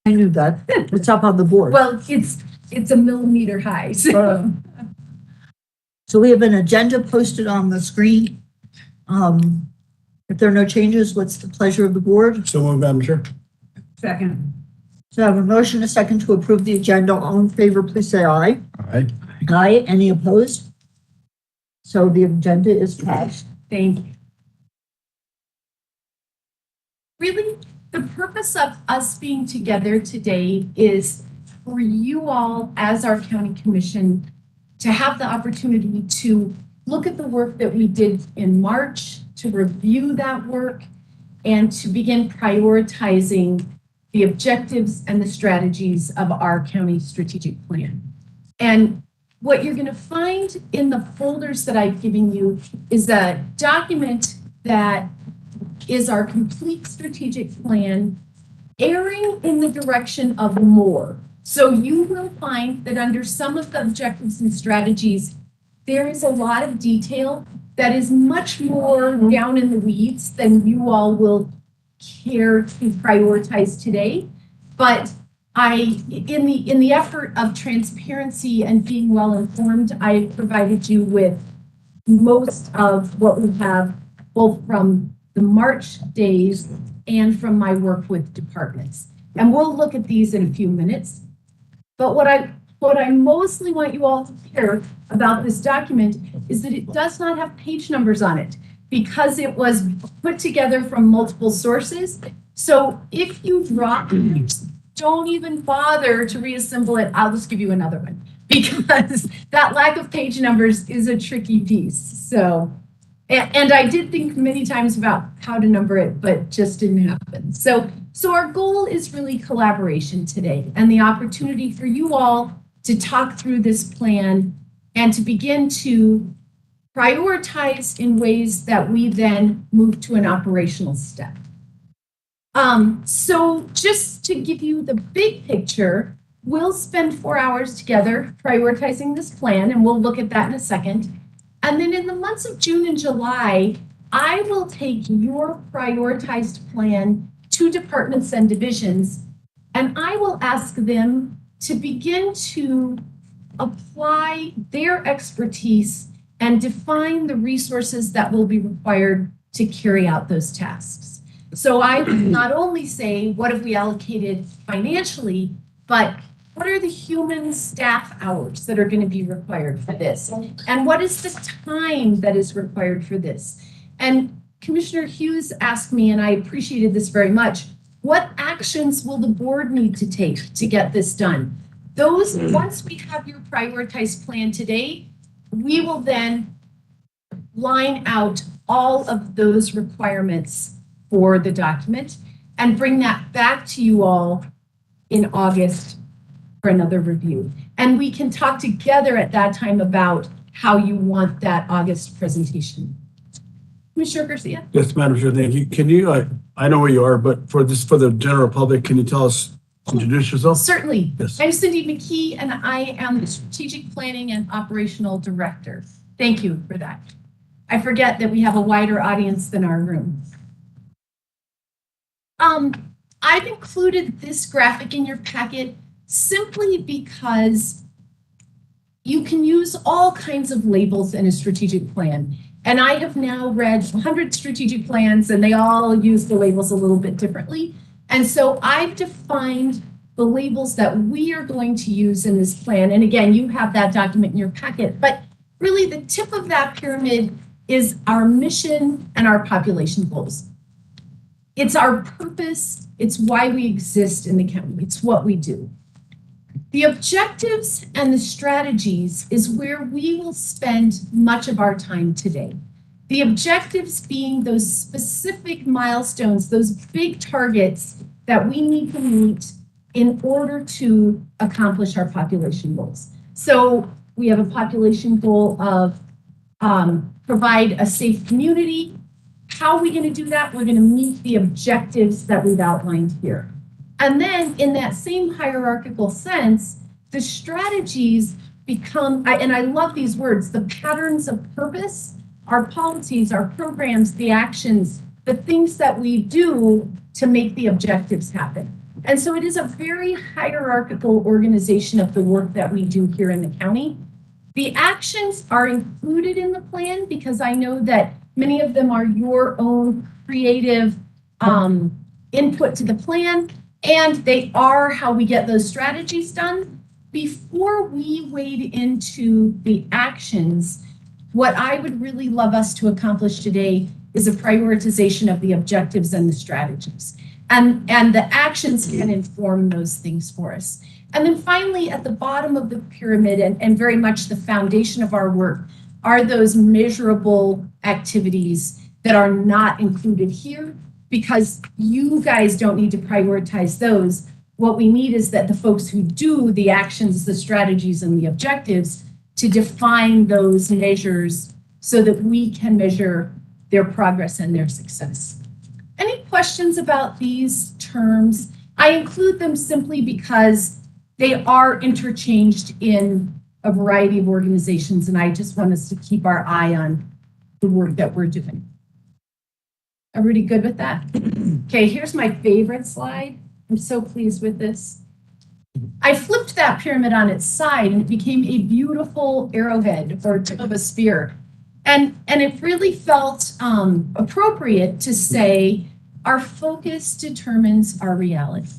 I knew that. It's up on the board. Well, it's a millimeter high, so. So we have an agenda posted on the screen. If there are no changes, what's the pleasure of the board? So moved, Madam Chair. Second. So I have a motion, a second to approve the agenda. All in favor, please say aye. Aye. Aye. Any opposed? So the agenda is passed. Thank you. Really, the purpose of us being together today is for you all as our county commission to have the opportunity to look at the work that we did in March, to review that work, and to begin prioritizing the objectives and the strategies of our county strategic plan. And what you're going to find in the folders that I've given you is a document that is our complete strategic plan, erring in the direction of more. So you will find that under some of the objectives and strategies, there is a lot of detail that is much more down in the weeds than you all will care to prioritize today. But in the effort of transparency and being well informed, I provided you with most of what we have, both from the March days and from my work with departments. And we'll look at these in a few minutes. But what I mostly want you all to care about this document is that it does not have page numbers on it because it was put together from multiple sources. So if you drop it, don't even bother to reassemble it. I'll just give you another one because that lack of page numbers is a tricky piece. So, and I did think many times about how to number it, but just didn't happen. So our goal is really collaboration today and the opportunity for you all to talk through this plan and to begin to prioritize in ways that we then move to an operational step. So just to give you the big picture, we'll spend 4 hours together prioritizing this plan, and we'll look at that in a second. And then in the months of June and July, I will take your prioritized plan to departments and divisions, and I will ask them to begin to apply their expertise and define the resources that will be required to carry out those tasks. So I not only say, what have we allocated financially, but what are the human staff hours that are going to be required for this? And what is the time that is required for this? And Commissioner Hughes asked me, and I appreciated this very much, what actions will the board need to take to get this done? Those, once we have your prioritized plan today, we will then line out all of those requirements for the document and bring that back to you all in August for another review. And we can talk together at that time about how you want that August presentation. Commissioner Garcia? Yes, Madam Chair, thank you. Can you, I know where you are, but for the general public, can you tell us, introduce yourself? Certainly. Yes. I'm Cindy McKee, and I am the Strategic Planning and Operational Director. Thank you for that. I forget that we have a wider audience than our room. I've included this graphic in your packet simply because you can use all kinds of labels in a strategic plan. And I have now read 100 strategic plans, and they all use the labels a little bit differently. And so I've defined the labels that we are going to use in this plan. And again, you have that document in your packet, but really the tip of that pyramid is our mission and our population goals. It's our purpose. It's why we exist in the county. It's what we do. The objectives and the strategies is where we will spend much of our time today. The objectives being those specific milestones, those big targets that we need to meet in order to accomplish our population goals. So we have a population goal of provide a safe community. How are we going to do that? We're going to meet the objectives that we've outlined here. And then in that same hierarchical sense, the strategies become, and I love these words, the patterns of purpose, our policies, our programs, the actions, the things that we do to make the objectives happen. And so it is a very hierarchical organization of the work that we do here in the county. The actions are included in the plan because I know that many of them are your own creative input to the plan, and they are how we get those strategies done. Before we wade into the actions, what I would really love us to accomplish today is a prioritization of the objectives and the strategies. And the actions can inform those things for us. And then finally, at the bottom of the pyramid, and very much the foundation of our work, are those measurable activities that are not included here because you guys don't need to prioritize those. What we need is that the folks who do the actions, the strategies, and the objectives to define those measures so that we can measure their progress and their success. Any questions about these terms? I include them simply because they are interchanged in a variety of organizations, and I just want us to keep our eye on the work that we're doing. Everybody good with that? Okay, here's my favorite slide. I'm so pleased with this. I flipped that pyramid on its side and it became a beautiful arrowhead or tip of a spear. And it really felt appropriate to say our focus determines our reality.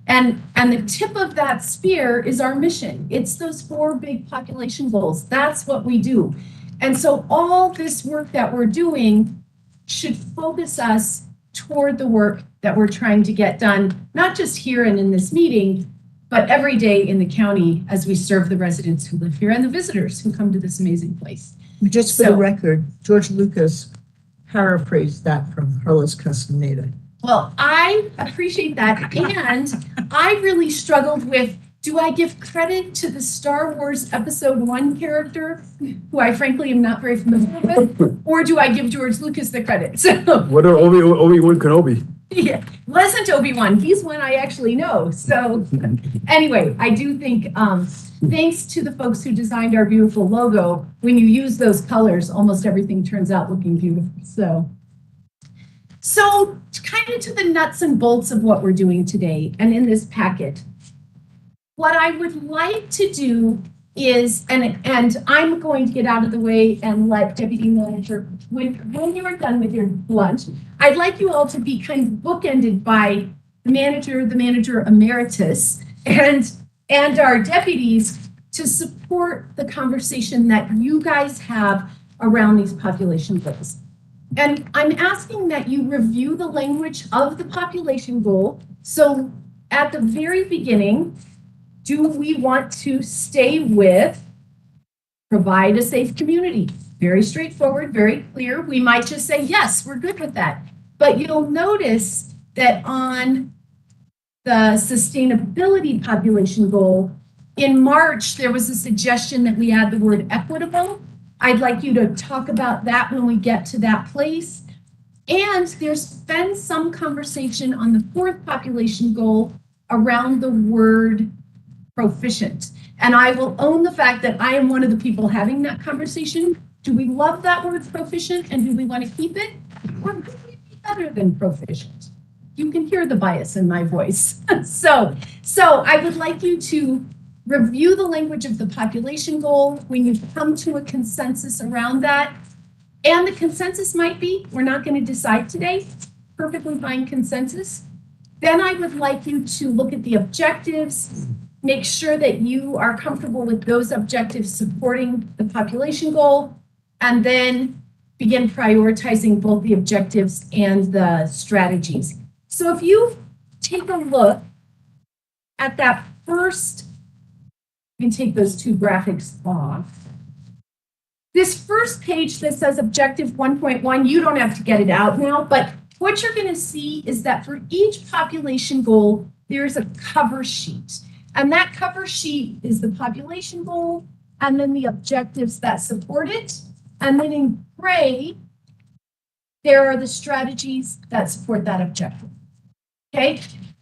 And the tip of that spear is our mission. It's those 4 big population goals. That's what we do. And so all this work that we're doing should focus us toward the work that we're trying to get done, not just here and in this meeting, but every day in the county as we serve the residents who live here and the visitors who come to this amazing place. Just for the record, George Lucas paraphrased that from Carlos Castaneda. Well, I appreciate that. And I really struggled with, do I give credit to the Star Wars Episode 1 character, who I frankly am not very familiar with, or do I give George Lucas the credit? So, What are Obi-Wan Kenobi? yeah, wasn't Obi-Wan. He's one I actually know. So anyway, I do think thanks to the folks who designed our beautiful logo, when you use those colors, almost everything turns out looking beautiful. So kind of to the nuts and bolts of what we're doing today and in this packet, what I would like to do is, and I'm going to get out of the way and let Deputy Manager, when you are done with your lunch, I'd like you all to be kind of bookended by the manager emeritus, and our deputies to support the conversation that you guys have around these population goals. And I'm asking that you review the language of the population goal. So at the very beginning, do we want to stay with provide a safe community? Very straightforward, very clear. We might just say, yes, we're good with that. But you'll notice that on the sustainability population goal, in March, there was a suggestion that we add the word equitable. I'd like you to talk about that when we get to that place. And there's been some conversation on the 4th population goal around the word proficient. And I will own the fact that I am one of the people having that conversation. Do we love that word proficient and do we want to keep it? Or could it be better than proficient? You can hear the bias in my voice. So I would like you to review the language of the population goal when you come to a consensus around that. And the consensus might be, we're not going to decide today, perfectly fine consensus. Then I would like you to look at the objectives, make sure that you are comfortable with those objectives supporting the population goal, and then begin prioritizing both the objectives and the strategies. So if you take a look at that first, you can take those 2 graphics off. This first page that says objective 1.1, you don't have to get it out now, but what you're going to see is that for each population goal, there's a cover sheet. And that cover sheet is the population goal and then the objectives that support it. And then in gray, there are the strategies that support that objective. Okay,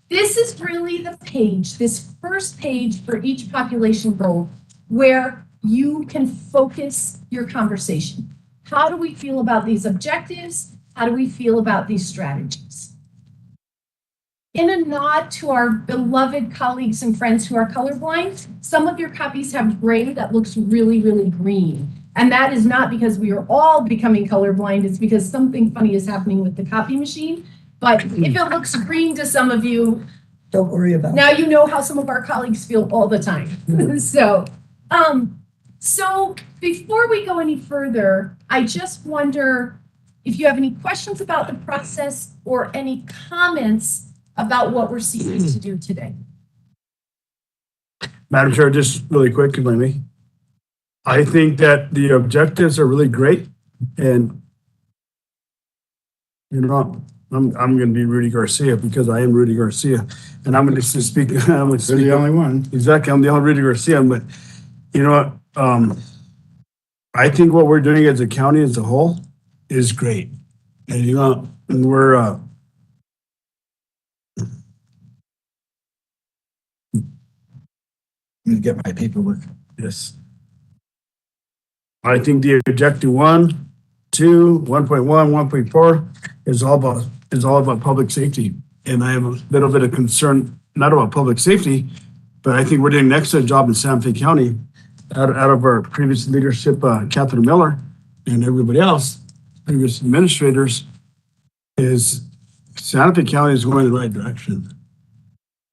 this is really the page, this first page for each population goal, where you can focus your conversation. How do we feel about these objectives? How do we feel about these strategies? in a nod to our beloved colleagues and friends who are colorblind, some of your copies have gray that looks really, really green. And that is not because we are all becoming colorblind, it's because something funny is happening with the copy machine. But if it looks green to some of you, Don't worry about it. now you know how some of our colleagues feel all the time. So before we go any further, I just wonder if you have any questions about the process or any comments about what we're seeking to do today. Madam Chair, just really quick, if I may. I think that the objectives are really great, and you know, I'm going to be Rudy Garcia because I am Rudy Garcia, and I'm going to speak. I'm going to speak. You're the only one. Exactly, I'm the only Rudy Garcia. But you know what? I think what we're doing as a county as a whole is great, and you know, and we're. Let me get my paperwork. Yes. I think the objective 1, 2, 1.1, 1.4 is all about public safety. And I have a little bit of concern, not about public safety, but I think we're doing an excellent job in Santa Fe County out of our previous leadership, Catherine Miller and everybody else, previous administrators, is Santa Fe County is going in the right direction.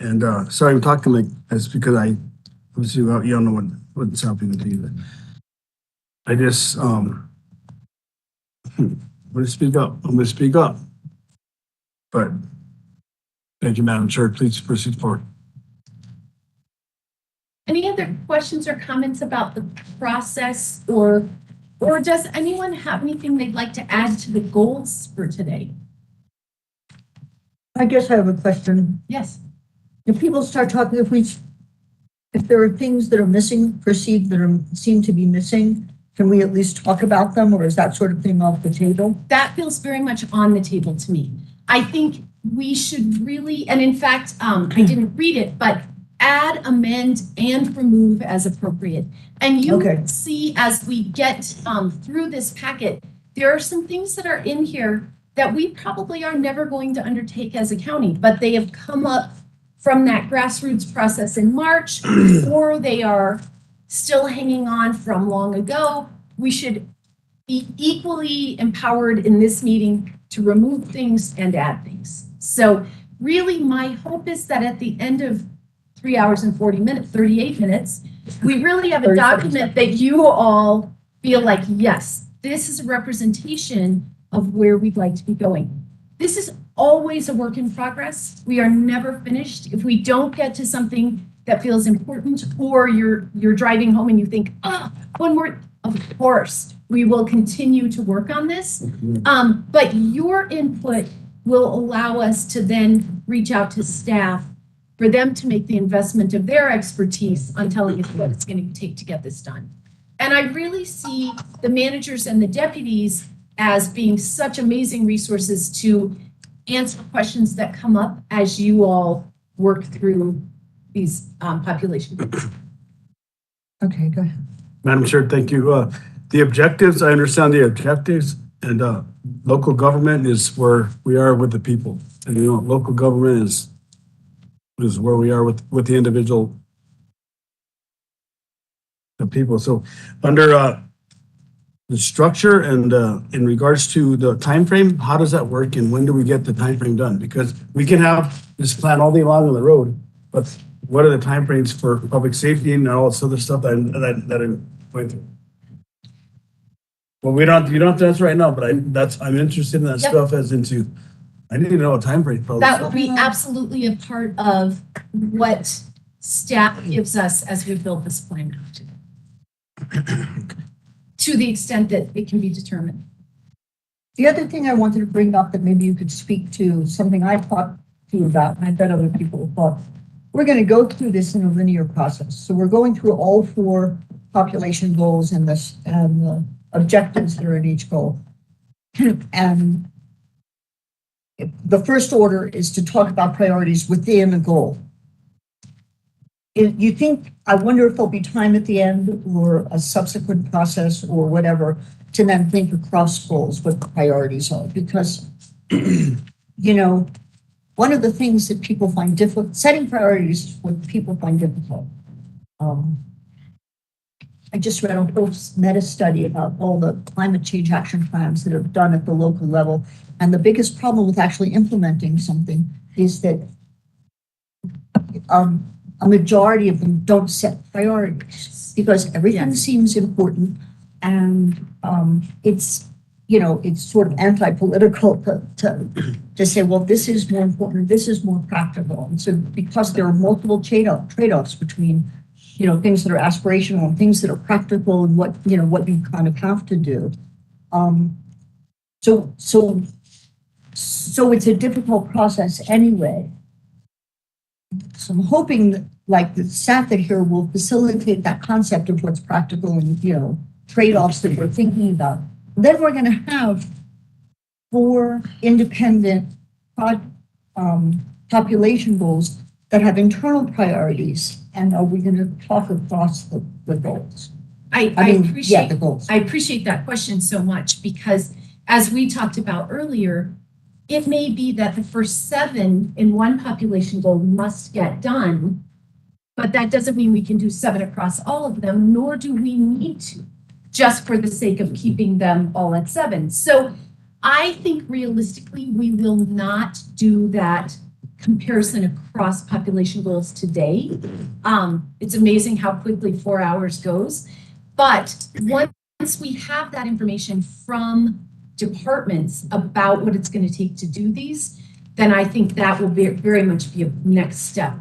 And sorry, I'm talking like that's because I obviously you don't know what's happening to you. I just I'm going to speak up. I'm going to speak up. But thank you, Madam Chair. Please proceed forward. Any other questions or comments about the process, or does anyone have anything they'd like to add to the goals for today? I guess I have a question. Yes. If people start talking, if there are things that are missing, perceived seem to be missing, can we at least talk about them, or is that sort of thing off the table? That feels very much on the table to me. I think we should really, and in fact, I didn't read it, but add, amend, and remove as appropriate. And you Okay. see as we get through this packet, there are some things that are in here that we probably are never going to undertake as a county, but they have come up from that grassroots process in March, or they are still hanging on from long ago. We should be equally empowered in this meeting to remove things and add things. So really, my hope is that at the end of 3 hours and 38 minutes, we really have a 37 document that you all feel like, yes, this is a representation of where we'd like to be going. This is always a work in progress. We are never finished. If we don't get to something that feels important, or you're driving home and you think, one more, of course, we will continue to work on this. But your input will allow us to then reach out to staff for them to make the investment of their expertise on telling us what it's going to take to get this done. And I really see the managers and the deputies as being such amazing resources to answer questions that come up as you all work through these population groups. Okay, go ahead. Madam Chair, thank you. The objectives, I understand the objectives, and local government is where we are with the people. And you know, local government is where we are with the individual the people. So under the structure and in regards to the time frame, how does that work and when do we get the time frame done? Because we can have this plan all day long on the road, but what are the time frames for public safety and all this other stuff that I'm going through? Well, you don't have to answer right now, but I'm interested in that Yep. stuff as into, I need to know a time frame. for all this That will stuff. be absolutely a part of what staff gives us as we build this plan out. To the extent that it can be determined. The other thing I wanted to bring up that maybe you could speak to, something I've talked to you about, and I bet other people have thought, we're going to go through this in a linear process. So we're going through all 4 population goals and the objectives that are in each goal. And the first order is to talk about priorities within a goal. You think, I wonder if there'll be time at the end or a subsequent process or whatever to then think across goals what the priorities are, because, you know, one of the things that people find difficult, setting priorities is what people find difficult. I just read a whole meta study about all the climate change action plans that are done at the local level. And the biggest problem with actually implementing something is that a majority of them don't set priorities because everything Yes. seems important and it's, you know, it's sort of anti-political to say, well, this is more important, this is more practical. And so because there are multiple trade-offs between, you know, things that are aspirational and things that are practical and what, you know, what you kind of have to do. So it's a difficult process anyway. So I'm hoping that, like, the staff that here will facilitate that concept of what's practical and, you know, trade-offs that we're thinking about. Then we're going to have 4 independent population goals that have internal priorities. And are we going to talk across the goals? I the appreciate goals. I appreciate that question so much because as we talked about earlier, it may be that the first 7 in one population goal must get done, but that doesn't mean we can do 7 across all of them, nor do we need to, just for the sake of keeping them all at 7. So I think realistically, we will not do that comparison across population goals today. It's amazing how quickly 4 hours goes. But once we have that information from departments about what it's going to take to do these, then I think that will be very much be a next step.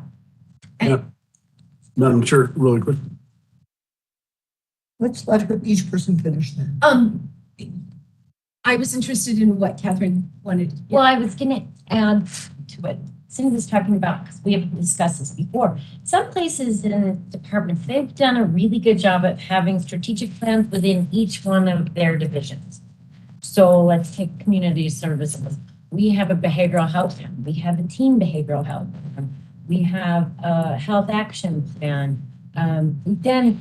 And Madam Chair, really quick. Let's let each person finish then. I was interested in what Catherine wanted. Well, I was going to add to what Cindy was talking about, because we have discussed this before. Some places in the departments, they've done a really good job at having strategic plans within each one of their divisions. So let's take community services. We have a behavioral health plan. We have a teen behavioral health plan. We have a health action plan. We've done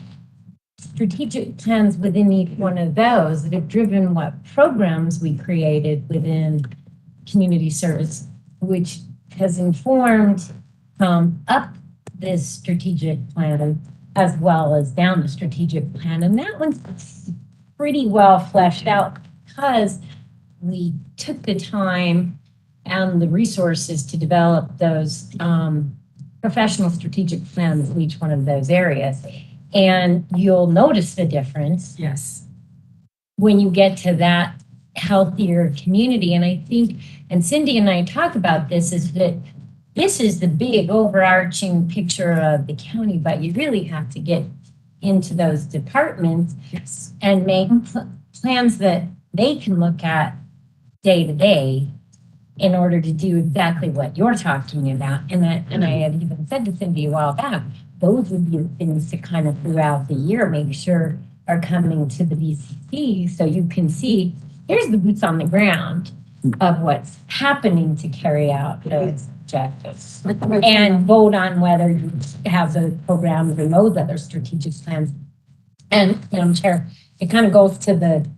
strategic plans within each one of those that have driven what programs we created within community service, which has informed up this strategic plan as well as down the strategic plan. And that one's pretty well fleshed out because we took the time and the resources to develop those professional strategic plans in each one of those areas. And you'll notice the difference Yes. when you get to that healthier community. And I think, and Cindy and I talk about this, is that this is the big overarching picture of the county, but you really have to get into those departments Yes. and make plans that they can look at day to day in order to do exactly what you're talking about. And I had even said to Cindy a while back, those would be the things to kind of throughout the year make sure are coming to the BCC so you can see here's the boots on the ground of what's happening to carry out those objectives. And vote on whether you have the programs or those other strategic plans. And, Chair, it kind of goes to the,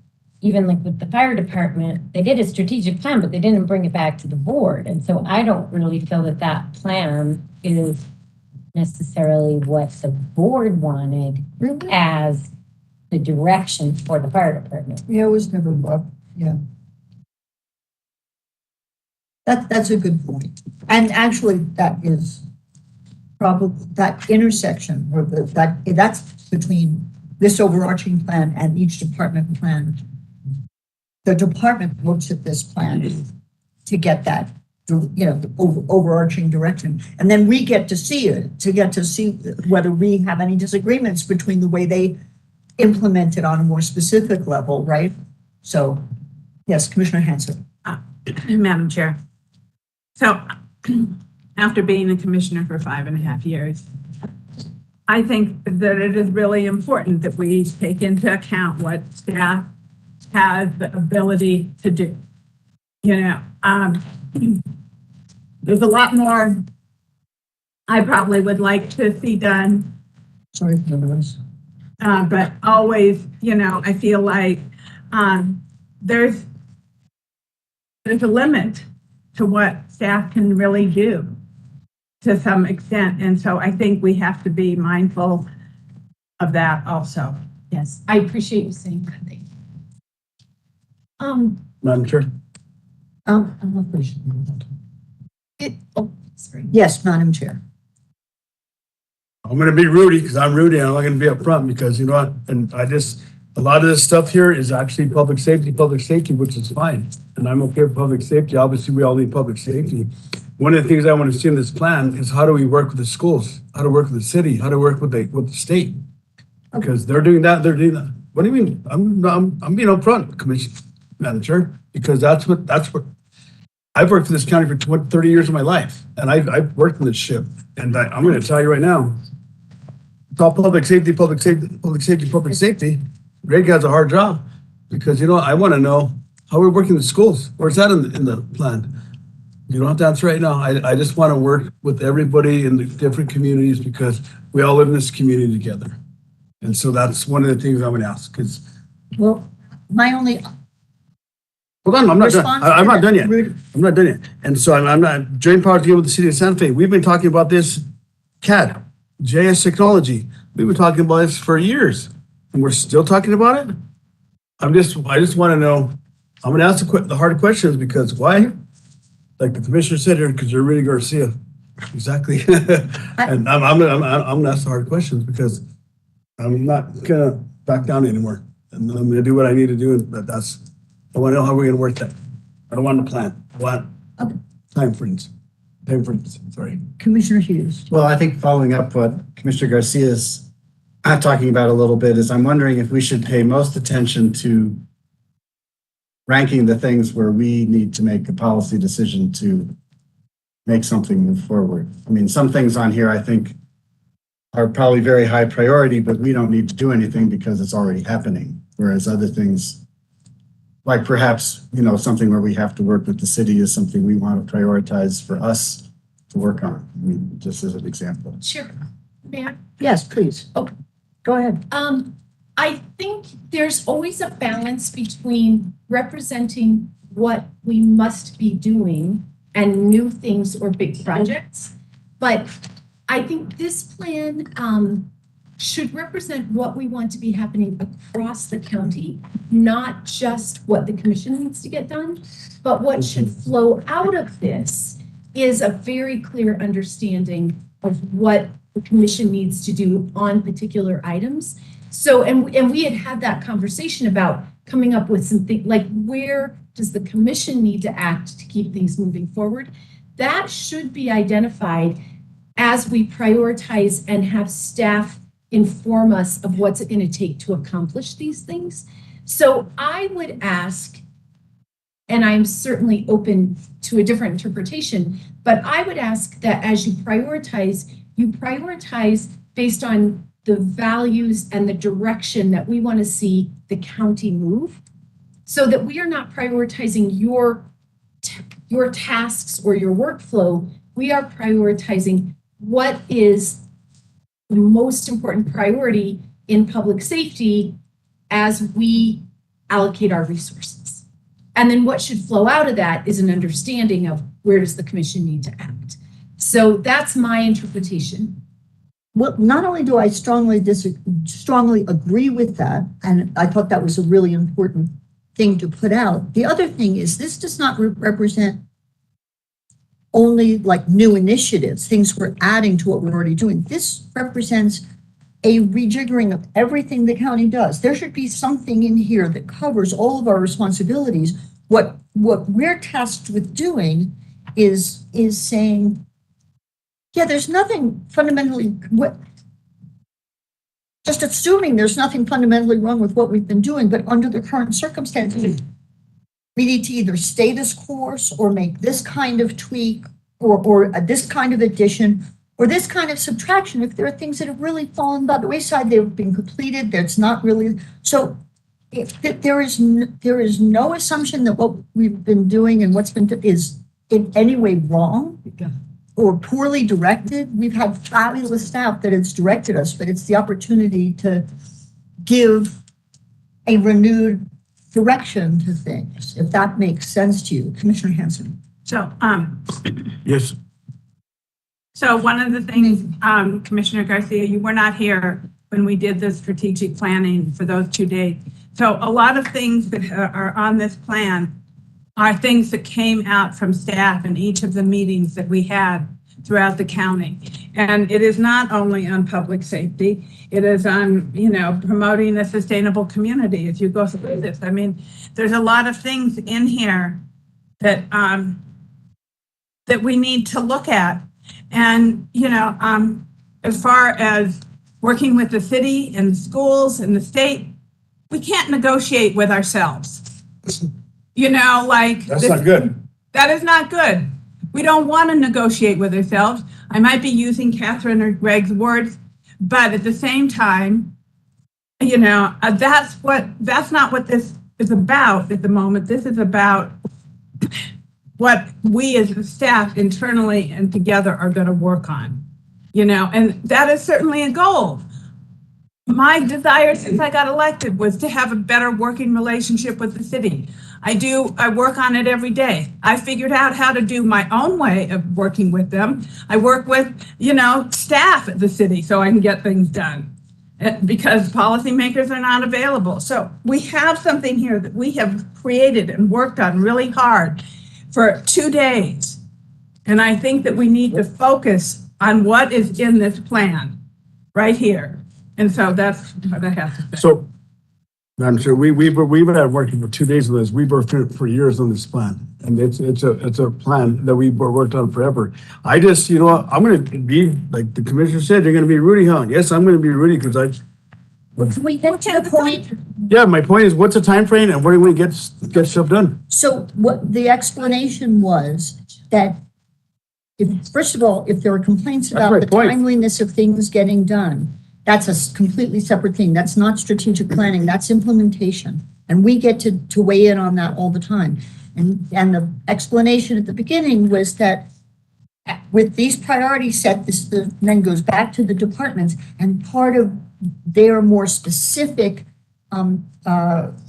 even like with the fire department, they did a strategic plan, but they didn't bring it back to the board. And so I don't really feel that that plan is necessarily what the board wanted as the direction for the fire department. Yeah, it was never brought, yeah. That's a good point. And actually, that is probably that intersection or that's between this overarching plan and each department plan. The department looks at this plan to get that, the overarching direction. And then we get to see it, to get to see whether we have any disagreements between the way they implement it on a more specific level, right? So, yes, Commissioner Hanson. Madam Chair. So after being a commissioner for 5.5 years, I think that it is really important that we take into account what staff has the ability to do. There's a lot more I probably would like to see done. Sorry for the noise. But always, I feel like there's a limit to what staff can really do to some extent. And so I think we have to be mindful of that also. Yes, I appreciate you saying that. Thank you. Madam Chair? Sorry. Yes, Madam Chair. I'm gonna be Rudy, because I'm Rudy, and I'm not gonna be upfront, because you know what, and a lot of this stuff here is actually public safety, which is fine. And I'm okay with public safety, obviously, we all need public safety. One of the things I want to see in this plan is how do we work with the schools? How to work with the city? How to work with the state? Because they're doing that, what do you mean? I'm being upfront, Commissioner, Madam Chair, because that's what, I've worked for this county for 30 years of my life, and I've worked in this ship, and I'm gonna tell you right now, it's all public safety. Greg has a hard job, because, you know, I wanna know how we're working in the schools. Where's that in the plan? You don't have to answer right now. I just wanna work with everybody in the different communities, because we all live in this community together. And so that's one of the things I'm gonna ask, because, Well, my only hold on, I'm not done. response. I'm to not that, done yet. Rudy, I'm not done yet. And so I'm not, joint powers together with the city of Santa Fe. We've been talking about this CAD, JS technology. We've been talking about this for years, and we're still talking about it. I just want to know, I'm going to ask the hard questions, because why? Like the commissioner said here, because you're Rudy Garcia. Exactly. And I'm going to ask the hard questions, because I'm not going to back down anymore. And I'm going to do what I need to do. And I want to know how we're going to work that. I don't want a plan. I want time frames. Sorry. Commissioner Hughes. Well, I think following up what Commissioner Garcia is talking about a little bit is I'm wondering if we should pay most attention to ranking the things where we need to make a policy decision to make something move forward. I mean, some things on here I think are probably very high priority, but we don't need to do anything because it's already happening. Whereas other things, like perhaps, you know, something where we have to work with the city is something we want to prioritize for us to work on. I mean, just as an example. Sure. May I? Yes, please. Oh, go ahead. I think there's always a balance between representing what we must be doing and new things or big projects. But I think this plan should represent what we want to be happening across the county, not just what the commission needs to get done, but what should flow out of this is a very clear understanding of what the commission needs to do on particular items. So, and we had that conversation about coming up with something like, where does the commission need to act to keep things moving forward? That should be identified as we prioritize and have staff inform us of what's it going to take to accomplish these things. So I would ask, and I'm certainly open to a different interpretation, but I would ask that as you prioritize based on the values and the direction that we want to see the county move, so that we are not prioritizing your tasks or your workflow. We are prioritizing what is the most important priority in public safety as we allocate our resources. And then what should flow out of that is an understanding of where does the commission need to act. So that's my interpretation. Well, not only do I strongly agree with that, and I thought that was a really important thing to put out. The other thing is this does not represent only like new initiatives, things we're adding to what we're already doing. This represents a rejiggering of everything the county does. There should be something in here that covers all of our responsibilities. What we're tasked with doing is saying, yeah, there's nothing fundamentally, just assuming there's nothing fundamentally wrong with what we've been doing, but under the current circumstances, we need to either stay this course or make this kind of tweak or this kind of addition or this kind of subtraction. If there are things that have really fallen by the wayside, they've been completed, that's not really. So if there is no assumption that what we've been doing and what's been is in any way wrong or poorly directed. We've had fabulous staff that has directed us, but it's the opportunity to give a renewed direction to things, if that makes sense to you. Commissioner Hanson. So, Yes, so one of the things, Commissioner Garcia, you were not here when we did the strategic planning for those 2 days. So a lot of things that are on this plan are things that came out from staff in each of the meetings that we had throughout the county. And it is not only on public safety, it is on, promoting a sustainable community as you go through this. I mean, there's a lot of things in here that, that we need to look at. And, as far as working with the city and the schools and the state, we can't negotiate with ourselves. that's not good. That is not good. We don't want to negotiate with ourselves. I might be using Catherine or Greg's words, but at the same time, that's not what this is about at the moment. This is about what we as a staff internally and together are going to work on, and that is certainly a goal. My desire since I got elected was to have a better working relationship with the city. I work on it every day. I figured out how to do my own way of working with them. I work with, staff at the city so I can get things done because policymakers are not available. So we have something here that we have created and worked on really hard for 2 days. And I think that we need to focus on what is in this plan right here. And so that's what I have to say. So, Madam Chair, we've been working for 2 days on this. We've worked for years on this plan. And it's a plan that we've worked on forever. I just, I'm going to be, like the commissioner said, you're going to be Rudy, huh? Yes, I'm going to be Rudy because We get to the point. yeah, my point is what's the time frame and where do we get stuff done? So what the explanation was that first of all, if there are complaints That's about my the point. timeliness of things getting done, that's a completely separate thing. That's not strategic planning, that's implementation. And we get to weigh in on that all the time. And the explanation at the beginning was that with these priorities set, this then goes back to the departments, and part of their more specific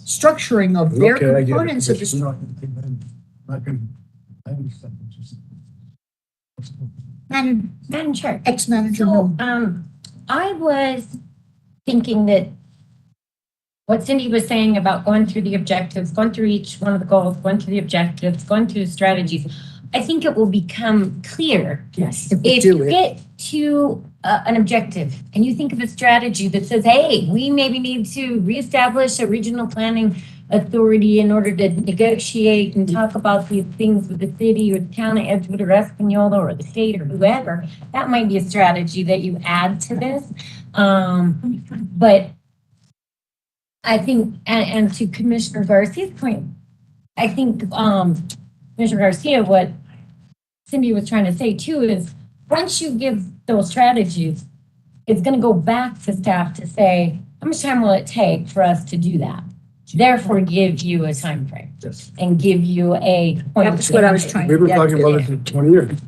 structuring of their Okay, I get it. components of this. Madam Chair. Ex-manager. So, I was thinking that what Cindy was saying about going through the objectives, going through each one of the goals, going through the objectives, going through the strategies, I think it will become clear. Yes, if we If do you it. get to an objective and you think of a strategy that says, hey, we maybe need to reestablish a regional planning authority in order to negotiate and talk about these things with the city or the county, Edgewood or Espanola or the state or whoever, that might be a strategy that you add to this. But I think, and to Commissioner Garcia's point, I think Commissioner Garcia, what Cindy was trying to say too is once you give those strategies, it's going to go back to staff to say, how much time will it take for us to do that? Therefore, give you a time frame Yes. and give you a point. That's what I was trying We've to been get talking to. about it for 20 years.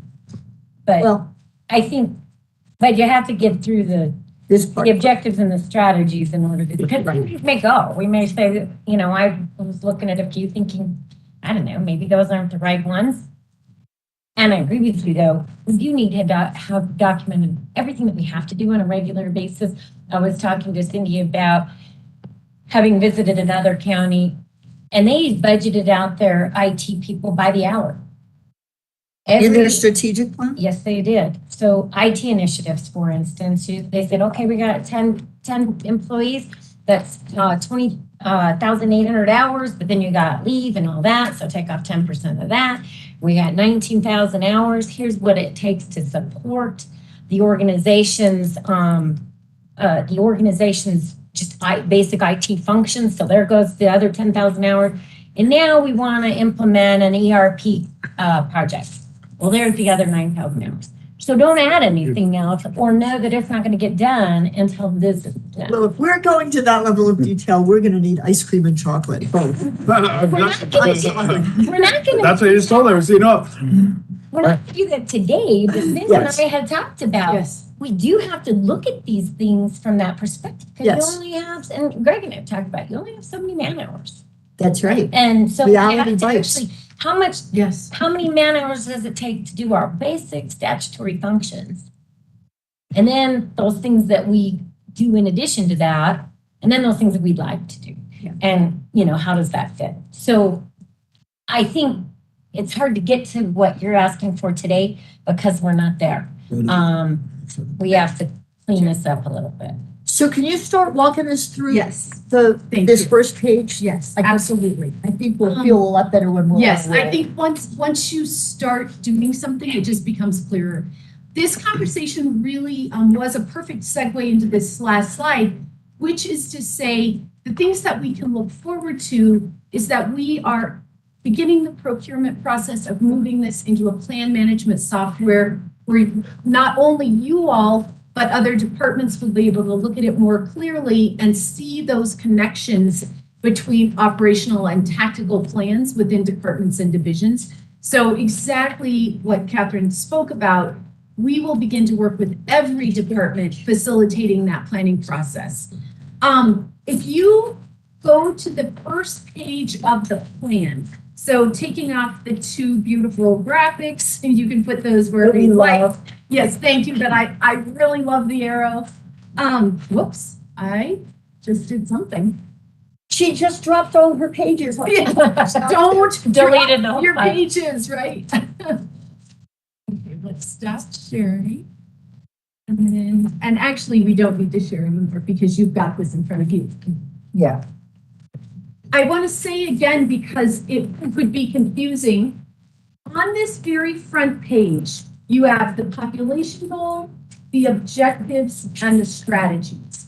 But Well, I think, but you have to get through this part. the objectives and the strategies in order to, because we may go, we may say, I was looking at a few thinking, I don't know, maybe those aren't the right ones. And I agree with you though, we do need to have documented everything that we have to do on a regular basis. I was talking to Cindy about having visited another county and they budgeted out their IT people by the hour. In their strategic plan? Yes, they did. So IT initiatives, for instance, they said, okay, we got 10 employees, that's 20,800 hours, but then you got leave and all that, so take off 10% of that. We got 19,000 hours. Here's what it takes to support the organization's just basic IT functions. So there goes the other 10,000 hours. And now we want to implement an ERP project. Well, there's the other 9,000 hours. So don't add anything else or know that it's not going to get done until this is done. Well, if we're going to that level of detail, we're going to need ice cream and chocolate. That's We're not going what to I just told her. we're not gonna do that today, but Cindy and Yes. I had talked about. Yes. We do have to look at these things from that perspective. Because Yes. you only have, and Greg and I have talked about, you only have so many man hours. That's right. And so we Reality have to bites. actually Yes. how many man hours does it take to do our basic statutory functions? And then those things that we do in addition to that, and then those things that we'd like to do. Yeah. And, how does that fit? So I think it's hard to get to what you're asking for today because we're not there. We have to clean this up a little bit. So can you start walking us through Yes. this you. first page? Yes, I guess- absolutely. I think we'll feel a lot better when we're. Yes, on a I roll. think once you start doing something, it just becomes clearer. This conversation really was a perfect segue into this last slide, which is to say the things that we can look forward to is that we are beginning the procurement process of moving this into a plan management software where not only you all, but other departments will be able to look at it more clearly and see those connections between operational and tactical plans within departments and divisions. So exactly what Catherine spoke about, we will begin to work with every department facilitating that planning process. If you go to the first page of the plan, so taking off the two beautiful graphics, and you can put those wherever you like. Yes, thank you, but I really love the arrow. Whoops, I just did something. She just dropped all her pages. Don't Deleted the drop whole your file. pages, right? Okay, let's stop sharing. And actually, we don't need to share anymore because you've got this in front of you. Yeah. I want to say again, because it could be confusing, on this very front page, you have the population goal, the objectives, and the strategies.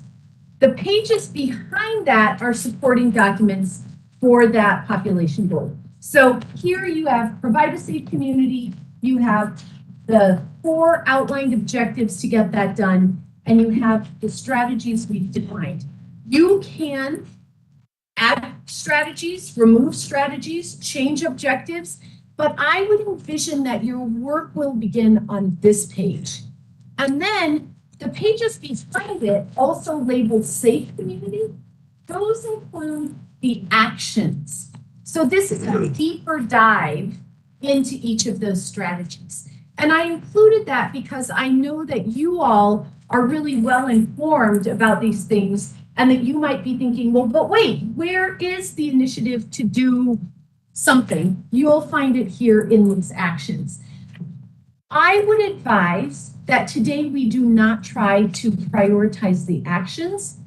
The pages behind that are supporting documents for that population goal. So here you have provide a safe community, you have the 4 outlined objectives to get that done, and you have the strategies we've defined. You can add strategies, remove strategies, change objectives, but I would envision that your work will begin on this page. And then the pages behind it, also labeled safe community, those include the actions. So this is a deeper dive into each of those strategies. And I included that because I know that you all are really well informed about these things and that you might be thinking, well, but wait, where is the initiative to do something? You'll find it here in these actions. I would advise that today we do not try to prioritize the actions.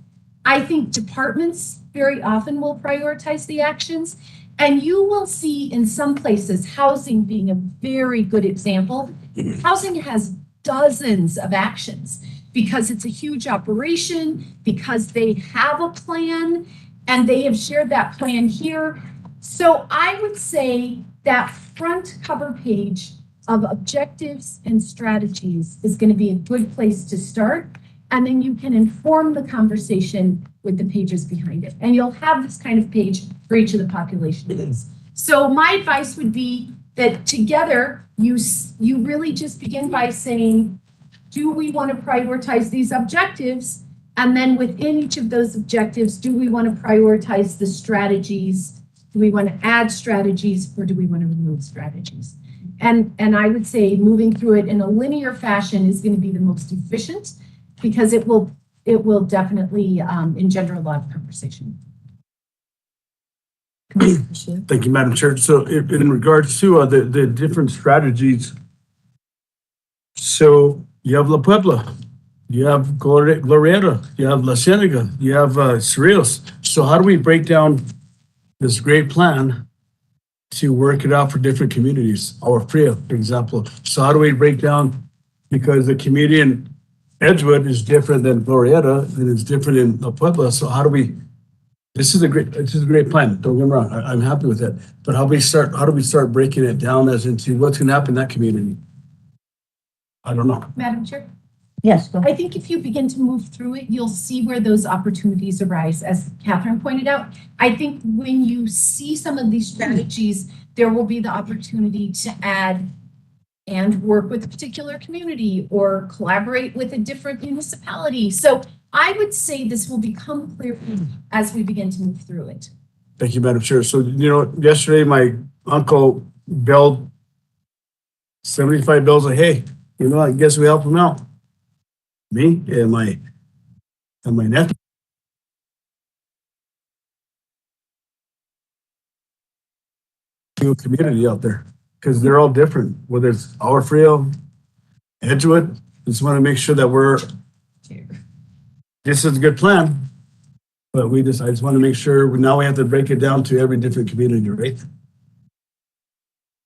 I think departments very often will prioritize the actions. And you will see in some places, housing being a very good example. Housing has dozens of actions because it's a huge operation, because they have a plan, and they have shared that plan here. So I would say that front cover page of objectives and strategies is going to be a good place to start. And then you can inform the conversation with the pages behind it. And you'll have this kind of page for each of the population goals. So my advice would be that together, you really just begin by saying, do we want to prioritize these objectives? And then within each of those objectives, do we want to prioritize the strategies? Do we want to add strategies or do we want to remove strategies? And I would say moving through it in a linear fashion is going to be the most efficient because it will definitely engender a lot of conversation. Thank you, Madam Chair. So in regards to the different strategies, so you have La Puebla, you have Glorieta, you have La Cienega, you have Cerrillos. So how do we break down this great plan to work it out for different communities? Or Fria, for example. So how do we break down, because the community in Edgewood is different than Glorieta and it's different in La Puebla. So how do we, this is a great plan. Don't get me wrong. I'm happy with it. But how do we start breaking it down as into what's going to happen in that community? I don't know. Madam Chair? Yes, go ahead. I think if you begin to move through it, you'll see where those opportunities arise. As Catherine pointed out, I think when you see some of these strategies, there will be the opportunity to add and work with a particular community or collaborate with a different municipality. So I would say this will become clear as we begin to move through it. Thank you, Madam Chair. So, yesterday my uncle build 75 bills of hay. You know, I guess we help them out. Me and my nephew. Community out there, because they're all different, whether it's our Frio, Edgewood, just want to make sure that this is a good plan. But I just want to make sure, now we have to break it down to every different community, right?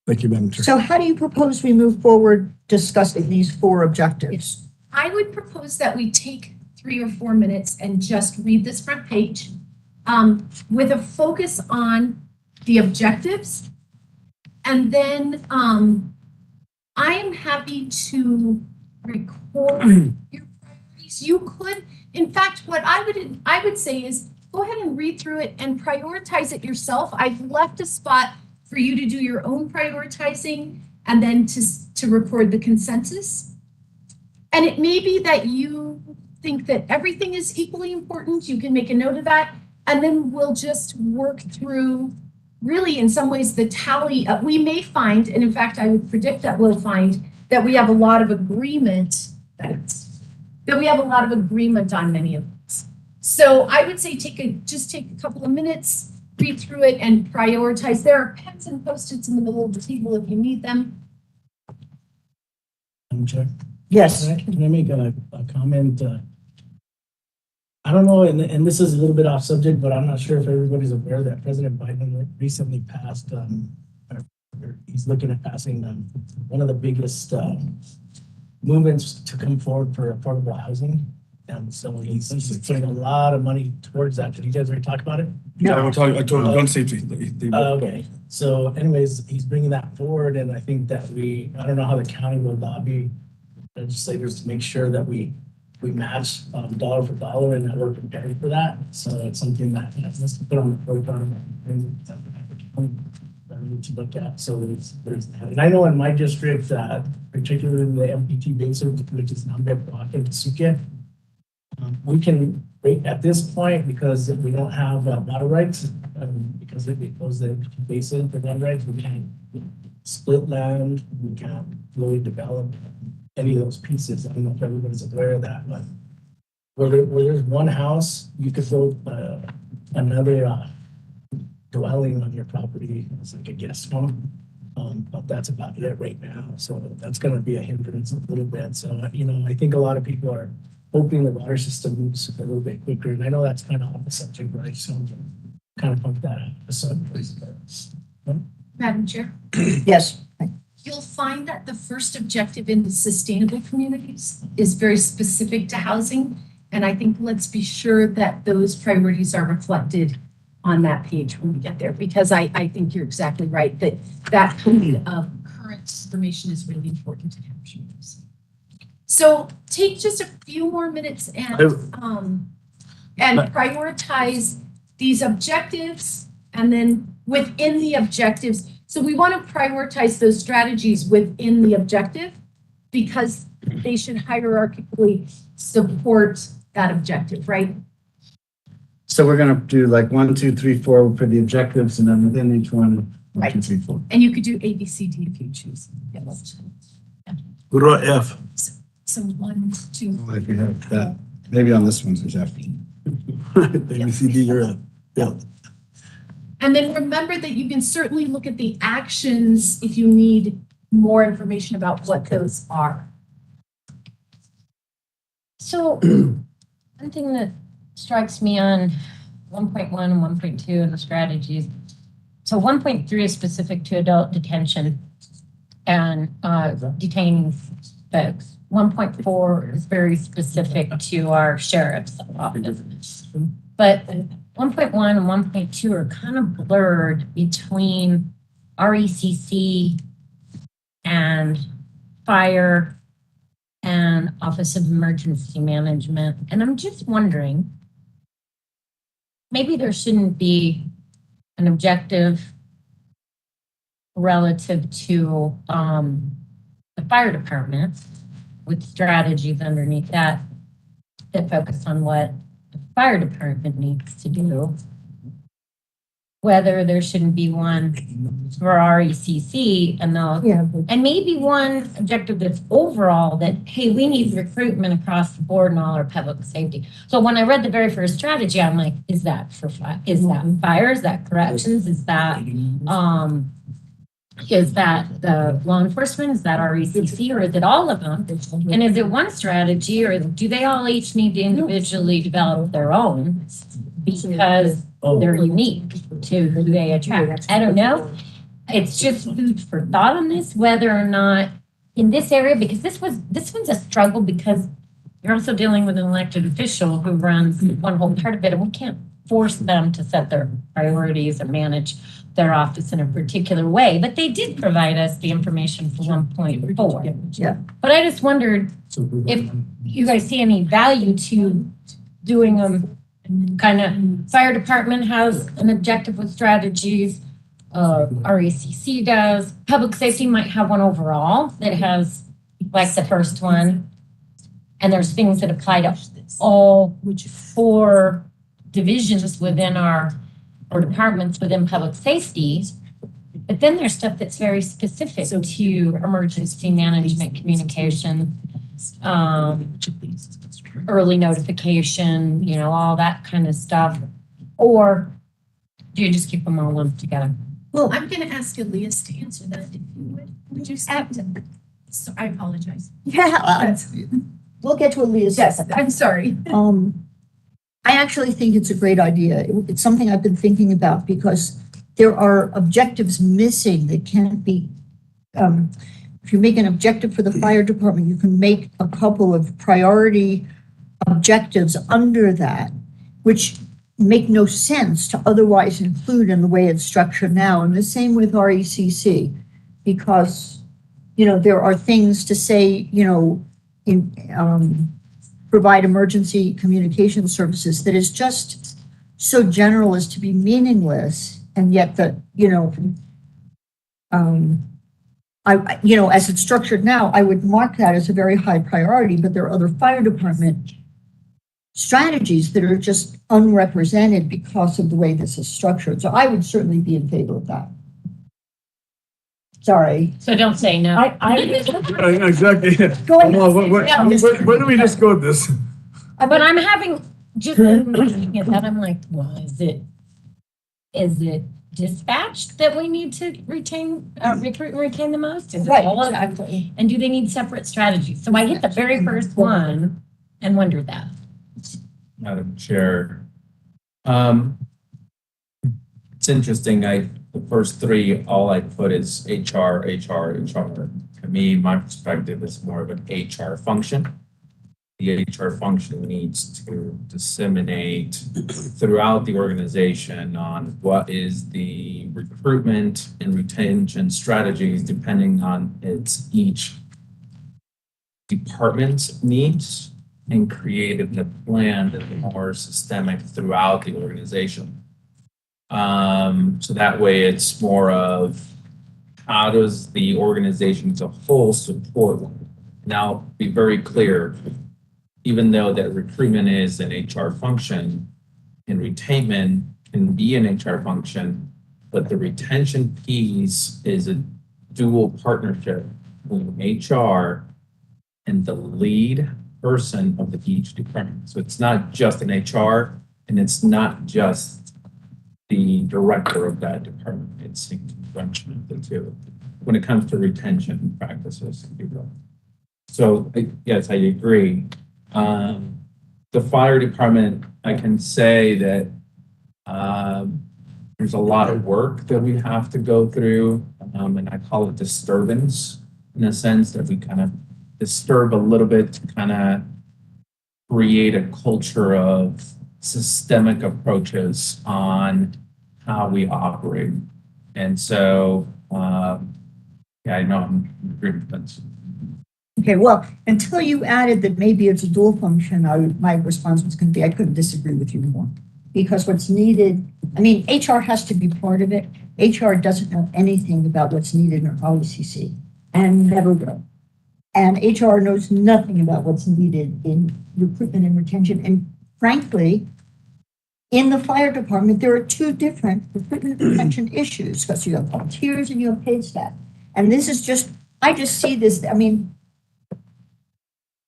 Thank you, Madam Chair. So how do you propose we move forward discussing these 4 objectives? I would propose that we take 3 or 4 minutes and just read this front page with a focus on the objectives. And then I am happy to record your priorities. You could, in fact, what I would say is go ahead and read through it and prioritize it yourself. I've left a spot for you to do your own prioritizing and then to record the consensus. And it may be that you think that everything is equally important. You can make a note of that. And then we'll just work through, really, in some ways, the tally. We may find, and in fact, I would predict that we'll find that we have a lot of agreement, that we have a lot of agreement on many of these. So I would say just take a couple of minutes, read through it, and prioritize. There are pens and Post-its in the middle of the table if you need them. Madam Chair, Yes. can I make a comment? I don't know, and this is a little bit off subject, but I'm not sure if everybody's aware that President Biden recently passed, he's looking at passing one of the biggest movements to come forward for affordable housing. And so he's putting a lot of money towards that. Did you guys already talk about it? I told gun safety. Okay, so anyways, he's bringing that forward, and I think that I don't know how the county will lobby legislators to make sure that we match dollar for dollar and that we're prepared for that. So it's something that let's put on the program and that we need to look at. So there's that. And I know in my district, particularly in the MPT basin, which is Nambe, Block, and Suke, we can break at this point because we don't have water rights, because it goes the MPT basin for land rights. We can't split land. We can't really develop any of those pieces. I don't know if everybody's aware of that, but where there's one house, you could build another dwelling on your property. It's like a guest home. But that's about it right now. So that's going to be a hindrance a little bit. So, I think a lot of people are hoping the water system moves a little bit quicker. And I know that's kind of off the subject, right? So kind of pump that aside. Madam Chair, Yes. you'll find that the first objective in the sustainable communities is very specific to housing. And I think let's be sure that those priorities are reflected on that page when we get there, because I think you're exactly right that kind of current information is really important to capture those. So take just a few more minutes and prioritize these objectives, and then within the objectives. So we want to prioritize those strategies within the objective because they should hierarchically support that objective, right? So we're gonna do like 1, 2, 3, 4 for the objectives, and then within each one, 1, 2, 3, 4. And you could do A, B, C, D if you choose. Yes. What about F? So 1, 2. Well, if you have that, maybe on this one, there's F. ABCD, you're up. Yeah. And then remember that you can certainly look at the actions if you need more information about what those are. So one thing that strikes me on 1.1 and 1.2 of the strategies. So 1.3 is specific to adult detention and detaining folks. 1.4 is very specific to our sheriff's office. But 1.1 and 1.2 are kind of blurred between RECC and fire and Office of Emergency Management. And I'm just wondering, maybe there shouldn't be an objective relative to the fire department with strategies underneath that focus on what the fire department needs to do. whether there shouldn't be one for RECC and and maybe one objective that's overall that, hey, we need recruitment across the board in all our public safety. So when I read the very first strategy, I'm like, is that fire? Is that corrections? Is that the law enforcement? Is that RECC, or is it all of them? And is it one strategy, or do they all each need to individually develop their own because they're unique to who they attract? I don't know. It's just food for thought on this, whether or not in this area, because this one's a struggle because you're also dealing with an elected official who runs one whole part of it, and we can't force them to set their priorities or manage their office in a particular way, but they did provide us the information for 1.4. Yeah. But I just wondered if you guys see any value to doing them kind of, fire department has an objective with strategies, RECC does, public safety might have one overall that has like the first one, and there's things that apply to all 4 divisions within our or departments within public safety, but then there's stuff that's very specific to emergency management communication, early notification, all that kind of stuff. Or do you just keep them all lumped together? Well, I'm going to ask Elias to answer that if you would. Would you step to? So I apologize. Yeah, we'll get to Elias. Yes, I'm sorry. I actually think it's a great idea. It's something I've been thinking about because there are objectives missing that can't be, if you make an objective for the fire department, you can make a couple of priority objectives under that, which make no sense to otherwise include in the way it's structured now. And the same with RECC, because, there are things to say, provide emergency communication services that is just so general as to be meaningless, and yet that as it's structured now, I would mark that as a very high priority, but there are other fire department strategies that are just unrepresented because of the way this is structured. So I would certainly be in favor of that. Sorry. So don't say no. Exactly. Go ahead. Well, where do we just go with this? But I'm having just looking at that, I'm like, well, is it dispatched that we need to retain, recruit and retain the most? Is it Right, all of that? exactly. And do they need separate strategies? So I hit the very first one and wondered that. Madam Chair. It's interesting, the first 3, all I put is HR. To me, my perspective is more of an HR function. The HR function needs to disseminate throughout the organization on what is the recruitment and retention strategies depending on each department's needs, and created a plan that's more systemic throughout the organization. So that way it's more of how does the organization as a whole support one? Now, be very clear, even though that recruitment is an HR function and retainment can be an HR function, but the retention piece is a dual partnership between HR and the lead person of each department. So it's not just an HR and it's not just the director of that department. It's in conjunction of the two when it comes to retention practices. So yes, I agree. The fire department, I can say that there's a lot of work that we have to go through, and I call it disturbance in a sense that we kind of disturb a little bit to kind of create a culture of systemic approaches on how we operate. And so, I know I'm in agreement. Okay, well, until you added that maybe it's a dual function, my response was going to be, I couldn't disagree with you more. Because what's needed, HR has to be part of it. HR doesn't know anything about what's needed in ROCC and never will. And HR knows nothing about what's needed in recruitment and retention. And frankly, In the fire department, there are two different recruitment and retention issues, because you have volunteers and you have paid staff. And this is just, I just see this, I mean,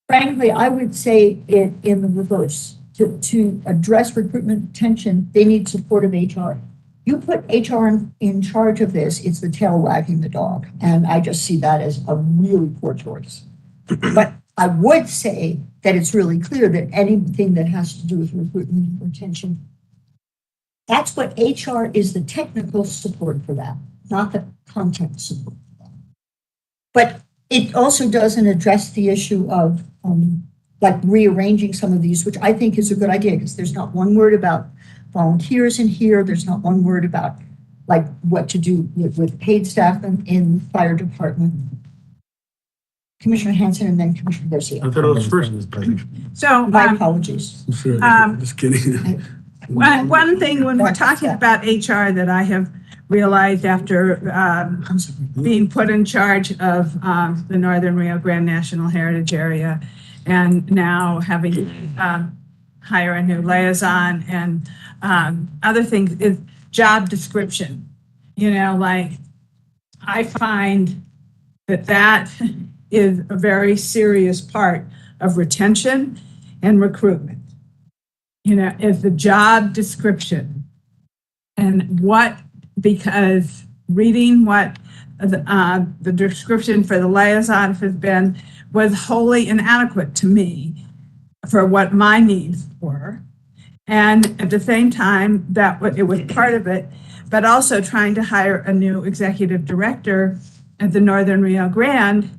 frankly, I would say it in the reverse. To address recruitment and retention, they need support of HR. You put HR in charge of this, it's the tail wagging the dog. And I just see that as a really poor choice. But I would say that it's really clear that anything that has to do with recruitment and retention, that's what HR is, the technical support for that, not the content support for that. But it also doesn't address the issue of like rearranging some of these, which I think is a good idea, because there's not one word about volunteers in here. There's not one word about like what to do with paid staff in fire department. Commissioner Hanson and then Commissioner Garcia. I thought it was first. So, My apologies. Just kidding. one thing when we're talking about HR that I have realized after being put in charge of the Northern Rio Grande National Heritage Area, and now having hire a new liaison and other things, is job description. You know, like, I find that is a very serious part of retention and recruitment. You know, is the job description. And because reading what the description for the liaison has been was wholly inadequate to me for what my needs were. And at the same time, it was part of it, but also trying to hire a new executive director at the Northern Rio Grande.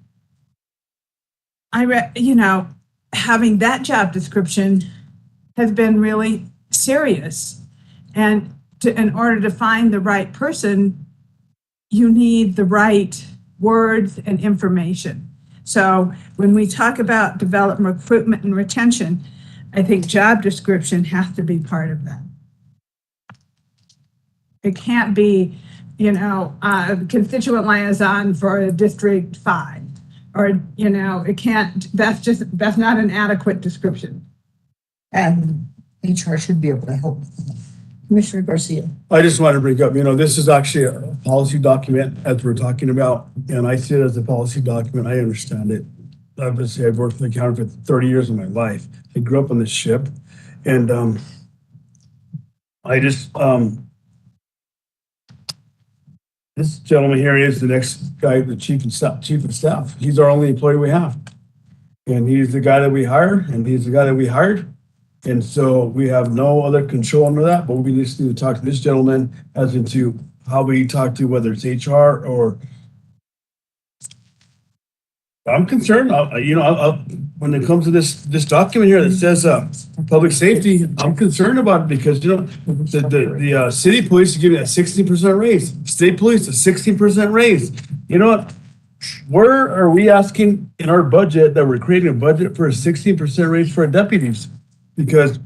Having that job description has been really serious. And in order to find the right person, you need the right words and information. So when we talk about development, recruitment, and retention, I think job description has to be part of that. It can't be, constituent liaison for District 5, or, it can't, that's not an adequate description. And HR should be able to help with that. Commissioner Garcia. I just want to bring up, this is actually a policy document as we're talking about, and I see it as a policy document. I understand it. Obviously, I've worked for the county for 30 years of my life. I grew up on this ship, and this gentleman here is the next guy, the chief of staff. He's our only employee we have, and he's the guy that we hire, and he's the guy that we hired. And so we have no other control under that, but we just need to talk to this gentleman as into how we talk to, whether it's HR or. I'm concerned, when it comes to this document here that says public safety, I'm concerned about it because, the city police is giving a 16% raise, state police a 16% raise. You know what? Where are we asking in our budget that we're creating a budget for a 16% raise for our deputies? Because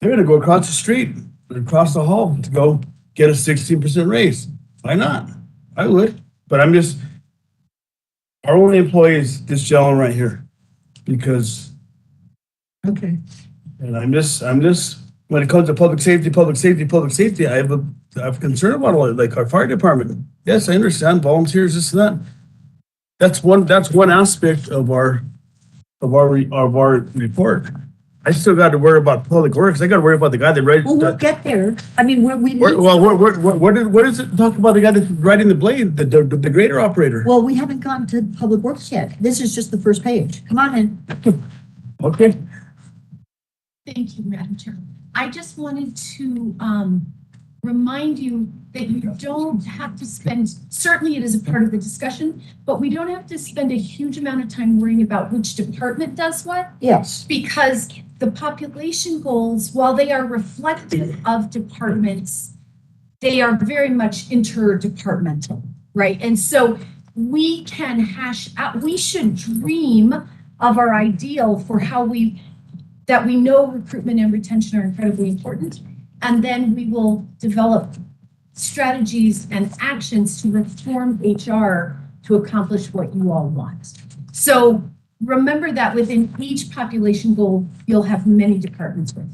they're gonna go across the street, across the hall to go get a 16% raise. Why not? I would, but our only employee is this gentleman right here. Because, Okay. and I'm just, when it comes to public safety, I have concern about all it, like our fire department. Yes, I understand volunteers, this and that. That's one aspect of our report. I still got to worry about public works. I got to worry about the guy that writes. Well, we'll get there. I mean, What does it talk about the guy that's riding the blade, the grader operator? well, we haven't gotten to public works yet. This is just the first page. Come on in. Okay. Thank you, Madam Chair. I just wanted to remind you that you don't have to spend, certainly it is a part of the discussion, but we don't have to spend a huge amount of time worrying about which department does what, Yes. because the population goals, while they are reflective of departments, they are very much interdepartmental, right? And so we can hash out, we should dream of our ideal for how that we know recruitment and retention are incredibly important. And then we will develop strategies and actions to reform HR to accomplish what you all want. So remember that within each population goal, you'll have many departments with.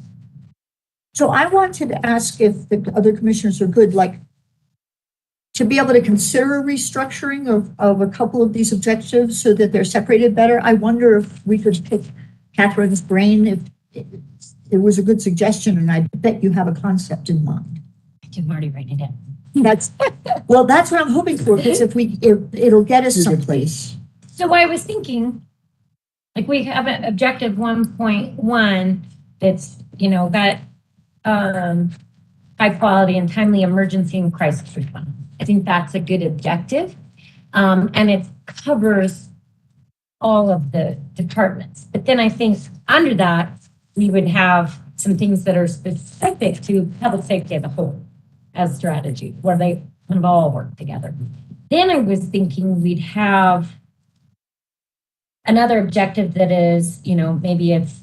So I wanted to ask if the other commissioners are good, like, to be able to consider a restructuring of a couple of these objectives so that they're separated better. I wonder if we could pick Catherine's brain if it was a good suggestion, and I bet you have a concept in mind. I'm already writing it down. That's, well, that's what I'm hoping for, because if it'll get us someplace. So I was thinking, like, we have an objective 1.1 that's, got high quality and timely emergency and crisis response. I think that's a good objective. And it covers all of the departments. But then I think under that, we would have some things that are specific to public safety as a whole, as strategy, where they kind of all work together. Then I was thinking we'd have another objective that is, maybe it's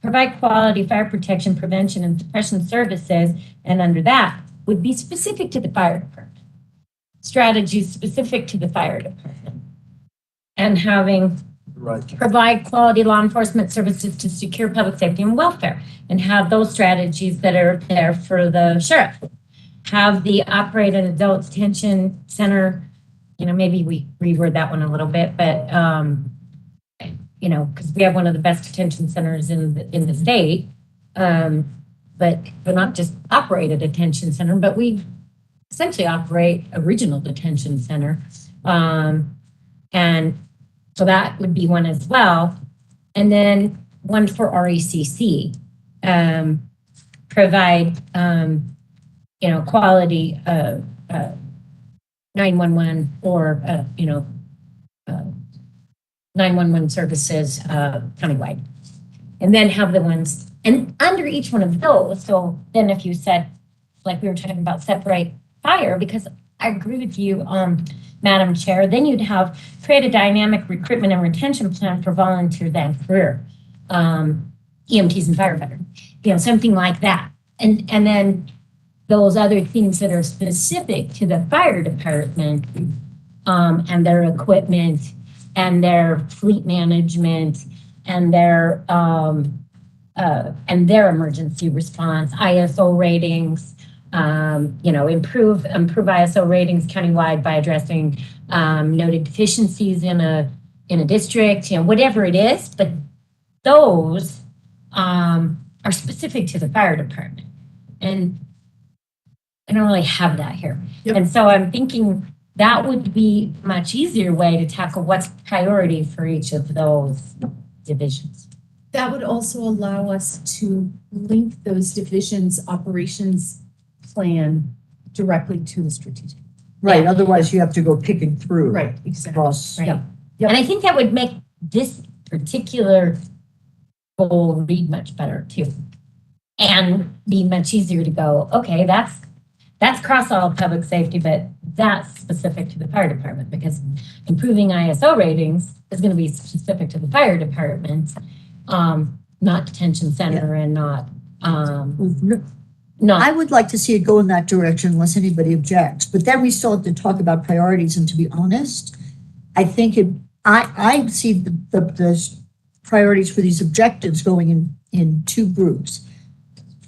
provide quality fire protection, prevention, and suppression services. And under that would be specific to the fire department. Strategies specific to the fire department. And having provide quality law enforcement services to secure public safety and welfare, and have those strategies that are there for the sheriff. Have the operate an adult detention center, maybe we reword that one a little bit, but because we have one of the best detention centers in the state, but we're not just operate a detention center, but we essentially operate a regional detention center, and so that would be one as well. And then one for RECC, provide, quality 911 or, 911 services countywide. And then have the ones, and under each one of those, so then if you said, like we were talking about, separate fire, because I agree with you, Madam Chair, then you'd have create a dynamic recruitment and retention plan for volunteers and career EMTs and firefighters, something like that. And then those other things that are specific to the fire department and their equipment and their fleet management and their emergency response, ISO ratings, improve ISO ratings countywide by addressing noted deficiencies in a district, whatever it is, but those are specific to the fire department. And I don't really have that here. Yep. And so I'm thinking that would be a much easier way to tackle what's priority for each of those divisions. That would also allow us to link those divisions' operations plan directly to the strategic. Right, Yeah. otherwise you have to go picking through. Right, exactly. Across. Right. Yep. And I think that would make this particular goal read much better too. And be much easier to go, okay, that's across all public safety, but that's specific to the fire department, because improving ISO ratings is going to be specific to the fire department, not detention center and not. I would like to see it go in that direction unless anybody objects, but then we still have to talk about priorities, and to be honest, I think I see the priorities for these objectives going in two groups.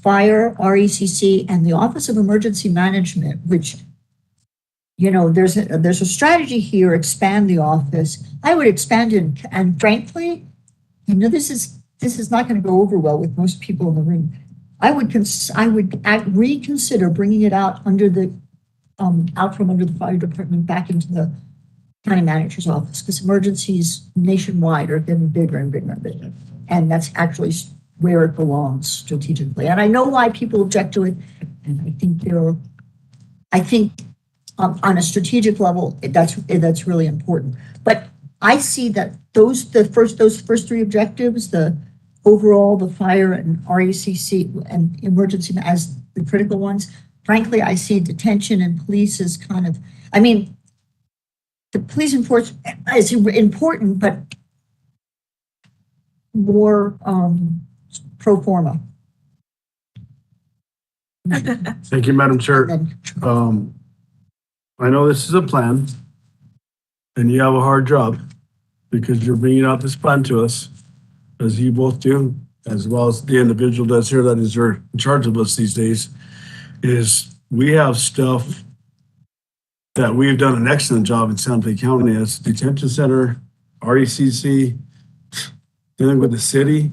Fire, RECC, and the Office of Emergency Management, which, there's a strategy here, expand the office. I would expand it, and frankly, this is not going to go over well with most people in the room. I would reconsider bringing it out under the out from under the fire department back into the county manager's office, because emergencies nationwide are getting bigger and bigger and bigger, and that's actually where it belongs strategically. And I know why people object to it, and I think on a strategic level that's really important. But I see that those first three objectives, the overall, the fire and RECC and emergency as the critical ones. Frankly, I see detention and police as kind of, the police enforcement is important, but more pro forma. Thank you, Madam Chair. And I know this is a plan and you have a hard job because you're bringing out this plan to us, as you both do. as well as the individual that's here that is in charge of us these days, is we have stuff that we've done an excellent job in Santa Fe County as detention center, RECC, dealing with the city,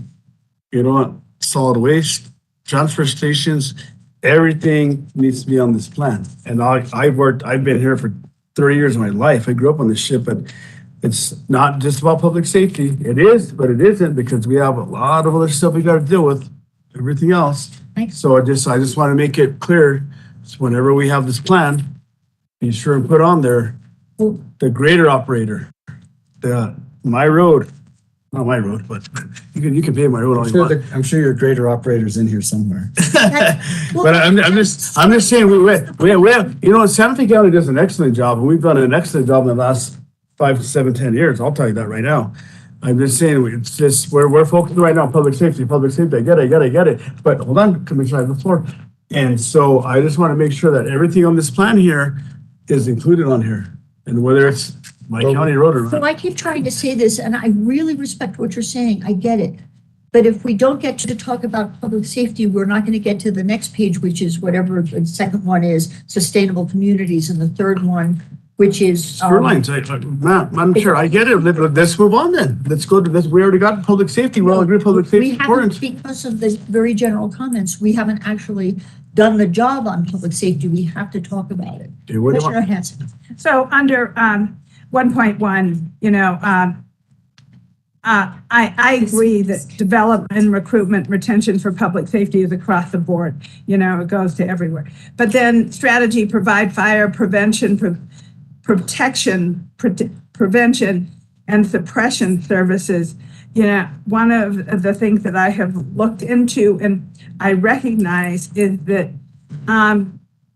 solid waste, transfer stations, everything needs to be on this plan. And I've been here for 30 years of my life. I grew up on this shit, but it's not just about public safety. It is, but it isn't, because we have a lot of other stuff we got to deal with, everything else. Thanks. So I just want to make it clear, so whenever we have this plan, be sure and put on there the grader operator, my road, not my road, but you can pay my road all you want. I'm sure your grader operator's in here somewhere. But I'm just saying, we have, Santa Fe County does an excellent job, and we've done an excellent job in the last 5 to 7, 10 years. I'll tell you that right now. I'm just saying, it's just, we're focused right now on public safety. I get it. But hold on, Commissioner, I have the floor. And so I just want to make sure that everything on this plan here is included on here. And whether it's my county road or So not. I keep trying to say this, and I really respect what you're saying. I get it. But if we don't get to talk about public safety, we're not going to get to the next page, which is whatever the second one is, sustainable communities, and the third one, which is. Sewer lines, Madam Chair, I get it. Let's move on then. Let's go to this. We already got public safety. We all agree public safety We is important. haven't, because of the very general comments, we haven't actually done the job on public safety. We have to talk about it. Okay, what do you Commissioner want? Hanson. So under 1.1, I agree that development, recruitment, retention for public safety is across the board. It goes to everywhere. But then strategy, provide fire prevention, prevention and suppression services. One of the things that I have looked into and I recognize is that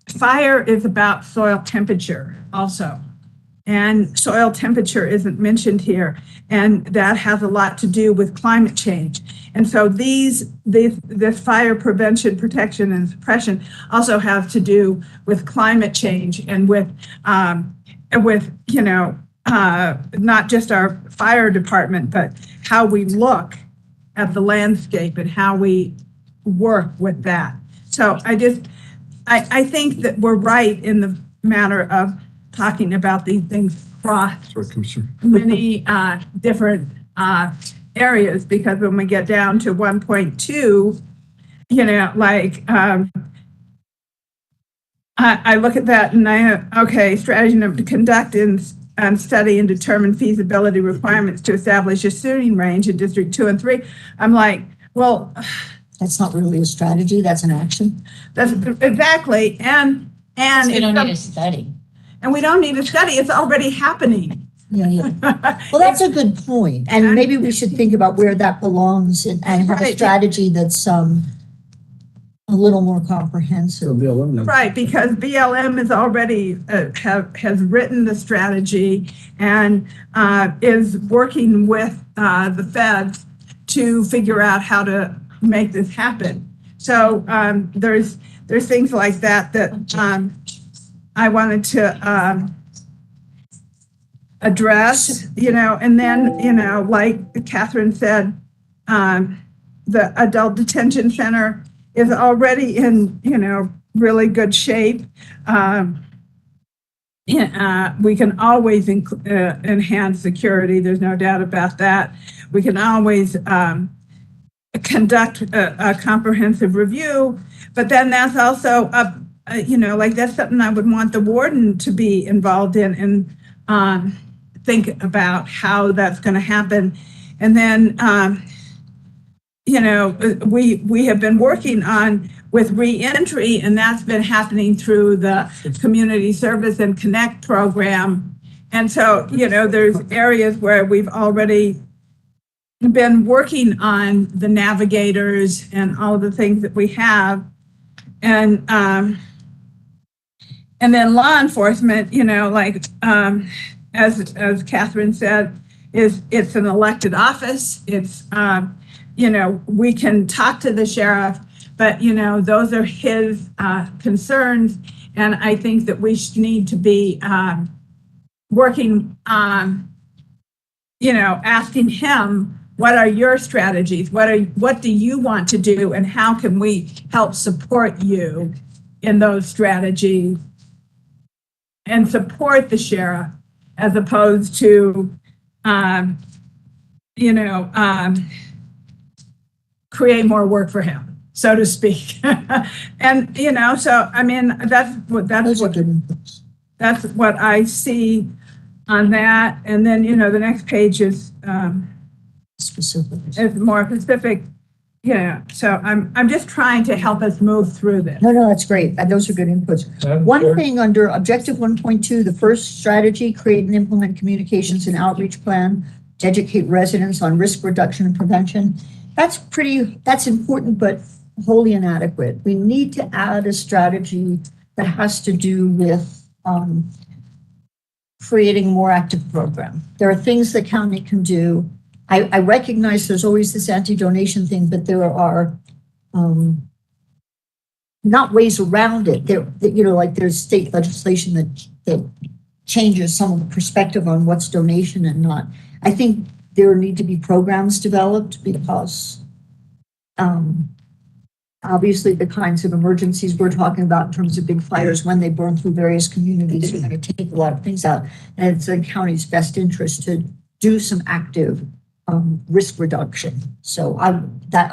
fire is about soil temperature also. And soil temperature isn't mentioned here. And that has a lot to do with climate change. And so this fire prevention, protection, and suppression also has to do with climate change and with not just our fire department, but how we look at the landscape and how we work with that. So I think that we're right in the matter of talking about these things across Sorry, Commissioner. many different areas, because when we get down to 1.2, I look at that and strategy to conduct and study and determine feasibility requirements to establish a shooting range in District 2 and 3. I'm like, well, That's not really a strategy, that's an action. that's exactly. And So we don't it's- need a study. and we don't need a study. It's already happening. Yeah. Well, that's a good point. And maybe we should think about where that belongs and have a Right. strategy that's a little more comprehensive. Right, because BLM is already has written the strategy and is working with the feds to figure out how to make this happen. So there's things like that I wanted to address, and then, like Catherine said, the adult detention center is already in, really good shape. We can always enhance security. There's no doubt about that. We can always conduct a comprehensive review, but then that's also that's something I would want the warden to be involved in and think about how that's going to happen. And then, we have been working on with reentry, and that's been happening through the Community Service and Connect program. And so, there's areas where we've already been working on the navigators and all of the things that we have. And then law enforcement, as Catherine said, it's an elected office. It's, we can talk to the sheriff, but, those are his concerns. And I think that we need to be working on, asking him what are your strategies? What do you want to do, and how can we help support you in those strategies and support the sheriff as opposed to, create more work for him, so to speak. And, so, I mean, Those are good inputs. that's what I see on that. And then, the next page is Specific. more specific. Yeah, so I'm just trying to help us move through this. No, that's great. Those are good inputs. One thing under objective 1.2, the first strategy, create and implement communications and outreach plan to educate residents on risk reduction and prevention. That's important, but wholly inadequate. We need to add a strategy that has to do with creating a more active program. There are things the county can do. I recognize there's always this anti-donation thing, but there are not ways around it. Like there's state legislation that changes some of the perspective on what's donation and not. I think there need to be programs developed because obviously the kinds of emergencies we're talking about in terms of big fires, when they burn through various communities, are going to take a lot of things out. And it's in the county's best interest to do some active risk reduction. So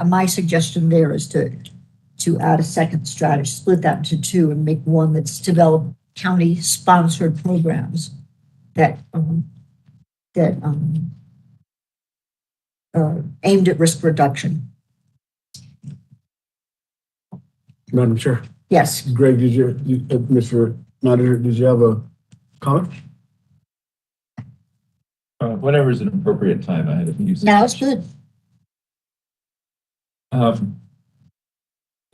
my suggestion there is to add a second strategy, split that into two and make one that's developed county sponsored programs that aimed at risk reduction. Madam Chair. Yes. Greg, Mr. Manager, did you have a comment? Whenever is an appropriate time, I had a few. Now it's good.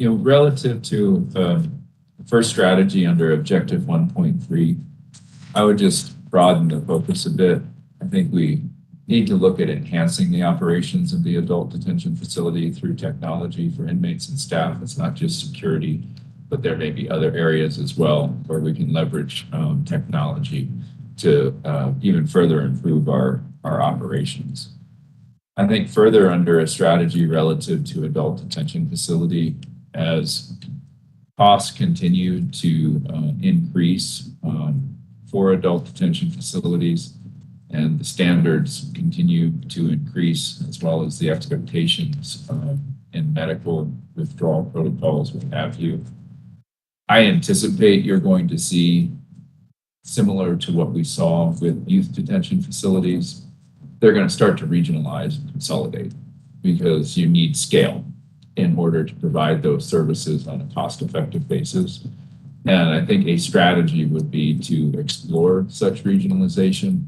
Relative to the first strategy under objective 1.3, I would just broaden the focus a bit. I think we need to look at enhancing the operations of the adult detention facility through technology for inmates and staff. It's not just security, but there may be other areas as well where we can leverage technology to even further improve our operations. I think further under a strategy relative to adult detention facility, as costs continue to increase for adult detention facilities and the standards continue to increase, as well as the expectations in medical withdrawal protocols, what have you, I anticipate you're going to see, similar to what we saw with youth detention facilities, they're going to start to regionalize and consolidate because you need scale in order to provide those services on a cost-effective basis. And I think a strategy would be to explore such regionalization,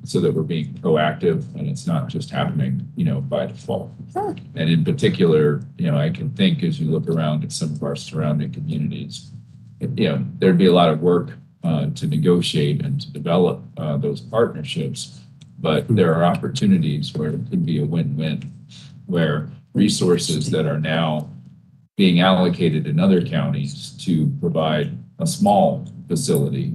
so that we're being proactive and it's not just happening, by default. Sure. And in particular, I can think as you look around at some of our surrounding communities, there'd be a lot of work to negotiate and to develop those partnerships, but there are opportunities where it could be a win-win, where resources that are now being allocated in other counties to provide a small facility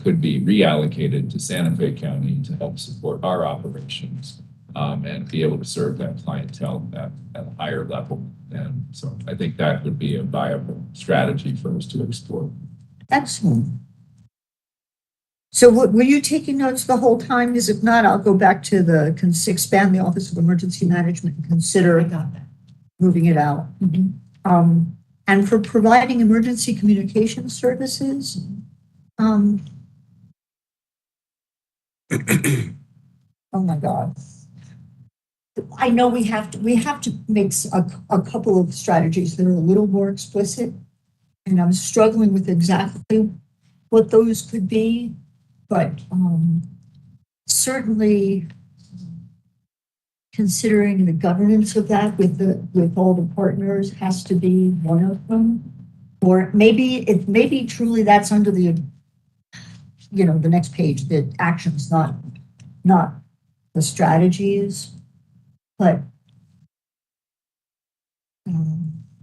could be reallocated to Santa Fe County to help support our operations and be able to serve that clientele at a higher level. And so I think that would be a viable strategy for us to explore. Excellent. So were you taking notes the whole time? Because if not, I'll go back to expand the Office of Emergency Management and consider moving it out. And for providing emergency communication services, oh my God. I know we have to make a couple of strategies that are a little more explicit, and I'm struggling with exactly what those could be, but certainly considering the governance of that with all the partners has to be one of them. Or maybe truly that's under the next page, the actions, not the strategies, but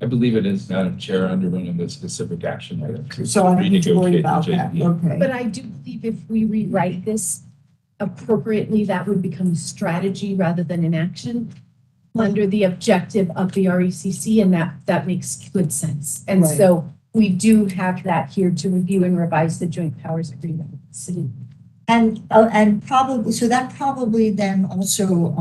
I believe it is, Madam Chair, under one of the specific action items. so I don't need to worry about that. Renegotiate the JP. Okay. But I do believe if we rewrite this appropriately, that would become strategy rather than an action under the objective of the RECC, and that makes good sense. And Right. so we do have that here to review and revise the joint powers agreement with the city. And probably, so that probably then also,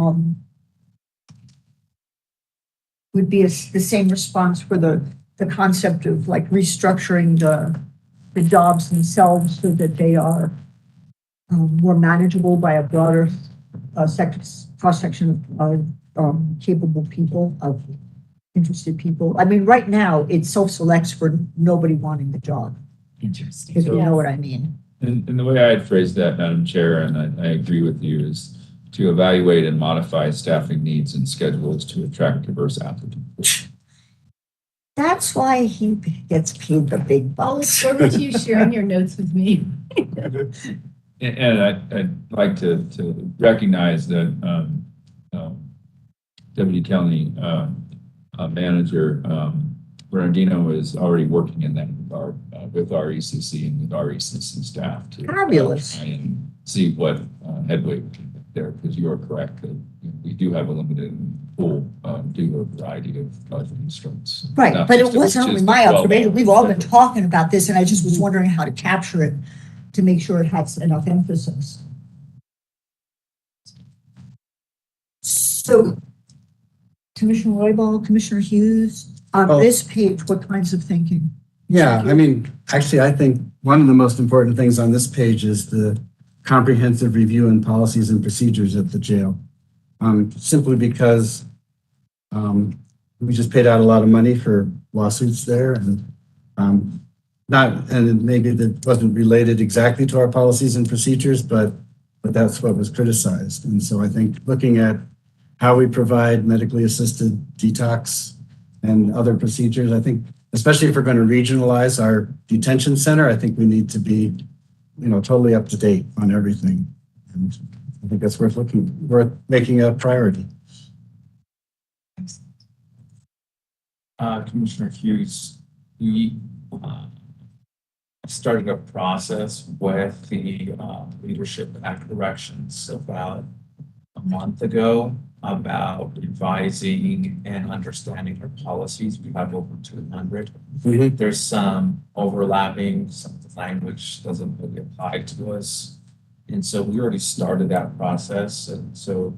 would be the same response for the concept of like restructuring the jobs themselves so that they are more manageable by a broader cross-section of capable people, of interested people. I mean, right now, it self-selects for nobody wanting the job, Interesting. if you know what I mean. And the way I'd phrase that, Madam Chair, and I agree with you, is to evaluate and modify staffing needs and schedules to attract diverse applicants. That's why he gets paid the big I'll look bucks. forward to you sharing your notes with me. And I'd like to recognize that Deputy County Manager Bernardino is already working in that regard with our ECC and with our ECC staff to Fabulous. try and see what headway we can make there, because you are correct that we do have a limited pool due to a variety of constraints. Right, Not but it just wasn't only just my the 12 observation. We've all been hours. talking about this, and I just was wondering how to capture it to make sure it has enough emphasis. So, Commissioner Roybal, Commissioner Hughes, on Oh. this page, what kinds of thinking? Yeah, I mean, actually, I think one of the most important things on this page is the comprehensive review and policies and procedures at the jail. Simply because we just paid out a lot of money for lawsuits there, and maybe that wasn't related exactly to our policies and procedures, but that's what was criticized. And so I think looking at how we provide medically assisted detox and other procedures, I think, especially if we're going to regionalize our detention center, I think we need to be, totally up to date on everything. And I think that's worth making a priority. Commissioner Hughes, we started a process with the leadership at corrections about a month ago about revising and understanding our policies. We have over 200. There's some overlapping, some of the language doesn't really apply to us. And so we already started that process. And so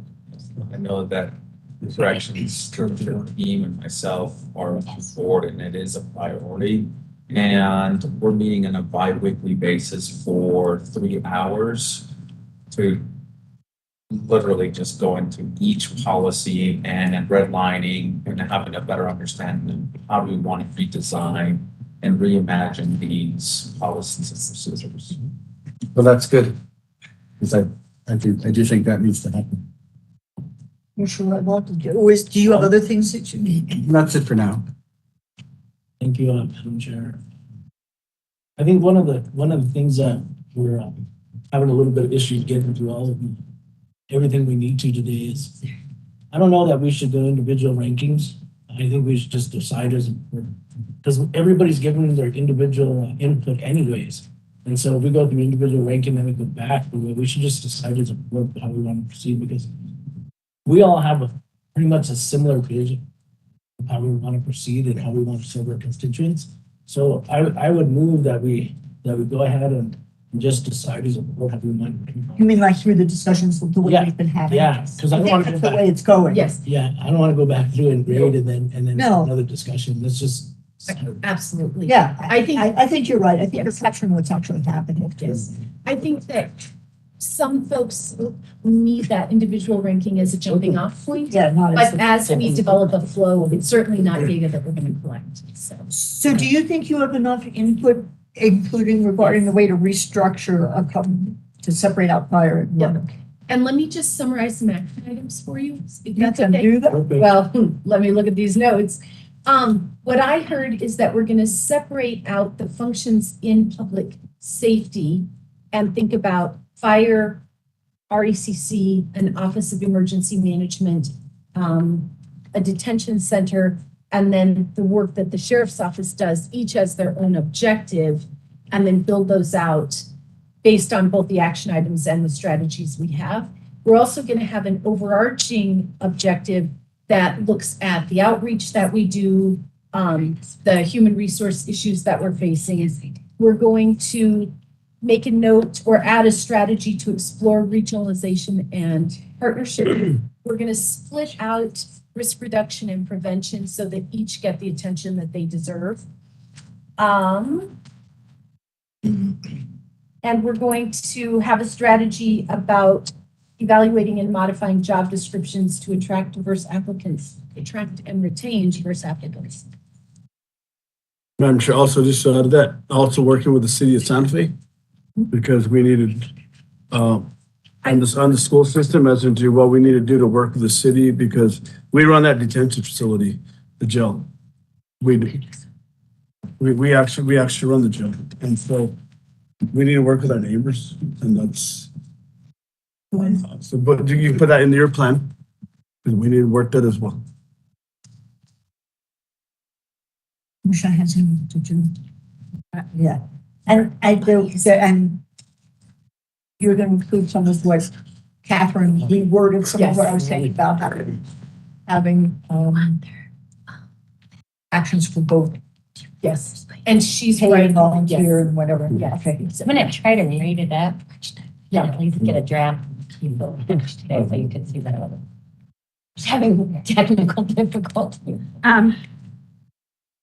I know that the corrections team and myself are on board, and it is a priority. And we're meeting on a bi-weekly basis for 3 hours to literally just go into each policy and redlining and having a better understanding of how we want to redesign and reimagine these policies and procedures. Well, that's good. Because I do think that needs to happen. Commissioner Roybal, do you have other things that you need? That's it for now. Thank you, Madam Chair. I think one of the things that we're having a little bit of issues getting through all of everything we need to today is, I don't know that we should go individual rankings. I think we should just decide because everybody's giving their individual input anyways. And so if we go through individual ranking, then we go back, we should just decide as a board how we want to proceed, because we all have pretty much a similar vision of how we want to proceed and how we want to serve our constituents. So I would move that we go ahead and just decide as a board how we want. You mean like through the discussions of the way we've been having? Yeah, because I I don't think want to that's go the back. way it's going. Yes, Yeah, I don't want to go back through and grade and then No. another discussion. Let's just. absolutely. Yeah, I think- I think you're right. I think you're capturing what's actually happening. Yes. I think that some folks need that individual ranking as a jumping off point. Yeah, not as. But as we develop a flow, it's certainly not data that we're going to collect, so. So do you think you have enough input, including regarding the way to restructure to separate out fire and Yep. work? And let me just summarize some action items for you, if You that's can okay. do that? Well, let me look at these notes. What I heard is that we're going to separate out the functions in public safety and think about fire, RECC, an Office of Emergency Management, a detention center, and then the work that the sheriff's office does, each has their own objective, and then build those out based on both the action items and the strategies we have. We're also going to have an overarching objective that looks at the outreach that we do, the human resource issues that we're facing. We're going to make a note or add a strategy to explore regionalization and partnership. We're going to split out risk reduction and prevention so that each get the attention that they deserve. And we're going to have a strategy about evaluating and modifying job descriptions to attract and retain diverse applicants. Madam Chair, also just to add to that, also working with the city of Santa Fe, because we needed, on the school system as into what we need to do to work with the city, because we run that detention facility, the jail. We actually run the jail. And so we need to work with our neighbors, and that's, so, but you can put that into your plan, because we need to work that as well. Wish I had something to do. Yeah, and and you're going to include some of what Catherine reworded some of what I was saying about having actions for both. Yes, and she's Pay right. and volunteer and whatever. Yeah. Okay. So I'm gonna try to read it up. Yeah. At least get a draft today so you can see that. Just having technical difficulty.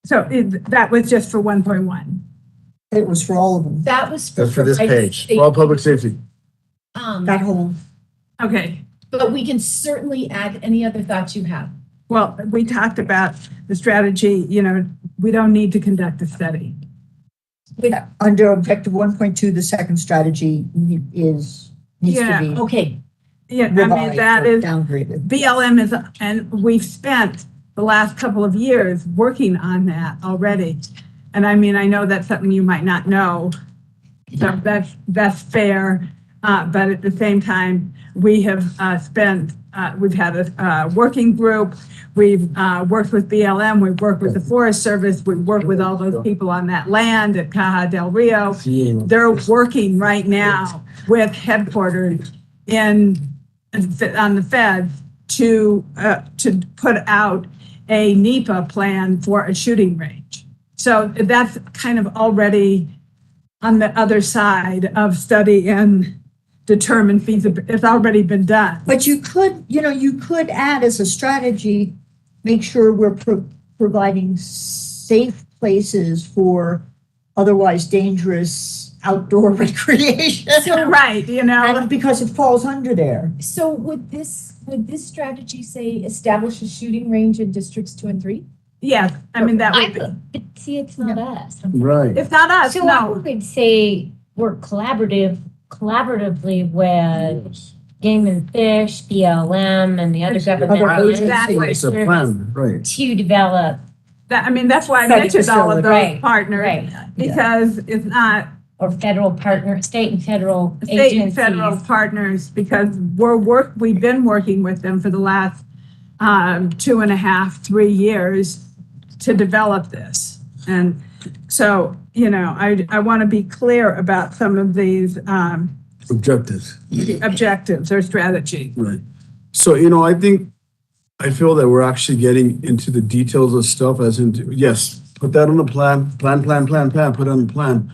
So that was just for 1.1. It was for all of them. That was That's for this page. All public safety. That whole, Okay. But we can certainly add any other thoughts you have. Well, we talked about the strategy, we don't need to conduct a study. under objective 1.2, the second strategy needs to be Okay, Yeah, I mean, revised that or is, downgraded. BLM is, and we've spent the last couple of years working on that already. And I mean, I know that's something you might not know, so that's fair. But at the same time, we have we've had a working group. We've worked with BLM, we've worked with the Forest Service, we've worked with all those people on that land at Caja del Rio. They're working right now with headquarters on the feds to put out a NEPA plan for a shooting range. So that's kind of already on the other side of study and determine feasibility. It's already been done. But you could add as a strategy, make sure we're providing safe places for otherwise dangerous outdoor recreation. Right, And because it falls under there. so would this strategy say establish a shooting range in districts 2 and 3? yes, I mean, that would be, But see, it's not us. Right. it's not us, So I no. would say work collaboratively with Game and Fish, BLM, and the other government Other Exactly. It's a plan, right. to develop, That's why I Study mentioned all of those facility. partners, right, because it's not or federal partner, state and federal state and agencies. federal partners, because we've been working with them for the last 2.5, 3 years to develop this. And so, I want to be clear about some of these Objectives. objectives or strategy. Right. So, I feel that we're actually getting into the details of stuff as into, yes, put that on the plan, put it on the plan.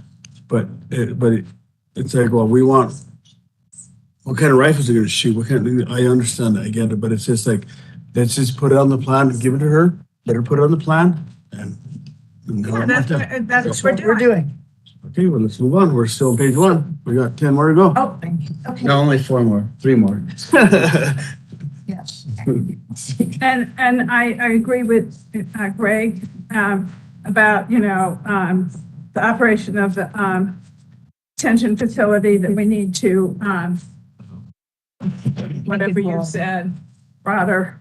But it's like, well, we want, what kind of rifles are going to shoot? I understand that, I get it, but it's just like, let's just put it on the plan and give it to her, let her put it on the plan and. Yeah, that's what we're doing. Okay, well, let's move on. We're still on page 1. We got 10 more to go. Oh, thank you. Okay. No, only 4 more, 3 more. Yes. And I agree with Greg about, the operation of the detention facility, that we need to, whatever you said, broader.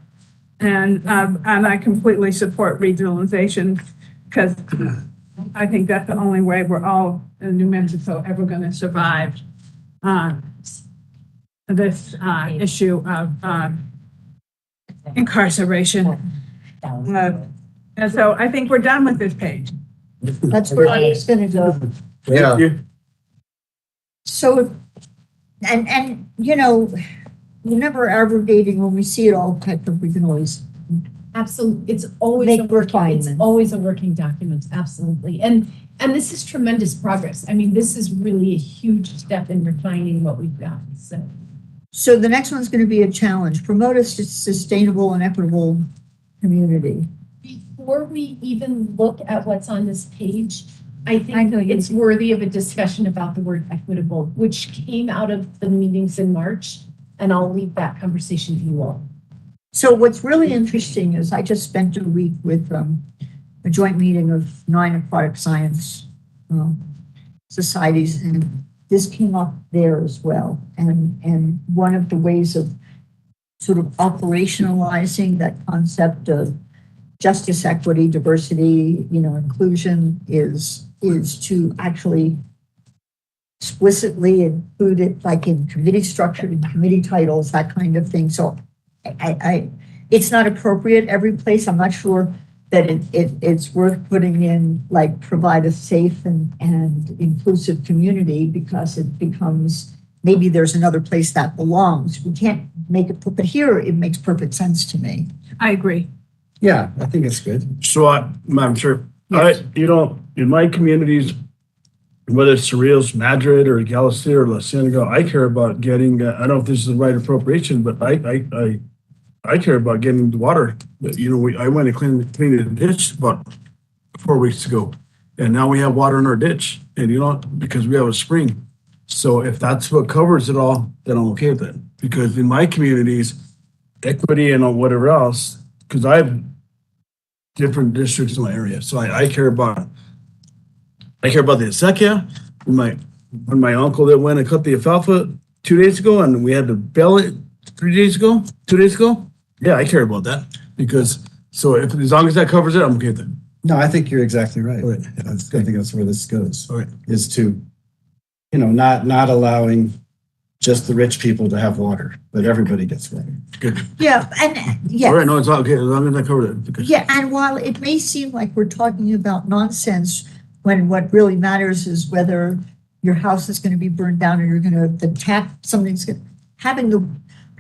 And I completely support regionalization, because I think that's the only way we're all in New Mexico ever going to survive this issue of incarceration. And so I think we're done with this page. That's where I was going to go. Yeah. Thank you. So, you know, we're never aggregating when we see it all type of, we can always, Absolutely, it's always Make a working, it's refinements. always a working document, absolutely. And this is tremendous progress. I mean, this is really a huge step in refining what we've got, so. so the next one's gonna be a challenge, promote a sustainable and equitable community. Before we even look at what's on this page, I I think know you- it's worthy of a discussion about the word equitable, which came out of the meetings in March, and I'll leave that conversation to you all. So what's really interesting is I just spent a week with a joint meeting of 9 aquatic science societies, and this came up there as well. And one of the ways of sort of operationalizing that concept of justice, equity, diversity, inclusion is to actually explicitly include it like in committee structure and committee titles, that kind of thing. So it's not appropriate every place. I'm not sure that it's worth putting in, like, provide a safe and inclusive community, because it becomes, maybe there's another place that belongs. We can't make it, but here it makes perfect sense to me. I agree. Yeah, I think it's good. So, Madam Chair, in my communities, whether it's Cerrillos, Madrid, or Galicia, or La Cienega, I care about getting, I don't know if this is the right appropriation, but I care about getting the water. I went and cleaned the ditch about 4 weeks ago, and now we have water in our ditch, and because we have a spring. So if that's what covers it all, then I'm okay with it. Because in my communities, equity and whatever else, because I have different districts in my area, so I care about the acequia. When my uncle that went and cut the alfalfa 2 days ago, and we had to bale it 2 days ago. Yeah, I care about that, because as long as that covers it, I'm okay with it. No, I think you're exactly right. All right. I think that's where this goes. All right. Is to, not allowing just the rich people to have water, but everybody gets water. Good. Yeah, and All right, no, it's all okay, as long as I covered it. Because Yeah, and while it may seem like we're talking about nonsense, when what really matters is whether your house is going to be burned down, or you're going to,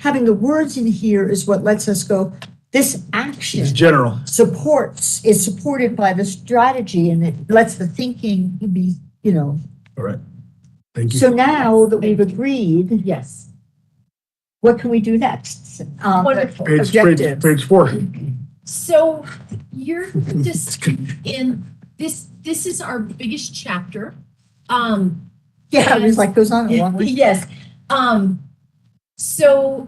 having the words in here is what lets us go, this action it's general. is supported by the strategy, and it lets the thinking be, All right. Thank you. So now that we've agreed, Yes. what can we do next? Wonderful. Objectives. Page 4. So you're just this is our biggest chapter. Yeah, it was like goes on a long way. Yes. So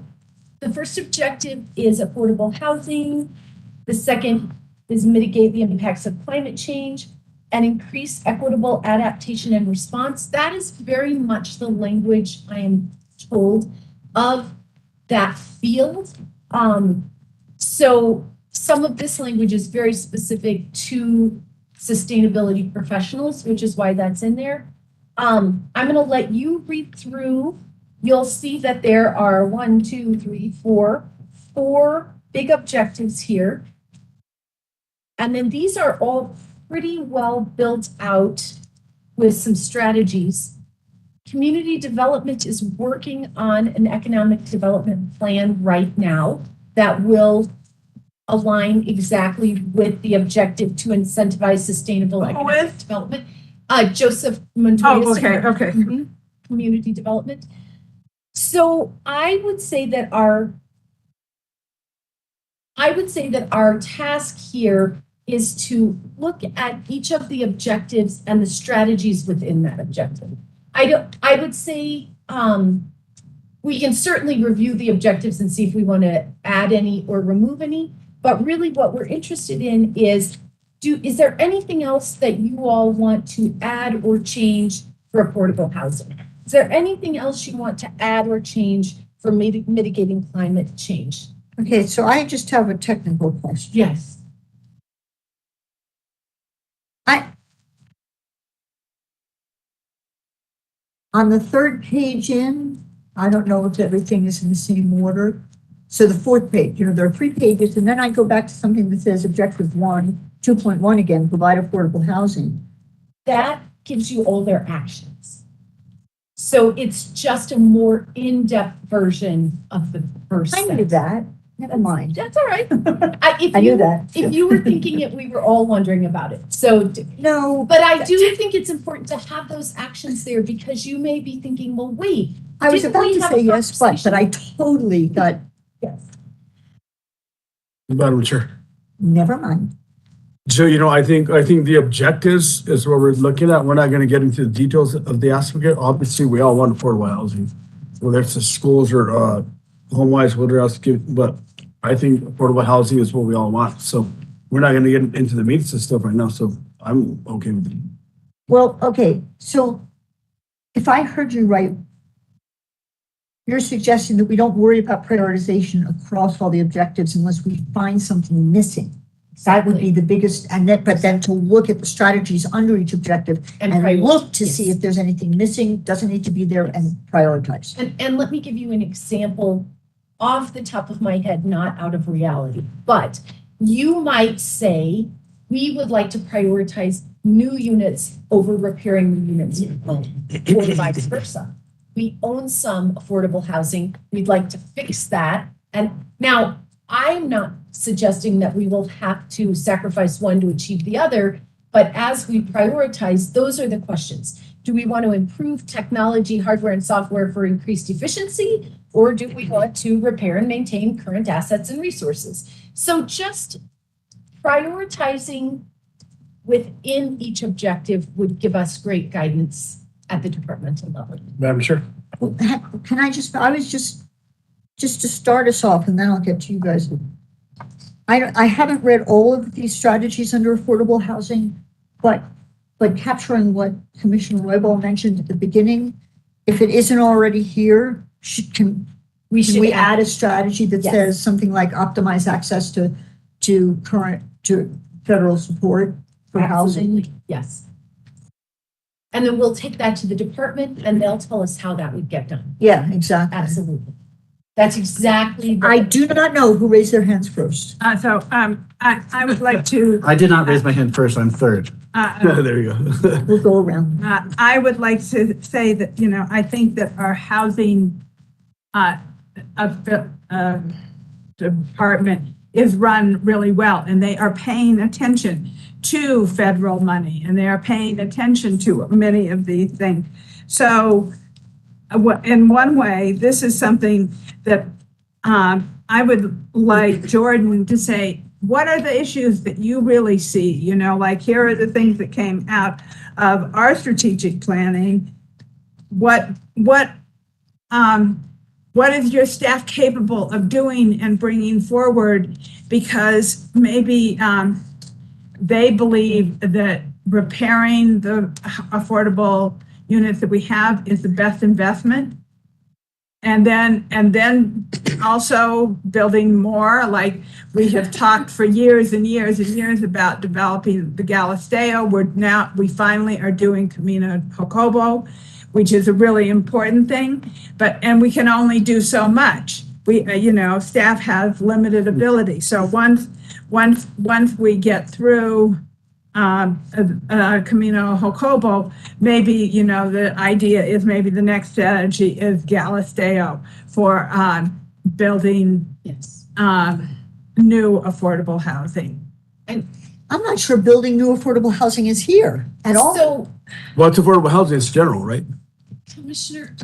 the first objective is affordable housing. The second is mitigate the impacts of climate change and increase equitable adaptation and response. That is very much the language I am told of that field. So some of this language is very specific to sustainability professionals, which is why that's in there. I'm going to let you read through. You'll see that there are 4 big objectives here. And then these are all pretty well built out with some strategies. Community development is working on an economic development plan right now that will align exactly with the objective to incentivize sustainable economic development. Joseph Montoya. Oh, okay. Mhm. Community development. So I would say that our task here is to look at each of the objectives and the strategies within that objective. I would say we can certainly review the objectives and see if we want to add any or remove any, but really what we're interested in is there anything else that you all want to add or change for affordable housing? Is there anything else you want to add or change for mitigating climate change? Okay, so I just have a technical question. Yes. On the third page in, I don't know if everything is in the same order. So the fourth page, there are 3 pages, and then I go back to something that says objective 2.1 again, provide affordable housing. That gives you all their actions. So it's just a more in-depth version of the first I knew set. that. Never mind. That's all right. If I knew you- that. If you were thinking it, we were all wondering about it. So, No, but I do think it's important to have those actions there because you may be thinking, well, wait. I was didn't about we to have say a yes, but I totally got, Yes. Madam Chair. never mind. So, I think the objectives is what we're looking at. We're not gonna get into the details of the aspect. Obviously, we all want affordable housing, whether it's the schools or, home-wise, whether else, but I think affordable housing is what we all want. So we're not gonna get into the meats and stuff right now, so I'm okay with it. Well, okay, so if I heard you right, you're suggesting that we don't worry about prioritization across all the objectives unless we find something missing. That would be the biggest, and then, but then to look at the strategies under each objective and look to see yes. if there's anything missing, doesn't need to be there, and prioritize. And let me give you an example off the top of my head, not out of reality. But you might say, we would like to prioritize new units over repairing new units, or vice versa. We own some affordable housing. We'd like to fix that. And now, I'm not suggesting that we will have to sacrifice one to achieve the other, but as we prioritize, those are the questions. Do we want to improve technology, hardware, and software for increased efficiency? Or do we want to repair and maintain current assets and resources? So just prioritizing within each objective would give us great guidance at the departmental level. Madam Chair. Well, can I was just to start us off, and then I'll get to you guys. I haven't read all of these strategies under affordable housing, but capturing what Commissioner Roybal mentioned at the beginning, if it isn't already here, can we add a strategy that Yes. says something like optimize access to federal support for housing? Absolutely, yes. And then we'll take that to the department and they'll tell us how that would get done. Yeah, exactly. Absolutely. That's exactly. I do not know who raised their hands first. I would like to, I did not raise my hand first, I'm third. There you go. We'll go around. I would like to say that, I think that our housing department is run really well, and they are paying attention to federal money, and they are paying attention to many of these things. So in one way, this is something that I would like Jordan to say, what are the issues that you really see? Like here are the things that came out of our strategic planning. What is your staff capable of doing and bringing forward? Because maybe they believe that repairing the affordable units that we have is the best investment. And then also building more, like we have talked for years and years and years about developing the Galisteo. We finally are doing Camino Jacobo, which is a really important thing, and we can only do so much. We, staff has limited ability. So once we get through Camino Jacobo, maybe, the idea is maybe the next strategy is Galisteo for building Yes. new affordable housing. I'm not sure building new affordable housing is here at all. So, Well, it's affordable housing, it's general, right? Commissioner,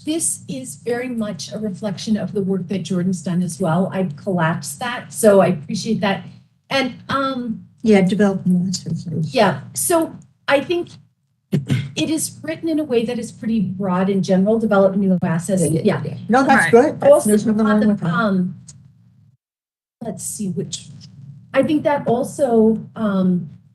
this is very much a reflection of the work that Jordan's done as well. I've collapsed that, so I appreciate that. And, Yeah, development. yeah, so I think it is written in a way that is pretty broad and general, develop new assets. Yeah. No, that's Right. good. I also There's nothing thought wrong with that, that. let's see which, I think that also,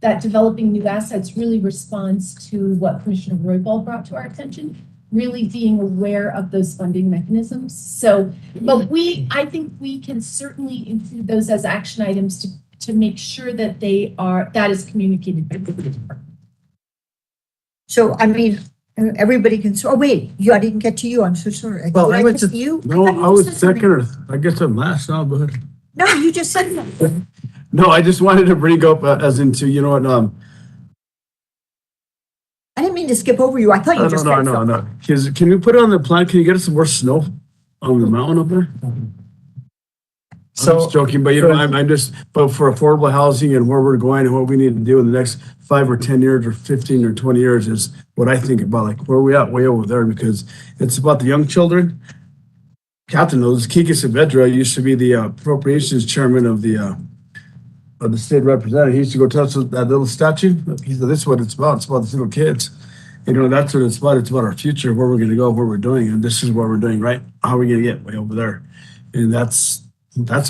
that developing new assets really responds to what Commissioner Roybal brought to our attention, really being aware of those funding mechanisms. So, but I think we can certainly include those as action items to make sure that that is communicated back to the department. So, I mean, everybody can, wait, I didn't get to you. I'm so sorry. Well, Did I would get just- to you? No, thought you I was said something. second, or I guess I'm last now, but. No, you just said something. No, I just wanted to bring up, as into, I didn't mean mean to skip over you. I thought you No, just no, said no, something. no. Can you put it on the plan? Can you get us some more snow on the mountain up there? I'm So- just joking, but you know, I'm just, but for affordable housing and where we're going and what we need to do in the next 5 or 10 years or 15 or 20 years is what I think about, like, where are we at? Way over there, because it's about the young children. Captain knows, Kiki Saavedra used to be the appropriations chairman of the state representative. He used to go touch that little statue. He said, this is what it's about. It's about these little kids. You know, that's what it's about. It's about our future, where we're going to go, what we're doing. And this is what we're doing, right? How are we going to get way over there? And that's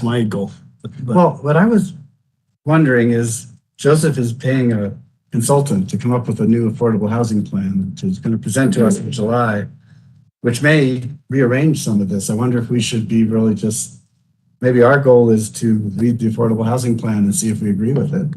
my goal. But- Well, what I was wondering is Joseph is paying a consultant to come up with a new affordable housing plan, which is going to present to us in July, which may rearrange some of this. I wonder if we should be really just, maybe our goal is to read the affordable housing plan and see if we agree with it.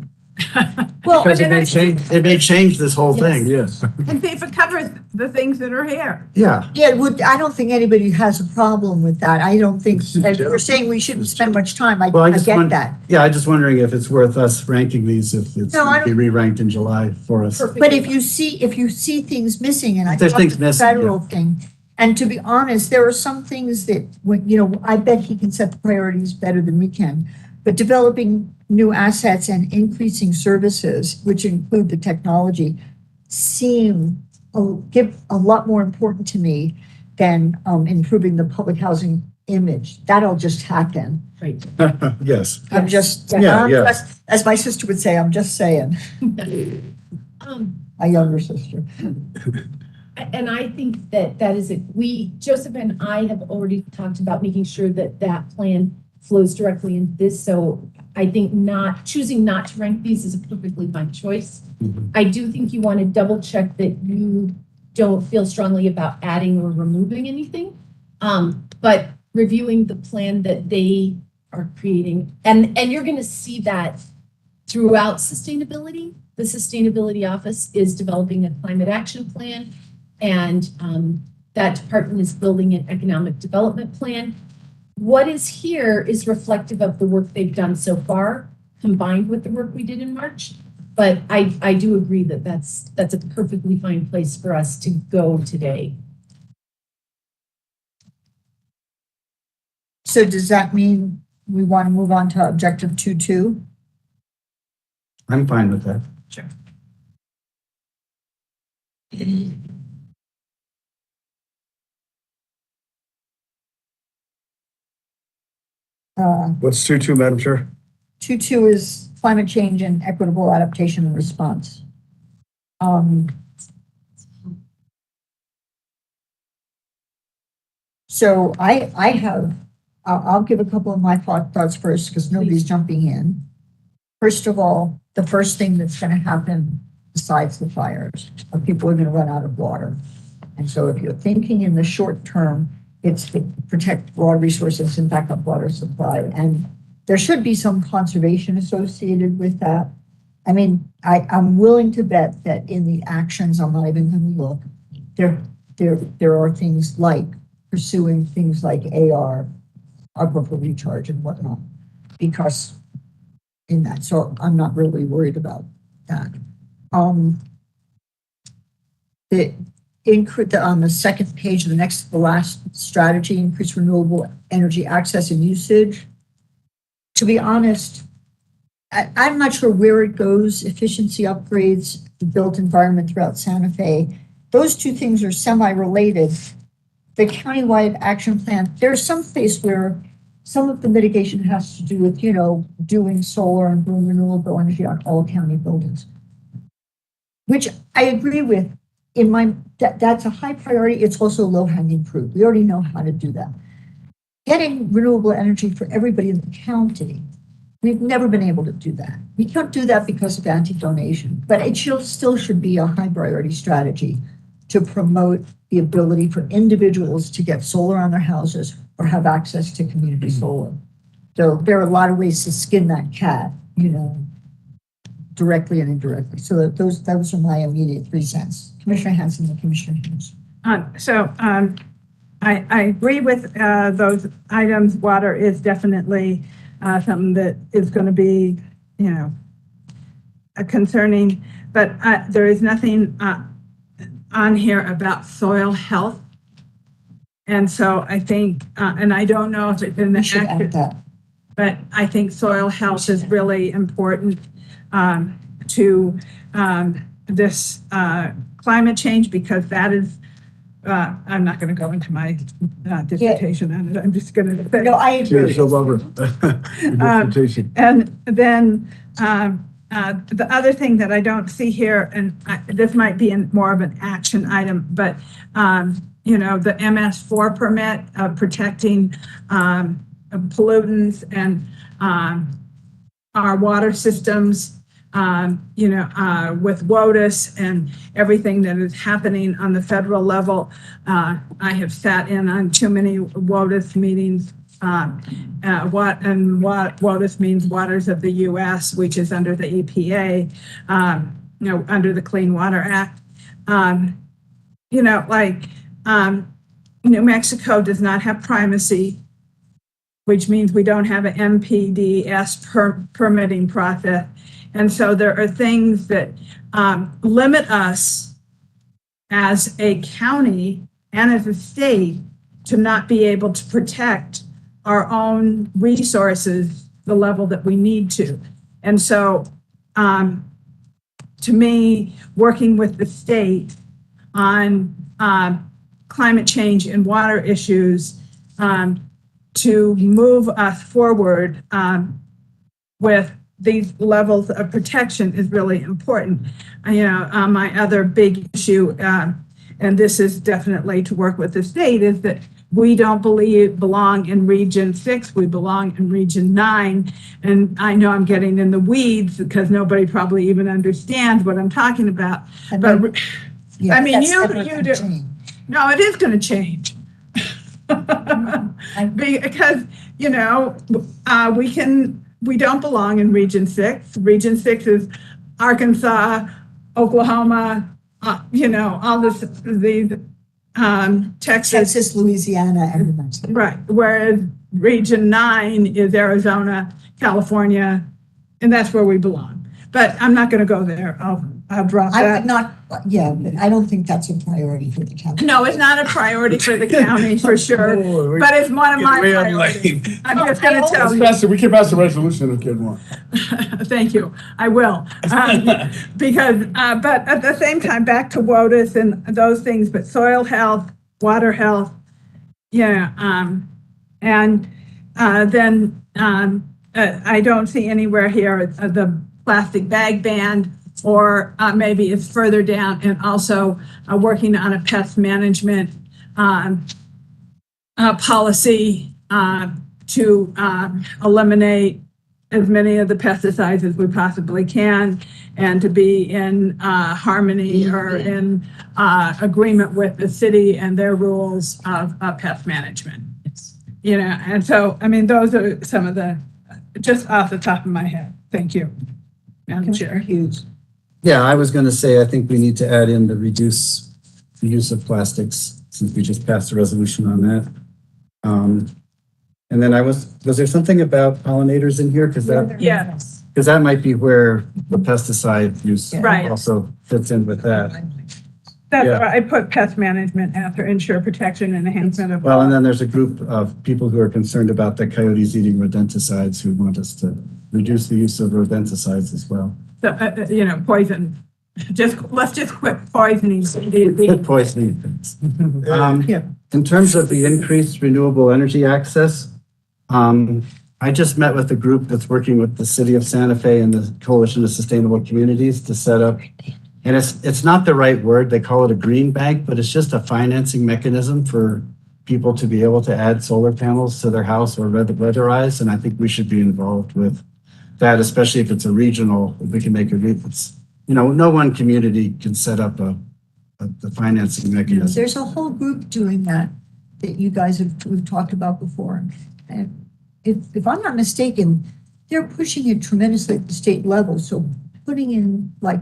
Well, Because it may change this whole thing. Yes. And see if it covers the things that are here. Yeah. yeah, I don't think anybody has a problem with that. I don't think, if you're saying we shouldn't spend much time, Well, I just get want- that. Yeah, I'm just wondering if it's worth us ranking these, if it's No, I going to be re-ranked in July for us. But if you see things missing, and I There's thought things the missing, federal thing, and to be honest, there are some things that, you know, I bet he can set the priorities better than we can. But developing new assets and increasing services, which include the technology, give a lot more important to me than improving the public housing image. That'll just happen. Right. Yes. I'm just, Yeah, I'm yeah. just, as my sister would say, I'm just saying, my younger sister. And I think that is it. Joseph and I have already talked about making sure that that plan flows directly into this. So I think choosing not to rank these is a perfectly fine choice. Mhm. I do think you want to double check that you don't feel strongly about adding or removing anything. But reviewing the plan that they are creating, and you're going to see that throughout sustainability. The Sustainability Office is developing a climate action plan, and that department is building an economic development plan. What is here is reflective of the work they've done so far, combined with the work we did in March. But I do agree that that's a perfectly fine place for us to go today. So does that mean we want to move on to objective 2.2? I'm fine with that. Sure. What's 2.2, Madam Chair? 2.2 is climate change and equitable adaptation and response. So I'll give a couple of my thoughts first, because nobody's jumping in. First of all, the first thing that's going to happen besides the fires are people are going to run out of water. And so if you're thinking in the short term, it's to protect broad resources and backup water supply. And there should be some conservation associated with that. I mean, I'm willing to bet that in the actions, I'm not even going to look, there are things like pursuing things like AR, aquifer recharge and whatnot, because in that, so I'm not really worried about that. On the second page of the last strategy, increase renewable energy access and usage. To be honest, I'm not sure where it goes. Efficiency upgrades, the built environment throughout Santa Fe. Those two things are semi-related. The countywide action plan, there's some place where some of the mitigation has to do with, you know, doing solar and doing renewable energy on all county buildings, which I agree with. That's a high priority. It's also low hanging fruit. We already know how to do that. Getting renewable energy for everybody in the county, we've never been able to do that. We can't do that because of anti-donation, but it still should be a high priority strategy to promote the ability for individuals to get solar on their houses or have access to community solar. So there are a lot of ways to skin that cat, you know, directly and indirectly. So those are my immediate 3 cents. Commissioner Hanson and Commissioner Hughes. I agree with those items. Water is definitely something that is going to be, you know, concerning, but there is nothing on here about soil health. And so I think, and I don't know if it's in We the should add that. but I think soil health is really important to this climate change, because that is, I'm not going to go into my dissertation on it. I'm just going to say. No, I agree. Cheers, love over. Interpretation. And then the other thing that I don't see here, and this might be more of an action item, but you know, the MS4 permit of protecting pollutants and our water systems, you know, with WOTUS and everything that is happening on the federal level. I have sat in on too many WOTUS meetings. What WOTUS means, Waters of the U.S., which is under the EPA, you know, under the Clean Water Act. You know, like New Mexico does not have primacy, which means we don't have an MPDS permitting process. And so there are things that limit us as a county and as a state to not be able to protect our own resources the level that we need to. And so to me, working with the state on climate change and water issues to move us forward with these levels of protection is really important. You know, my other big issue, and this is definitely to work with the state, is that we don't belong in Region 6, we belong in Region 9. And I know I'm getting in the weeds because nobody probably even understands what I'm talking about. But Yeah, I mean, that's you never do. gonna change. No, it is going to change. Because, you know, we don't belong in Region 6. Region 6 is Arkansas, Oklahoma, you know, all these Texas. Texas, Louisiana, and New Mexico. Right. Whereas Region 9 is Arizona, California, and that's where we belong. But I'm not going to go there. I'll drop I that. would not, yeah, but I don't think that's a priority for the county. No, it's not a priority for the county, for sure, Oh, but it's one of my Way on priorities. lane. I'm just going to tell you. We can pass the resolution if you want. Thank you. I will. Because, but at the same time, back to WOTUS and those things, but soil health, water health, yeah. And then I don't see anywhere here the plastic bag ban, or maybe it's further down, and also working on a pest management policy to eliminate as many of the pesticides as we possibly can, and to be in harmony or in agreement with the city and their rules of pest management. You know, and so, I mean, those are some of the, just off the top of my head. Thank you, Madam Chair. Hughes. Yeah, I was going to say, I think we need to add in the reduce the use of plastics, since we just passed a resolution on that. And then was there something about pollinators in here? Because that might be where the pesticide use Right. also fits in with that. That's Yeah. why I put pest management after ensure protection and enhancement of. Well, and then there's a group of people who are concerned about the coyotes eating rodenticides, who want us to reduce the use of rodenticides as well. So, you know, poison. Let's just quit poisoning. Good poisoning things. Yeah. In terms of the increased renewable energy access, I just met with a group that's working with the city of Santa Fe and the Coalition of Sustainable Communities to set up, and it's not the right word, they call it a green bank, but it's just a financing mechanism for people to be able to add solar panels to their house or weatherize, and I think we should be involved with that, especially if it's a regional, if we can make it's, you know, no one community can set up the financing mechanism. There's a whole group doing that you guys we've talked about before. And if I'm not mistaken, they're pushing it tremendously at the state level. So putting in like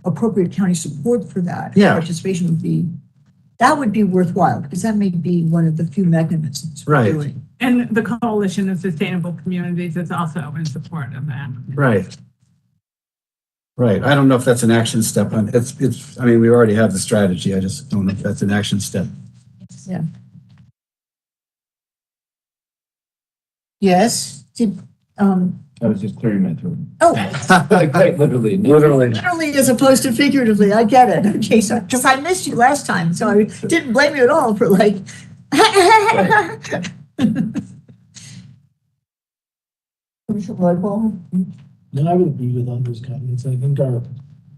appropriate county support for that participation would be worthwhile, because that may be one of the few mechanisms we're Right. doing. And the Coalition of Sustainable Communities is also in support of that. Right. Right. I don't know if that's an action step on, I mean, we already have the strategy. I just don't know if that's an action step. Yes, I was just clearing my throat. oh, Quite literally. literally as opposed to figuratively, I get it. Okay, so, because I missed you last time, so I didn't blame you at all for like. Commissioner Lloyd-Paul? No, I would agree with all those comments. I think our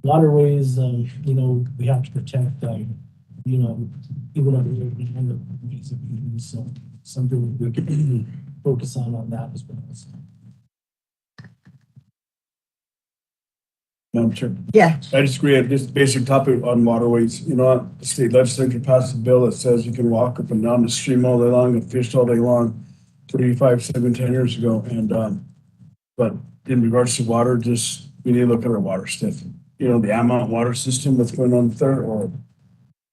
waterways, we have to protect, even our and the ways of using, so something we can focus on that as well. So. Madam Chair. Yeah, I just agree, this basic topic on waterways, the state legislature passed a bill that says you can walk up and down the stream all day long and fish all day long, 35, 7, 10 years ago. And, but in regards to water, just, we need to look at our water stuff. The Amount water system that's going on there, or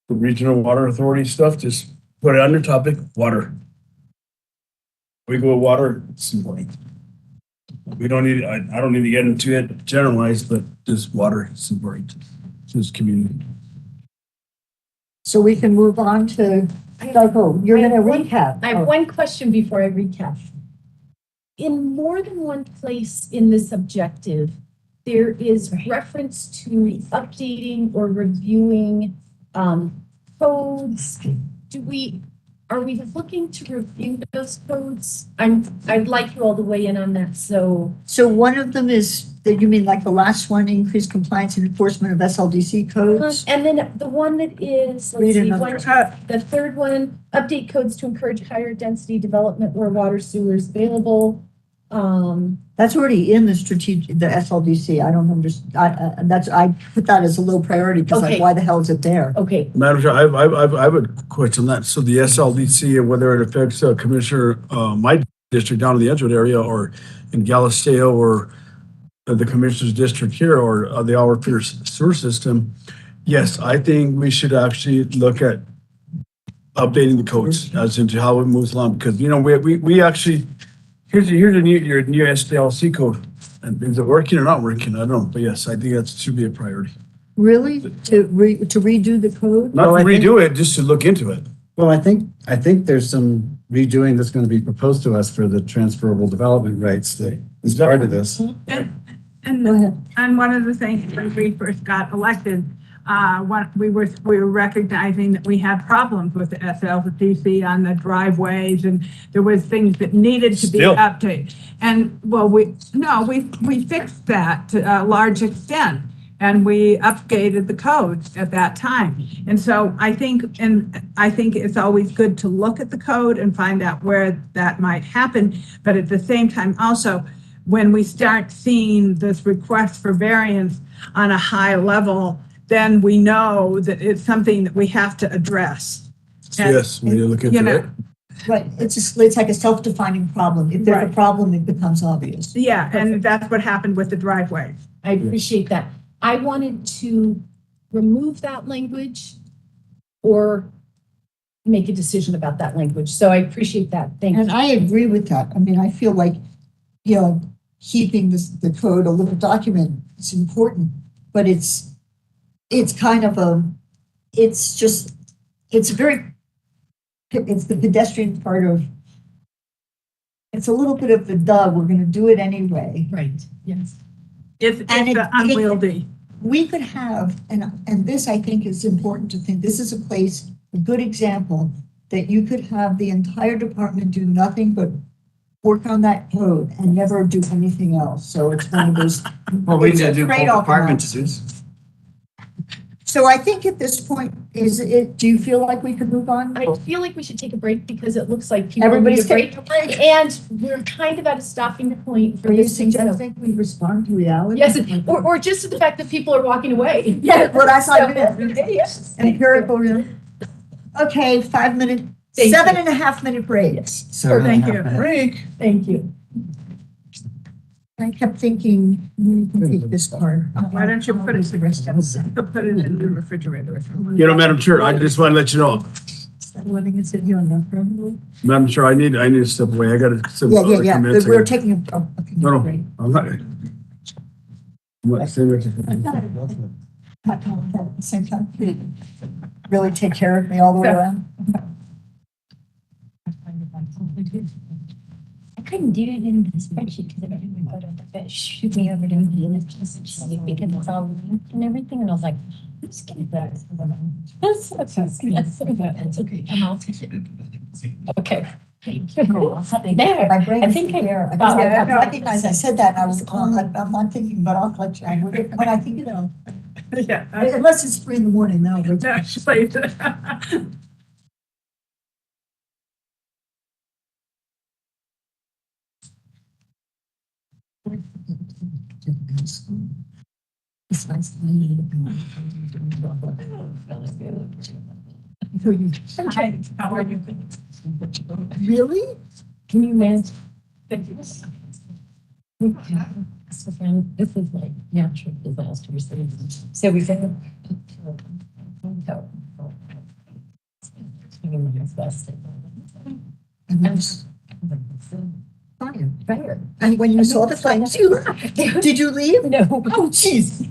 the regional water authority stuff, just put it under topic, water. We go with water, it's important. We don't need, I don't need to get into it generalized, but just water is important to this community. so we can move on to, you're gonna recap. I have one question before I recap. In more than one place in this objective, there is reference to updating or reviewing codes. Are we looking to review those codes? I'd like you all to weigh in on that, so. So one of them is, that you mean like the last one, increased compliance and enforcement of SLDC codes? And then the one that is, Read let's see, another. the third one, update codes to encourage higher density development where water sewer is available. That's already in the SLDC. I don't understand. I put that as a low priority because like, Okay. why the hell is it there? Okay, Madam Chair, I would question that. So the SLDC, whether it affects Commissioner, my district down in the Edgewood area, or in Galisteo, or the Commissioner's district here, or the Our Pierce sewer system, yes, I think we should actually look at updating the codes as into how it moves along, because, we actually, here's your new SDLC code. And is it working or not working? I don't know, but yes, I think that should be a priority. Really? To redo the code? Not Well, to I think- redo it, just to look into it. Well, I think there's some redoing that's going to be proposed to us for the transferable development rights that is part of this. And Go ahead. And one of the things when we first got elected, we were recognizing that we had problems with the SLDC on the driveways, and there was things that needed to be Still. updated. And we fixed that to a large extent, and we updated the codes at that time. And so I think it's always good to look at the code and find out where that might happen. But at the same time, also, when we start seeing this request for variance on a high level, then we know that it's something that we have to address. And, Yes, we need to look you into know, it. Right, it's like a self-defining problem. If there's a Right. problem, it becomes obvious. Yeah, and that's what happened with the driveway. I appreciate that. I wanted to remove that language or make a decision about that language. So I appreciate that. Thank you. And I agree with that. I mean, I feel like, keeping the code, a little document, it's important, but it's kind of it's the pedestrian part of, it's a little bit of the we're gonna do it anyway. Right, yes. It's unwieldy. We could have, and this I think is important to think, this is a place, a good example, that you could have the entire department do nothing but work on that code and never do anything else. So it's one of those. Well, we it's need a to do both trade-off departments. analysis. So I think at this point, do you feel like we could move on? I feel like we should take a break because it looks like people need Everybody's a break. taking a break. And we're kind of at a stopping point for Are you this thing. So- suggesting we respond to reality? Yes, or just to the fact that people are walking away. Yeah, well, that's So- like it. Yes. Empirical. Okay, 5 minute, Thank you. 7.5 minute breaks. So Thank you. Break. Thank you. I kept thinking, we can take this part. Why don't you put it The rest of us. Put it in the refrigerator. Madam Chair, I just want to let you know, Letting it sit here on the front. Madam Chair, I need to step away. I got to. Yeah. But we're taking a No, no, break. I'm not. What, say what you- At the same time, really take care of me all the way around. I couldn't do it in the spreadsheet because every time I go to the shoot me over to me and it's just because it's all linked and everything. And I was like, I'm just gonna that. That's okay. And I'll take it. Okay. There. My brain I is think I- there. Yeah, I recognize I said that, and I was, I'm not thinking, but I'll let you, when I think it out. Yeah. Unless it's 3 a.m. now, but Actually. it's nice to meet you. Hi, how are you? Really? Can you manage? This is like natural disasters. So we can. Fire. And when you saw the flames, did you leave? No. Oh, jeez.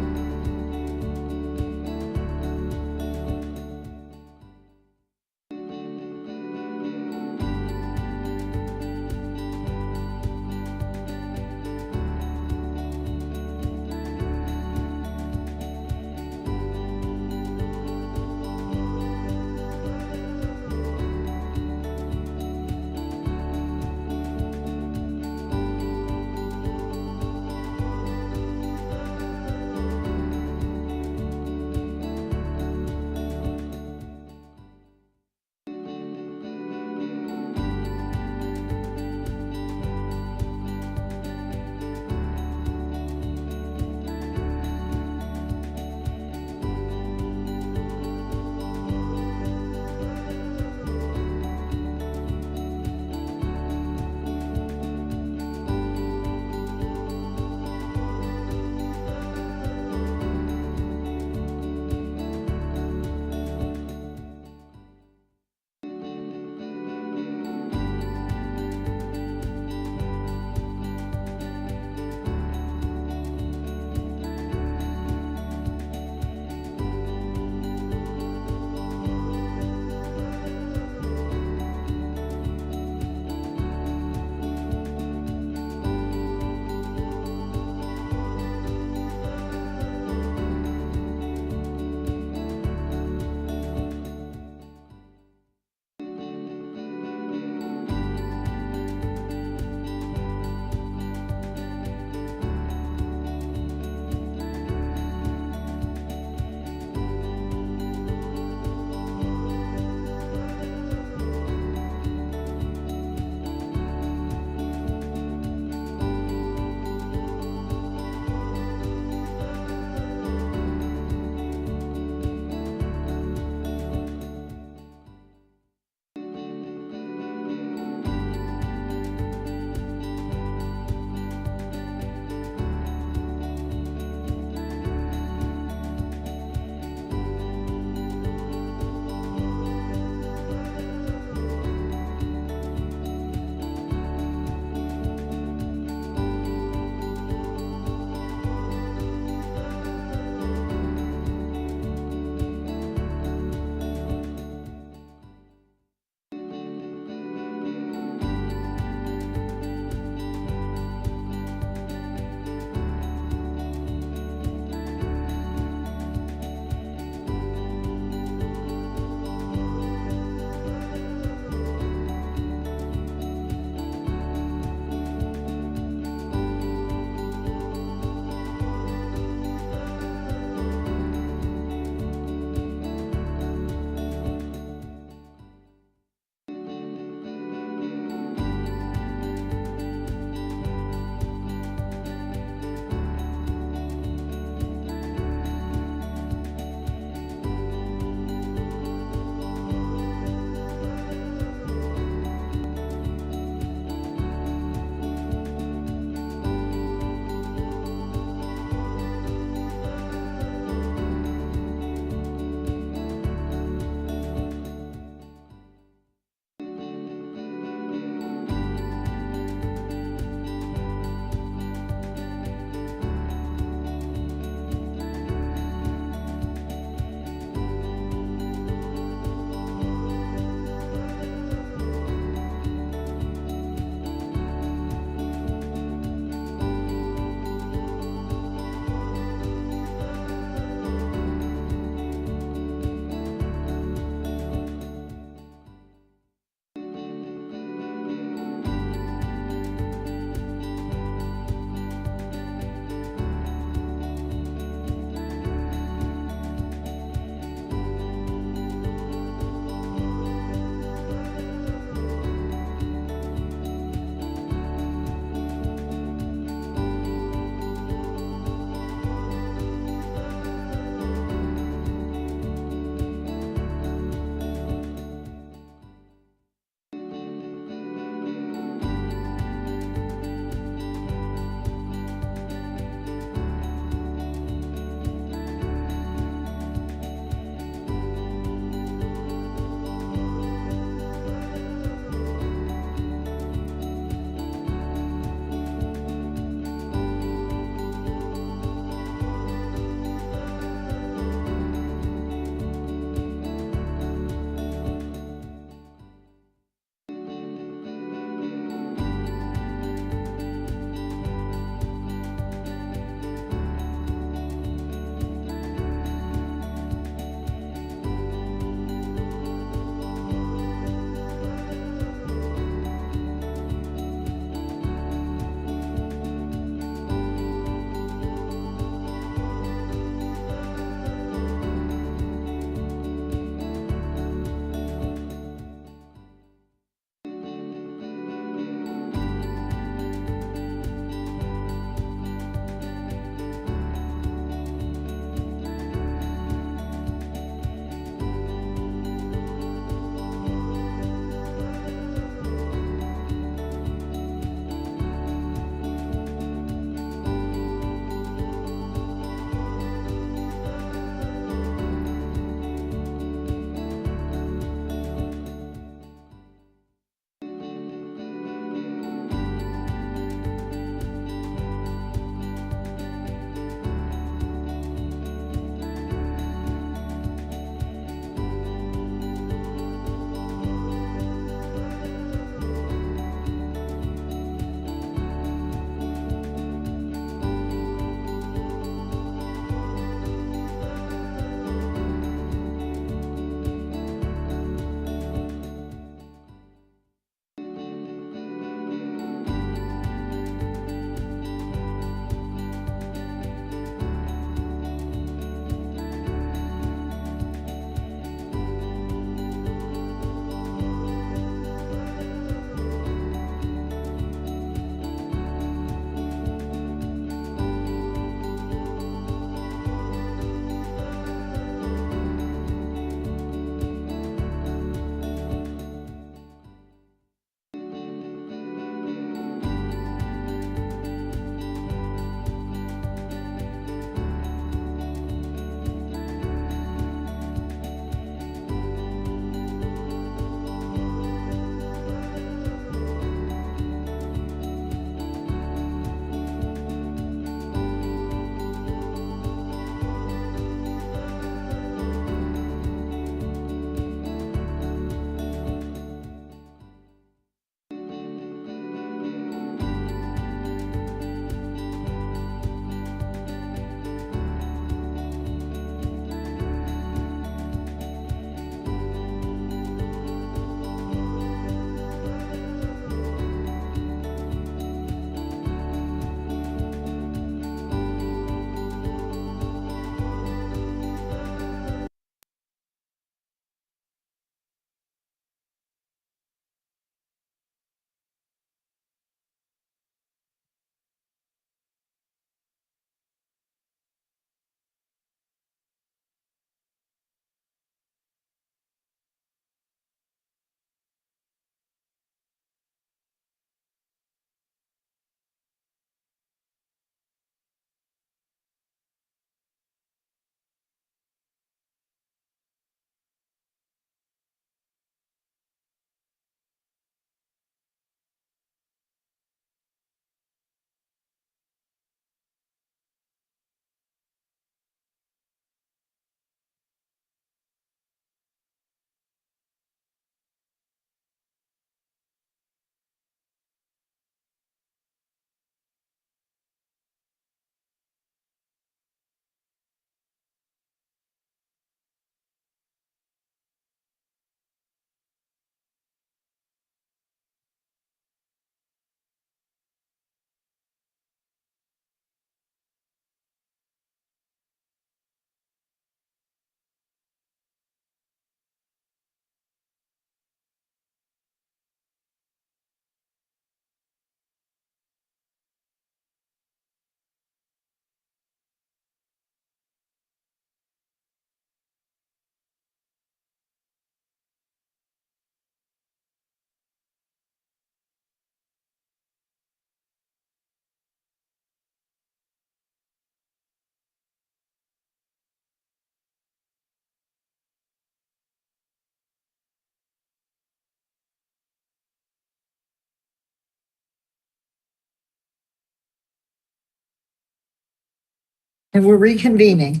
And we're reconvening.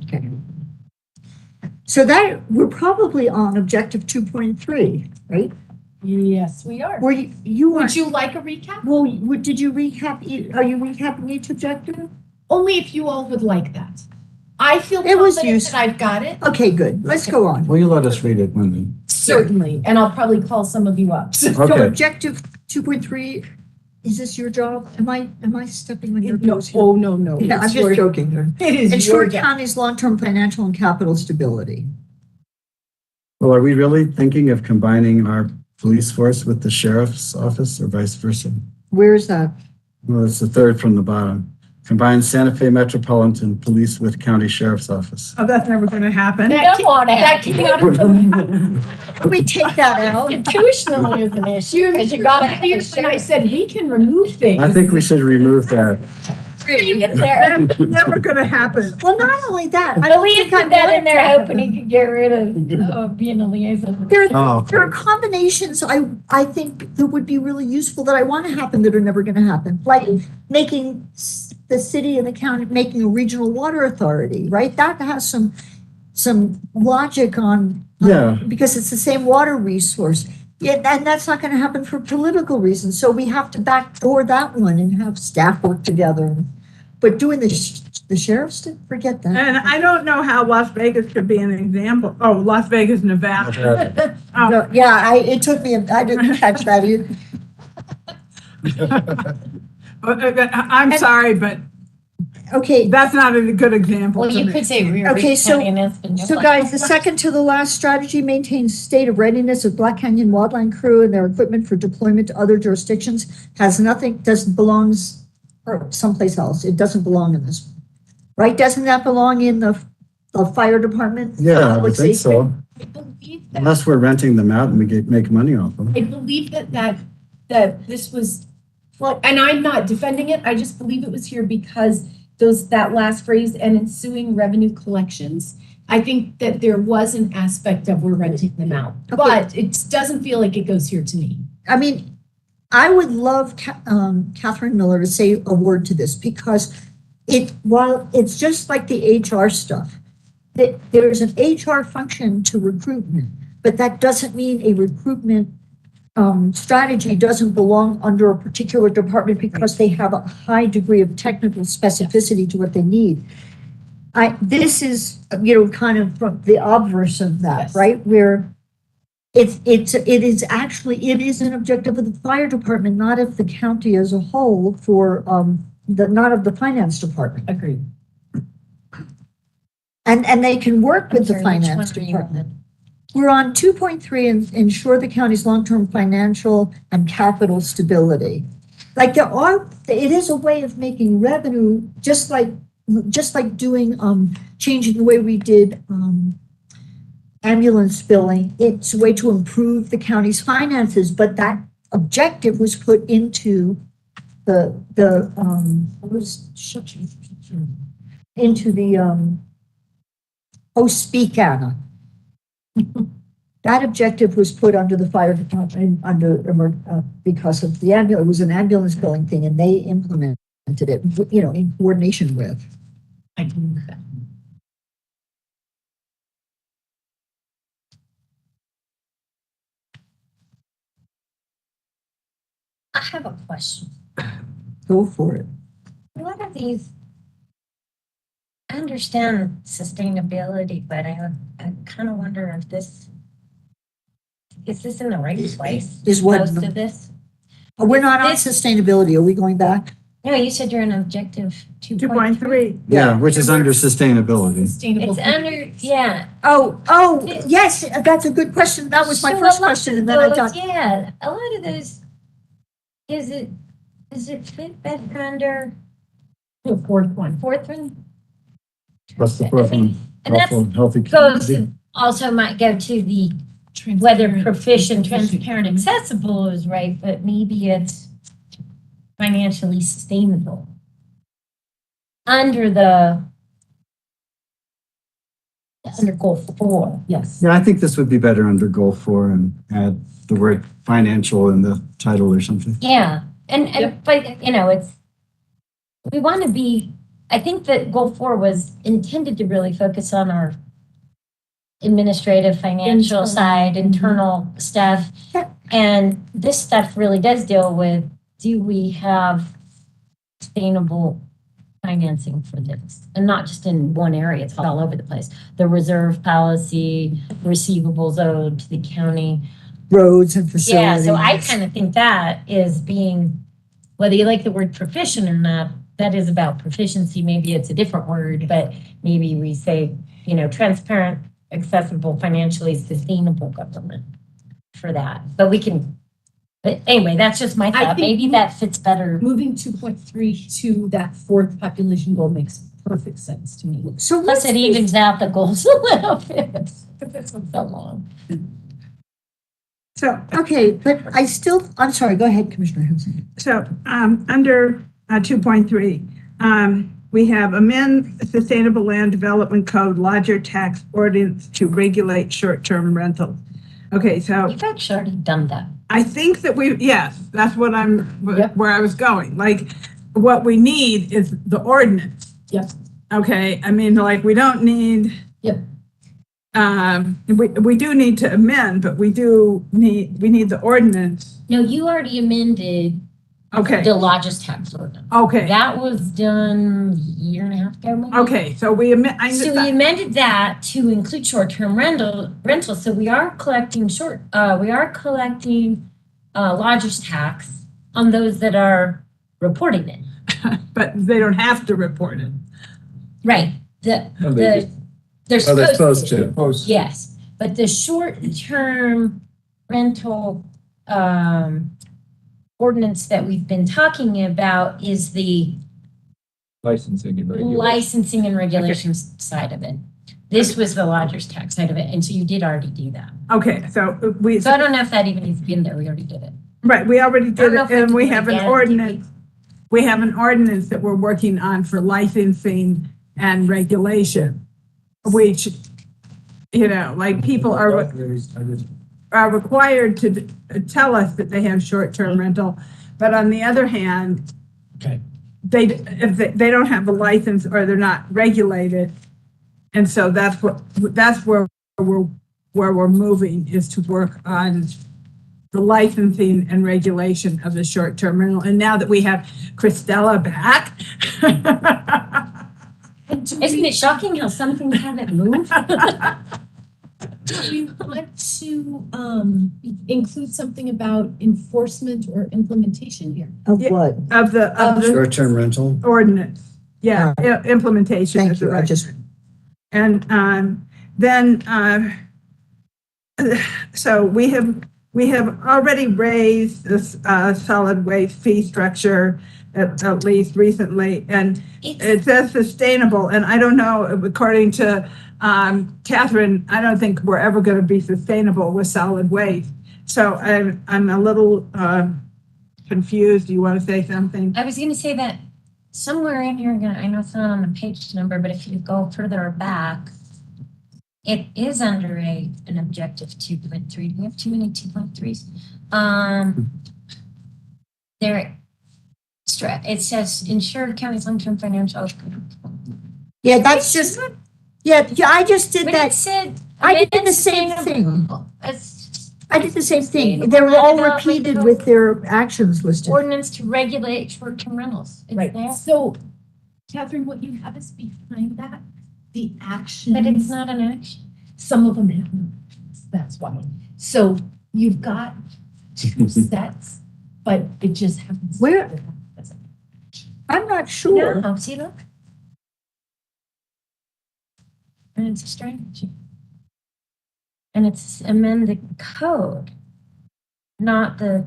Okay. So that, we're probably on objective 2.3, right? Yes, we are. Were you were, Would you like a recap? well, did you recap, are you recapping each objective? Only if you all would like that. I feel It was confident useful. that I've got it. Okay, good. Let's go on. Will you let us read it, Wendy? Certainly, and I'll probably call some of you up. So Okay. objective 2.3, is this your job? Am I stepping on your No, toes here? oh, no. Yeah, I'm It's just your- joking. It is Ensure your job. county's long-term financial and capital stability. Well, are we really thinking of combining our police force with the sheriff's office or vice versa? Where is that? Well, it's the third from the bottom. Combine Santa Fe Metropolitan Police with County Sheriff's Office. Oh, that's never going to happen. That That came out of Can we take that out? constitutionally is an issue, because you got And I said, we can remove things. I think we should remove that. That's never going to happen. Well, not only that, I But don't we think put I that want in it there to happen. hoping he could get rid of being a liaison. Oh, There are combinations I think that would be really useful that I want to happen that are never going to happen. Like making the city and the county, making a regional water authority, right? That has some logic on. Yeah. Because it's the same water resource. Yeah, and that's not going to happen for political reasons. So we have to backdoor that one and have staff work together. But doing the sheriff's, forget that. And I don't know how Las Vegas could be an example. Oh, Las Vegas, Nevada. Oh, No, yeah, it took me, I didn't catch that either. I'm sorry, but Okay, that's not a good example. Well, to you me. could say Rio Okay, Grande so- County and Aspen. so guys, the second to the last strategy maintains state of readiness of Black Canyon Wildland Crew and their equipment for deployment to other jurisdictions. Has nothing, doesn't belongs or someplace else. It doesn't belong in this. Right? Doesn't that belong in the fire department? yeah, I Public would think safety? so. I believe that, Unless we're renting them out and we make money off them. I believe that this was, well, and I'm not defending it, I just believe it was here because that last phrase, and ensuing revenue collections. I think that there was an aspect of we're renting them out, Okay. but it doesn't feel like it goes here to me. I mean, I would love Catherine Miller to say a word to this because while it's just like the HR stuff, that there's an HR function to recruitment, but that doesn't mean a recruitment strategy doesn't belong under a particular department because they have a high degree of technical specificity to what they need. This is, kind of from the obverse of that, Yes. right? Where it is an objective of the fire department, not of the county as a whole not of the finance department. Agreed. And they can work with the I'm sorry, which finance one are you department. We're on 2.3 and ensure the county's long-term financial and capital stability. Like it is a way of making revenue, just like doing, changing the way we did, ambulance billing. It's a way to improve the county's finances, but that objective was put into speak, Anna. That objective was put under the fire department, because of it was an ambulance billing thing, and they implemented it, in coordination with. I can move that. I have a question. Go for it. What are these? I understand sustainability, but I kind of wonder if is this in the right place? Is what? Most of this? We're not on This- sustainability. Are we going back? No, you said you're in objective 2.3. Yeah, which is under sustainability. Sustainable. It's under, yeah. Oh, yes, that's a good question. That was my So first a lot question, of and then I those- thought, Yeah, a lot of those, is it fit better under The fourth one. fourth one? Plus the fourth one, And that's also healthy goes, community. also might go to the whether proficient, transparent, accessible is right, but maybe it's financially sustainable. Under goal 4. Yes. Yeah, I think this would be better under goal 4 and add the word financial in the title or something. Yeah, and Yep. but it's, we want to be I think that goal 4 was intended to really focus on our administrative, financial Internal. side, internal stuff. Yeah. And this stuff really does deal with, do we have sustainable financing for this? And not just in one area, it's all over the place. The reserve policy, receivables owed to the county. Roads and Yeah, facilities. so I kind of think that is being, whether you like the word proficient or not, that is about proficiency. Maybe it's a different word, but maybe we say, transparent, accessible, financially sustainable government for that. But anyway, that's just my I thought. think- Maybe that fits better. Moving 2.3 to that fourth population goal makes perfect sense to me. So Plus what's it evens out the goals a little bit. It's been so long. So, okay, but I'm sorry, go ahead, Commissioner Henson. so, under 2.3, we have amend Sustainable Land Development Code Lodger Tax Ordinance to regulate short-term rentals. Okay, so You've actually already done that. I think that yes, that's what Yep. where I was going. Like, what we need is the ordinance. Yep. Okay, I mean, like, we don't need. Yep. We do need to amend, but we need the ordinance. No, you already amended Okay, the lodger's tax ordinance. okay, That was done a year and a half ago, maybe? okay, so we amend, So we amended that to include short-term rentals. So we are collecting lodger's tax on those that are reporting it. but they don't have to report it. Right. No, They're Well, they're supposed supposed to. to. Yes, but the short-term rental ordinance that we've been talking about is the Licensing and regulation. licensing and regulations side of it. This was the lodger's tax side of it, and so you did already do that. Okay, so So I don't know if that even needs to be in there, we already did it. right, we already I don't did know it, if we and can we do it have an again. ordinance. We have an ordinance that we're working on for licensing and regulation, which, like, people are required to tell us that they have short-term rental, but on the other hand, Okay. if they don't have a license or they're not regulated, and so that's where we're moving, is to work on the licensing and regulation of the short-term rental. And now that we have Christella back, Isn't it shocking how some things haven't moved? Do we want to include something about enforcement or implementation here? Of Yeah. what? of the Short-term rental. ordinance, yeah, implementation Thank is the you, I right. just, And then, so we have already raised this solid waste fee structure at least recently, and it says sustainable, and I don't know, according to Catherine, I don't think we're ever going to be sustainable with solid waste. So I'm a little confused. Do you want to say something? I was gonna say that somewhere in here, I know it's not on the page number, but if you go further back, it is under an objective 2.3. Do we have too many 2.3s? It says ensure county's long-term financial. yeah, that's just, yeah, I just did But it that. said. I did the same thing. It's I did the same thing. They were all repeated with their actions listed. ordinance to regulate short-term rentals. It's Right. there, So, Catherine, what you have is behind that, the actions. but it's not an action. Some of them have no actions, that's why. So you've got two sets, but it just happens. Where- I'm not sure. No, see, look. And it's a strategy. And it's amend the code, not the,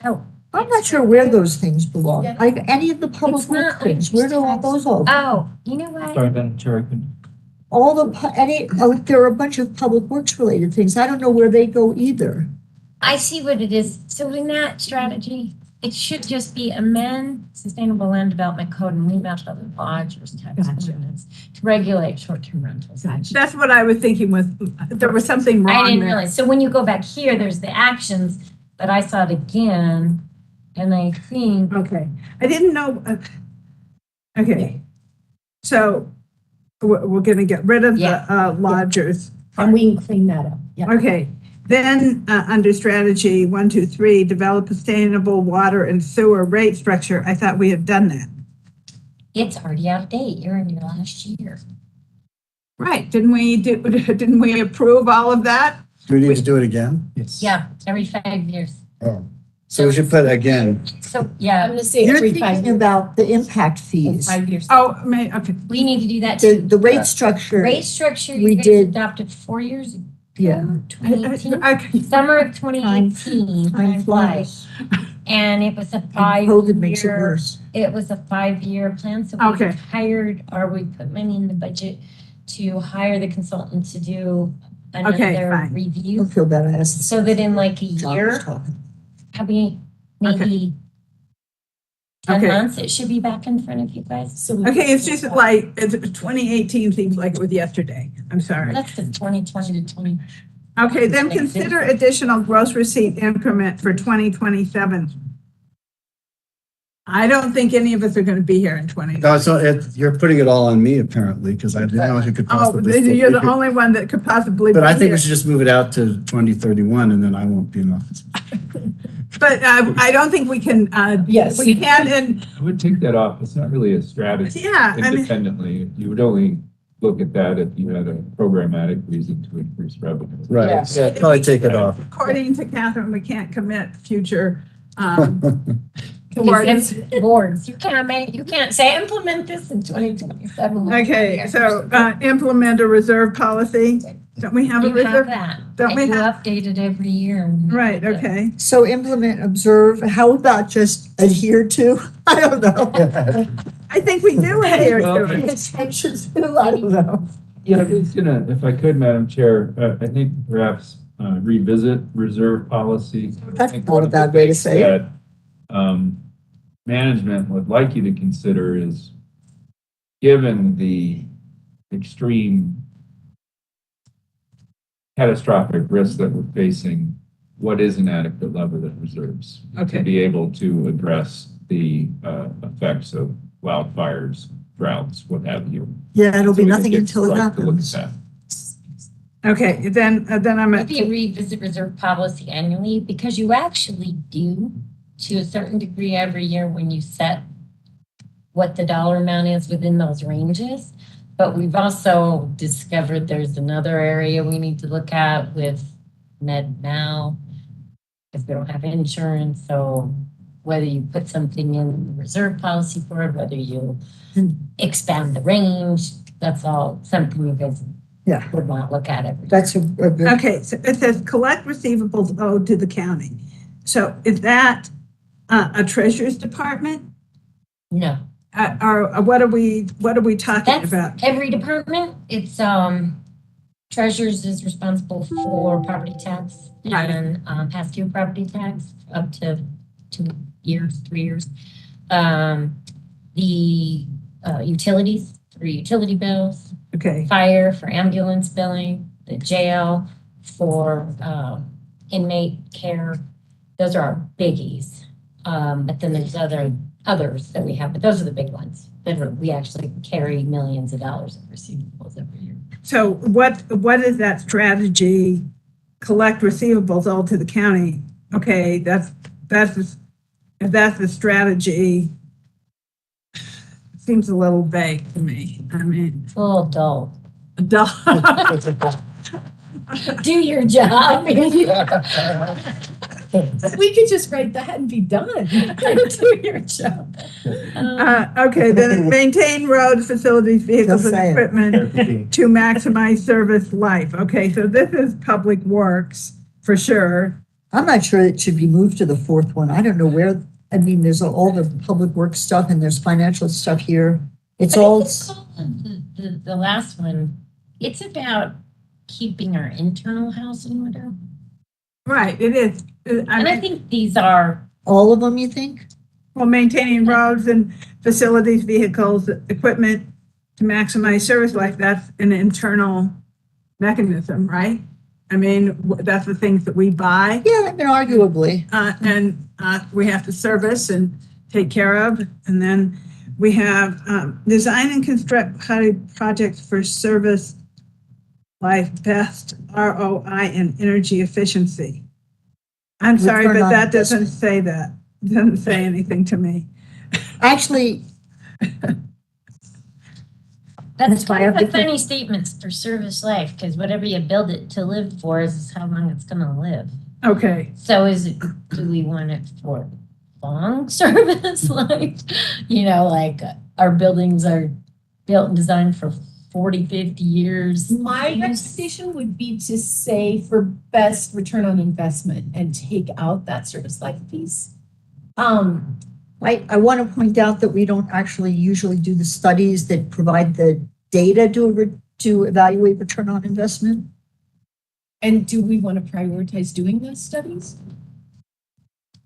oh. I'm not sure where those things belong. Any of the public It's not works things, where do all those all? Oh, you know what? Madam Chair, All there are a bunch of public works related things. I don't know where they go either. I see what it is. So in that strategy, it should just be amend sustainable land development code and leave out the lodgers tax Gotcha. ordinance to regulate short-term rentals. That's what I was thinking there was something I wrong didn't there. realize. So when you go back here, there's the actions, but I saw it again, and I think, Okay, I didn't know, okay, So we're gonna get rid of the Yeah. lodgers. And we can clean that up. Yeah. Okay, then, under strategy 1, 2, 3, develop a sustainable water and sewer rate structure. I thought we had done that. It's already out of date. You're in your last year. Right, didn't we approve all of that? Do we need to do it again? Yes. Yeah, every 5 years. Oh. So we should put again, So, I'm yeah, gonna say You're every 5 thinking years. about the impact fees, 5 years. Oh, okay, we need to do that the, too. the rate structure. Rate structure, We you guys did- adopted 4 years ago. Yeah. 2018, okay, summer of 2018, Time time flies. And it was a And COVID makes it 5-year, worse. it was a 5-year plan. So Okay. we hired, or we put money in the budget to hire the consultant to do Okay, another fine. I review. don't feel bad. I asked. So that in like a John was year, talking. probably Okay. maybe 10 Okay. months, it should be back in front of you guys. So we- okay, it's just like, 2018 seems like it was yesterday. I'm sorry. That's the 2020 to 20. Okay, then consider additional gross receipt increment for 2027. I don't think any of us are gonna be here in 20. no, so you're putting it all on me apparently, because I didn't know who could Oh, possibly. still you're be the here. only one that could possibly be But I think here. we should just move it out to 2031 and then I won't be in office. But I don't think we can, Yes. we can, and, I would take that off. It's not really a strategy yeah, I mean, independently. You would only look at that if you had a programmatic reason to increase revenue. Right, yeah, probably take it off. according to Catherine, we can't commit future, Boards, towards. boards, you can't say implement this in 2027. Okay, so, implement a reserve policy. Don't we have a You have reserve? that. Don't we And you have- update it every year. Right, okay. So implement, observe, how about just adhere to? I don't know. I think we do adhere to it. Intentions, I don't know. Yeah, I was gonna, if I could, Madam Chair, I think perhaps revisit reserve policy. That's I think not one a of the bad way to things say it. that, management would like you to consider is, given the extreme catastrophic risk that we're facing, what is an adequate level of reserves? Okay. To be able to address the effects of wildfires, droughts, what have you. Yeah, it'll So be we nothing think until it's it right to look at happens. that. Okay, then I'm at, Maybe revisit reserve policy annually, because you actually do, to a certain degree, every year when you set what the dollar amount is within those ranges. But we've also discovered there's another area we need to look at with med mal, because we don't have insurance. So whether you put something in the reserve policy for it, whether you expand the range, that's all something you guys Yeah. would want to look at every year. That's a good. okay, so it says collect receivables owed to the county. So is that a treasurer's department? No. Or what are we talking That's about? every department. It's, treasurers is responsible for property tax Right. and, past due property tax up to 2 years, 3 years. The, utilities, for utility bills, Okay, fire for ambulance billing, the jail for, inmate care. Those are our biggies. But then there's others that we have, but those are the big ones. We actually carry millions of dollars of receivables every year. so what is that strategy? Collect receivables owed to the county. Okay, if that's the strategy. Seems a little vague to me. I mean, It's a little dull. duh. Do your job. We could just write that and be done. Do your job. Okay, then maintain roads, facilities, vehicles, Just and saying. equipment to maximize service life. Okay, so this is public works for sure. I'm not sure it should be moved to the fourth one. I don't know where, I mean, there's all the public works stuff and there's financial stuff here. It's all, The last one, it's about keeping our internal house in order. Right, it is. And I think these are, all of them, you think? Well, maintaining roads and facilities, vehicles, equipment to maximize service life, that's an internal mechanism, right? I mean, that's the things that we buy, Yeah, I mean, arguably. and we have to service and take care of. And then We have design and construct projects for service life, best ROI and energy efficiency. I'm sorry, Return but on that doesn't say that. It doesn't say anything to me. Actually, That's why kind of I a think that- funny statements for service life, because whatever you build it to live for is how long it's gonna live. Okay, So do we want it for long service life? You know, like our buildings are built and designed for 40, 50 years. My recommendation would be to say for best return on investment and take out that service life piece. I want to point out that we don't actually usually do the studies that provide the data to evaluate return on investment. And do we want to prioritize doing those studies?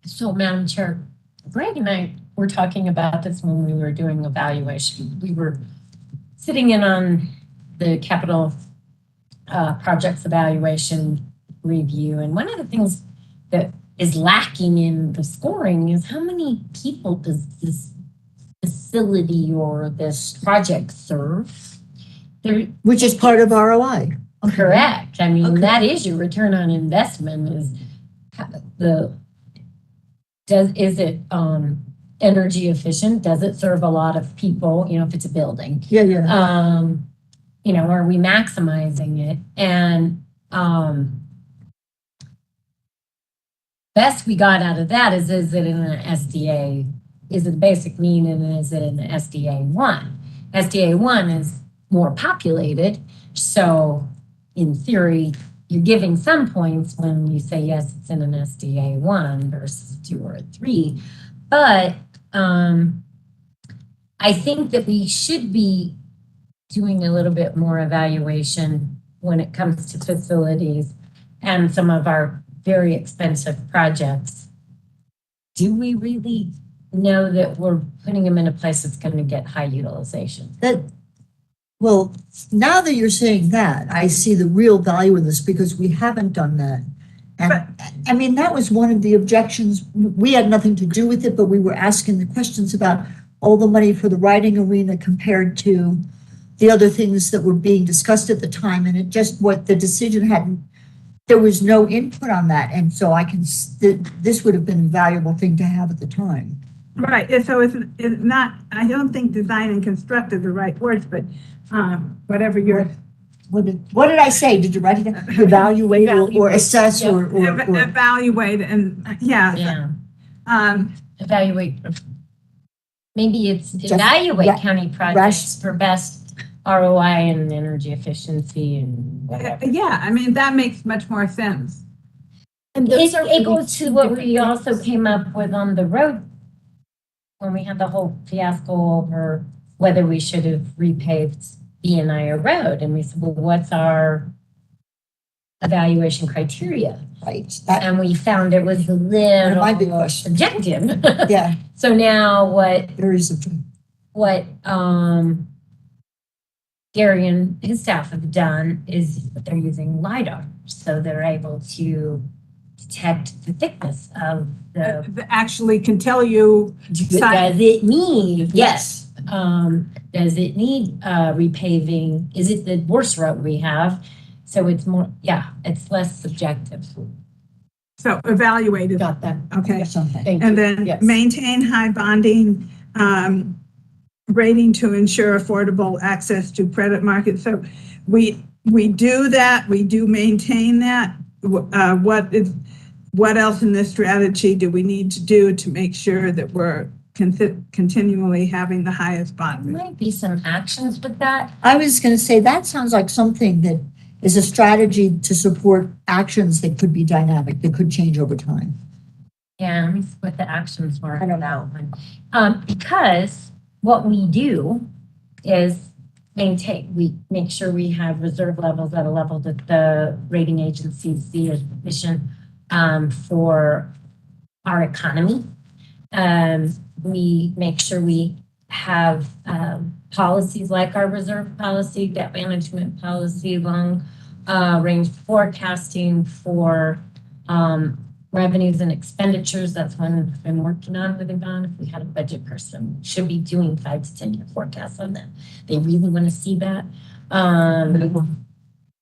So, Madam Chair, Greg and I were talking about this when we were doing evaluation. We were sitting in on the capital projects evaluation review, and one of the things that is lacking in the scoring is how many people does this facility or this project serve? Which is part of ROI. Correct. I mean, Okay. that is your return on investment is is it energy efficient? Does it serve a lot of people? You know, if it's a building, Yeah, yeah. you know, are we maximizing it? And best we got out of that is it in an SDA? Is it a basic need and is it in the SDA 1? SDA 1 is more populated, so in theory, you're giving some points when you say yes, it's in an SDA 1 versus 2 or 3. But I think that we should be doing a little bit more evaluation when it comes to facilities and some of our very expensive projects. Do we really know that we're putting them in a place that's going to get high utilization? Well, now that you're saying that, I see the real value in this because we haven't done that. And I mean, that was one of the objections. We had nothing to do with it, but we were asking the questions about all the money for the riding arena compared to the other things that were being discussed at the time. And it just, what the decision hadn't, there was no input on that. And so this would have been a valuable thing to have at the time. right. And so it's not, I don't think design and construct are the right words, but whatever you're. What did I say? Did you write it down? Evaluate or assess or Evaluate and, Yeah. Evaluate. Maybe it's Just evaluate county projects rash- for best ROI and energy efficiency and whatever. Yeah, I mean, that makes much more sense. And those are It really goes to two what different we also things. came up with on the road when we had the whole fiasco over whether we should have repaved BNI Road. And we said, well, what's our evaluation criteria? right? And we found it was a My big little question. subjective. Yeah, So now what there is Gary and his staff have done is they're using LiDAR. So they're able to detect the thickness of the, That actually can tell you, does it need, yes. Does it need repaving? Is it the worst road we have? So it's more, it's less subjective. so evaluate it. Got that. Okay. something. Thank you. And then Yes. maintain high bonding rating to ensure affordable access to credit markets. So we do that. We do maintain that. What else in this strategy do we need to do to make sure that we're continually having the highest bond There rate? might be some actions with that. I was going to say, that sounds like something that is a strategy to support actions that could be dynamic, that could change over time. Yeah, let me see what the actions were. I don't for that one. Because what we do is we make sure we have reserve levels at a level that the rating agencies see as sufficient for our economy. We make sure we have policies like our reserve policy, debt management policy, long range forecasting for revenues and expenditures, that's one I've been working on with Yvonne. If we had a budget person, we should be doing 5 to 10 year forecasts on that. They really want to see that.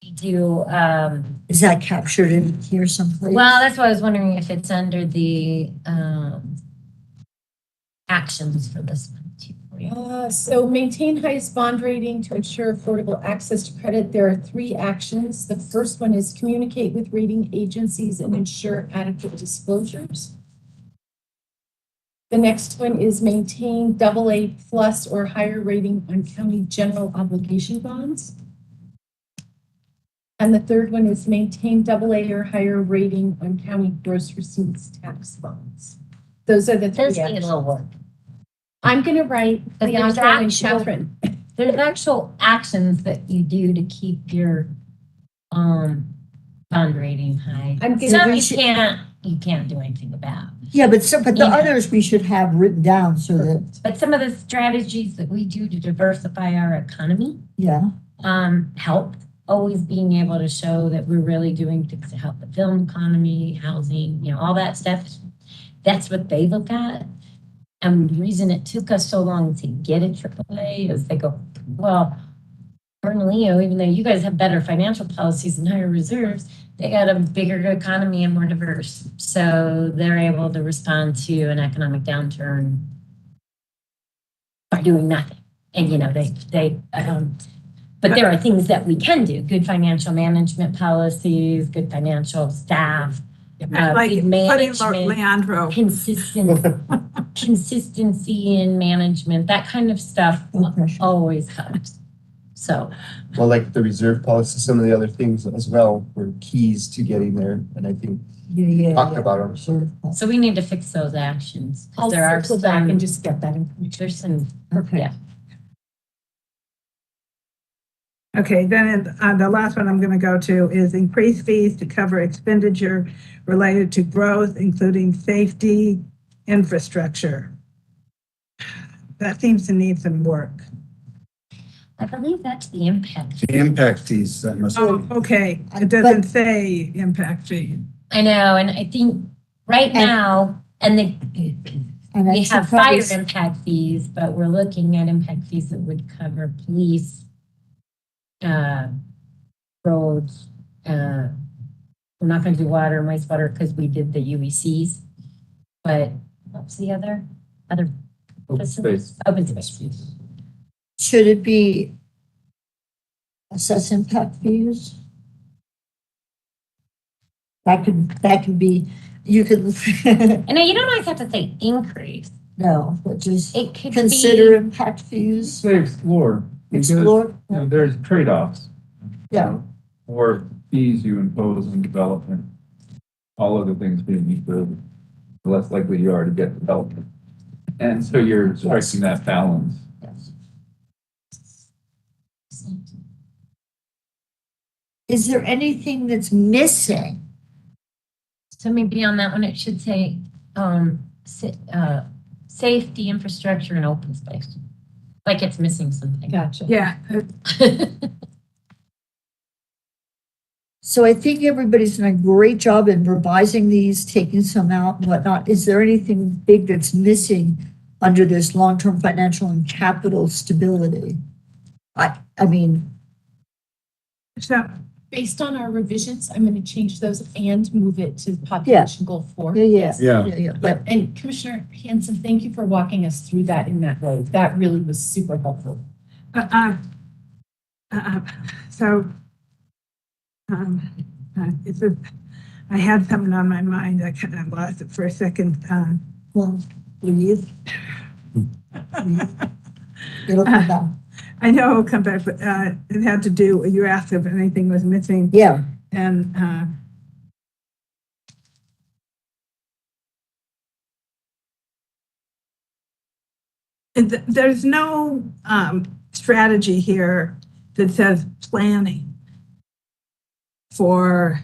We do, Is that captured in here someplace? well, that's why I was wondering if it's under the, actions for this one too. So maintain highest bond rating to ensure affordable access to credit. There are 3 actions. The first one is communicate with rating agencies and ensure adequate disclosures. The next one is maintain AA plus or higher rating on county general obligation bonds. And the third one is maintain AA or higher rating on county gross receipts tax bonds. Those are the 3 This needs a actions. little work. I'm gonna write But there's Leandro and actual- Catherine. There's actual actions that you do to keep your, bond rating high. I'm gonna- Some we you should- can't do anything about. Yeah, but the Yeah. others we should have written down so that, But some of the strategies that we do to diversify our economy, yeah. help. Always being able to show that we're really doing things to help the film economy, housing, all that stuff. That's what they look at. And the reason it took us so long to get it AAA is they go, well, Leo, even though you guys have better financial policies and higher reserves, they got a bigger economy and more diverse. So they're able to respond to an economic downturn by doing nothing. And, but there are things that we can do, good financial management policies, good financial staff, Like good putting management, Leandro, consistency in management, that kind of stuff Okay. always helps. So, Well, like the reserve policy, some of the other things as well were keys to getting there, and I think Yeah. talked about them. Sure. so we need to fix those actions. 'Cause I'll there are circle back some, and just get that information. there's some, Okay. yeah. okay, then the last one I'm gonna go to is increase fees to cover expenditure related to growth, including safety, infrastructure. That seems to need some work. I believe that's the impact. The impact fees, that must Oh, be. okay, it doesn't say impact fee. I know, and I think right And- now, and the, And I we should have fire probably- impact fees, but we're looking at impact fees that would cover police, roads, we're not gonna do water and wastewater because we did the UECs. But what's the other Open space. open space? Should it be assess impact fees? That could be, you could, And you don't always have to say increase. no, but just It could consider be, impact fees, Say explore. Because, explore. there's trade-offs. Yeah. Or fees you impose on development. All other things being equal, the less likely you are to get development. And so you're striking that balance. Is there anything that's missing? so maybe on that one, it should say, safety, infrastructure, and open space. Like it's missing something. Gotcha. Yeah, So I think everybody's done a great job in revising these, taking some out and whatnot. Is there anything big that's missing under this long-term financial and capital stability? I mean, so, Based on our revisions, I'm gonna change those and move it to population goal 4. yeah. Yeah. But And Commissioner Hanson, thank you for walking us through that in that road. That really was super helpful. so, I had something on my mind, I kind of lost it for a second. well, please. It'll come back. I know it'll come back, but it had to do, you asked if anything was missing, Yeah, and there's no strategy here that says planning for,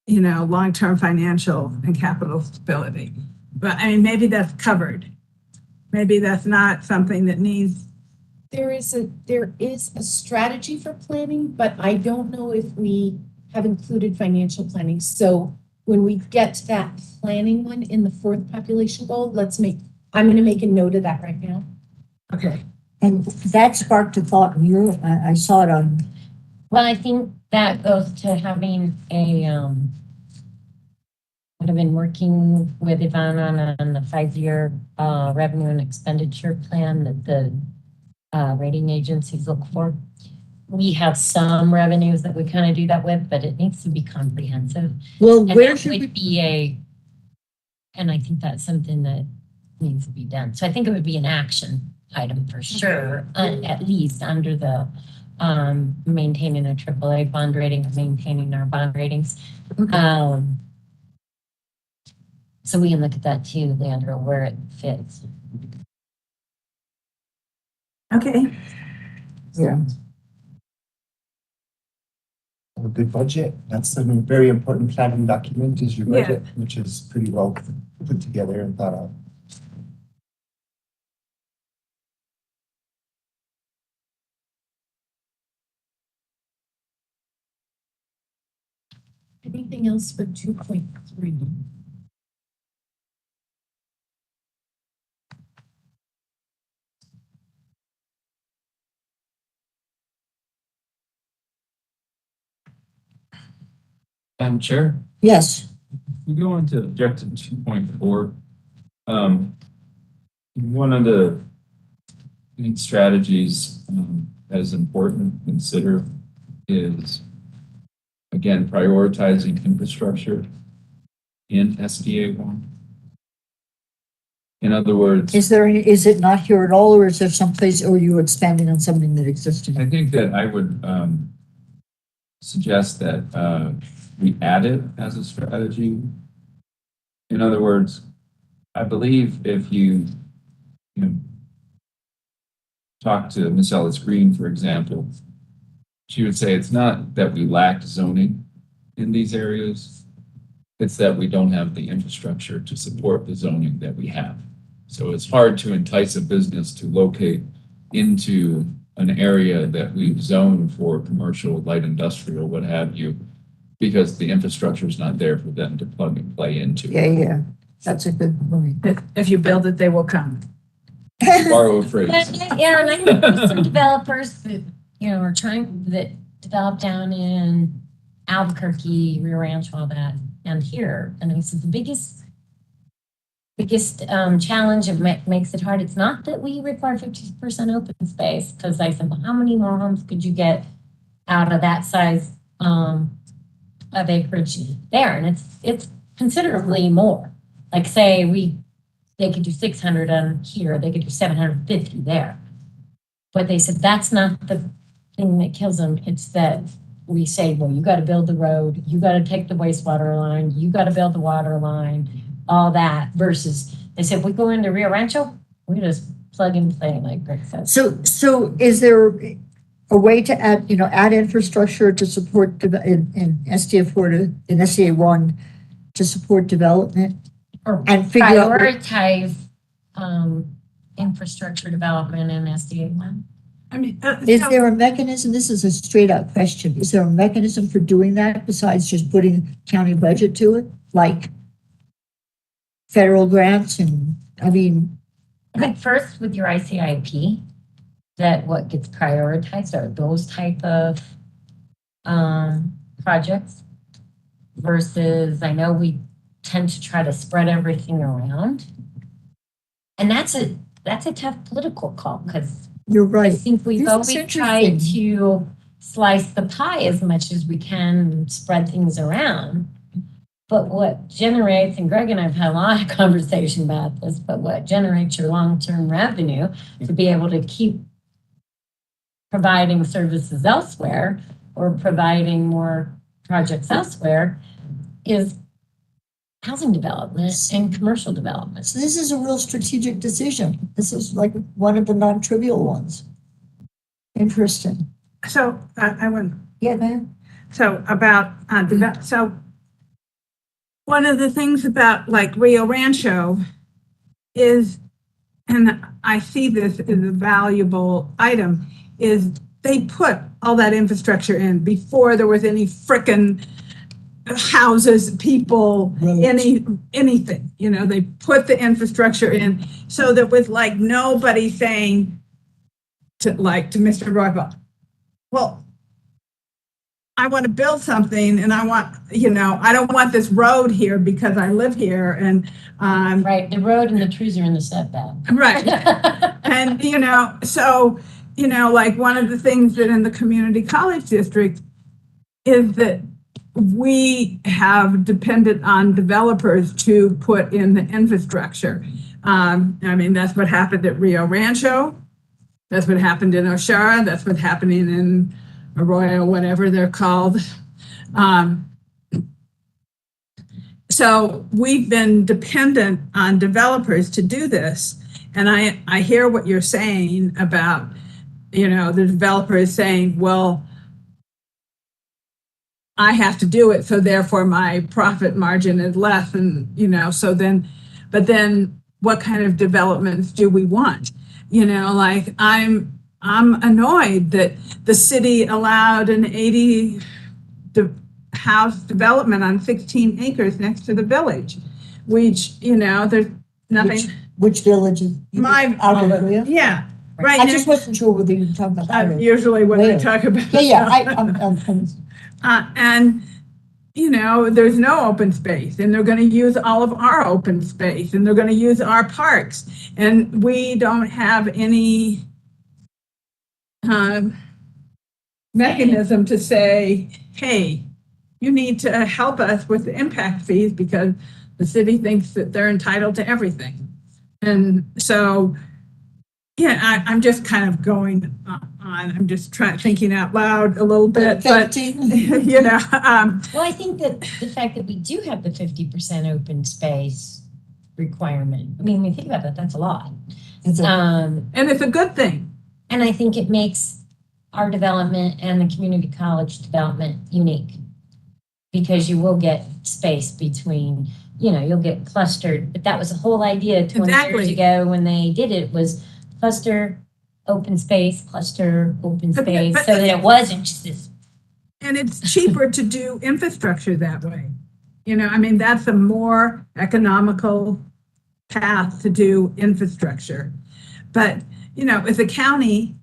long-term financial and capital stability. But I mean, maybe that's covered. Maybe that's not something that needs, There is a strategy for planning, but I don't know if we have included financial planning. So when we get to that planning one in the fourth population goal, I'm gonna make a note of that right now. Okay. And that sparked a thought in you, I saw it on, Well, I think that goes to having I've been working with Yvonne on the 5-year revenue and expenditure plan that the rating agencies look for. We have some revenues that we kind of do that with, but it needs to be comprehensive. well, And where that should we, would be and I think that's something that needs to be done. So I think it would be an action item for sure, at least under the maintaining a AAA bond rating, maintaining our bond ratings. So we can look at that too, Leandro, where it fits. Okay, yeah, A good budget. That's a very important planning document is your Yeah. budget, which is pretty well put together and thought out. Anything else for 2.3? Madam Chair, yes, we go into objective 2.4. One of the main strategies that is important to consider is, again, prioritizing infrastructure in SDA 1. In other words, is it not here at all, or is there someplace, or you expanding on something that existed? I think that I would suggest that we add it as a strategy. In other words, I believe if you talk to Ms. Ellis Green, for example, she would say it's not that we lack zoning in these areas, it's that we don't have the infrastructure to support the zoning that we have. So it's hard to entice a business to locate into an area that we've zoned for commercial, light industrial, what have you, because the infrastructure is not there for them to plug and play into. Yeah, that's a good point. if you build it, they will come. Borrow a phrase. Yeah, and I think there's some developers that, are trying, that develop down in Albuquerque, Rio Rancho, all that, and here. And I said the biggest challenge of makes it hard. It's not that we require 50% open space, because I said, well, how many more homes could you get out of that size of acreage there? And it's considerably more. Like say they could do 600 on here, they could do 750 there. But they said that's not the thing that kills them. It's that we say, well, you got to build the road, you got to take the wastewater line, you got to build the water line, all that. Versus they said, we go into Rio Rancho, we just plug and play, like Greg said. So is there a way to add infrastructure to support in SDA4 in SDA 1 to support development? Or And figure out what- prioritize infrastructure development in SDA 1. I mean, Is there a mechanism, this is a straight out question, is there a mechanism for doing that besides just putting county budget to it? Like federal grants I think first with your ICIP, that what gets prioritized are those type of projects versus, I know we tend to try to spread everything around. And that's a tough political call, because You're I right. think we've This is always tried interesting. to slice the pie as much as we can and spread things around. But what generates, and Greg and I have had a lot of conversation about this, but what generates your long-term revenue to be able to keep providing services elsewhere or providing more projects elsewhere is housing development and commercial development. So this is a real strategic decision. This is like one of the non-trivial ones. Interesting. so I want, Yeah, man. so about, so one of the things about like Rio Rancho is, and I see this as a valuable item, is they put all that infrastructure in before there was any frickin' houses, people, anything, they put the infrastructure in. So there was like nobody saying to Mr. Roybal, well, I want to build something and I want, I don't want this road here because I live here and, Right, the road and the trees are in the setback. right. And, so, like one of the things that in the community college district is that we have depended on developers to put in the infrastructure. That's what happened at Rio Rancho. That's what happened in Oshara. That's what's happening in Arroyo, whatever they're called. So we've been dependent on developers to do this. And I hear what you're saying about, the developer is saying, well, I have to do it, so therefore my profit margin is less. And, but then what kind of developments do we want? I'm annoyed that the city allowed an 80 house development on 16 acres next to the village, which, there's nothing. Which village is? My, yeah, right. I just wasn't sure whether you were talking about that. Usually when I talk about. And, there's no open space and they're going to use all of our open space and they're going to use our parks. And we don't have any mechanism to say, hey, you need to help us with the impact fees because the city thinks that they're entitled to everything. And so, I'm just kind of going on. I'm just thinking out loud a little bit, but Well, I think that the fact that we do have the 50% open space requirement, when you think about that, that's a lot. And it's a good thing. And I think it makes our development and the community college development unique because you will get space between, you'll get clustered, but that was the whole idea 20 years ago when they did it was cluster, open space, cluster, open space, so that it wasn't just this. And it's cheaper to do infrastructure that way. That's a more economical path to do infrastructure. But, as a county,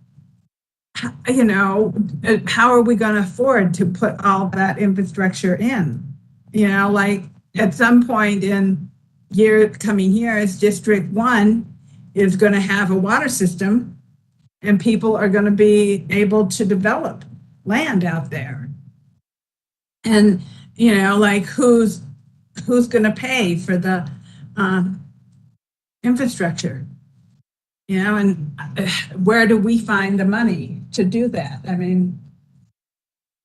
how are we going to afford to put all that infrastructure in? At some point in coming years, District 1 is going to have a water system and people are going to be able to develop land out there. And, who's going to pay for the infrastructure? And where do we find the money to do that?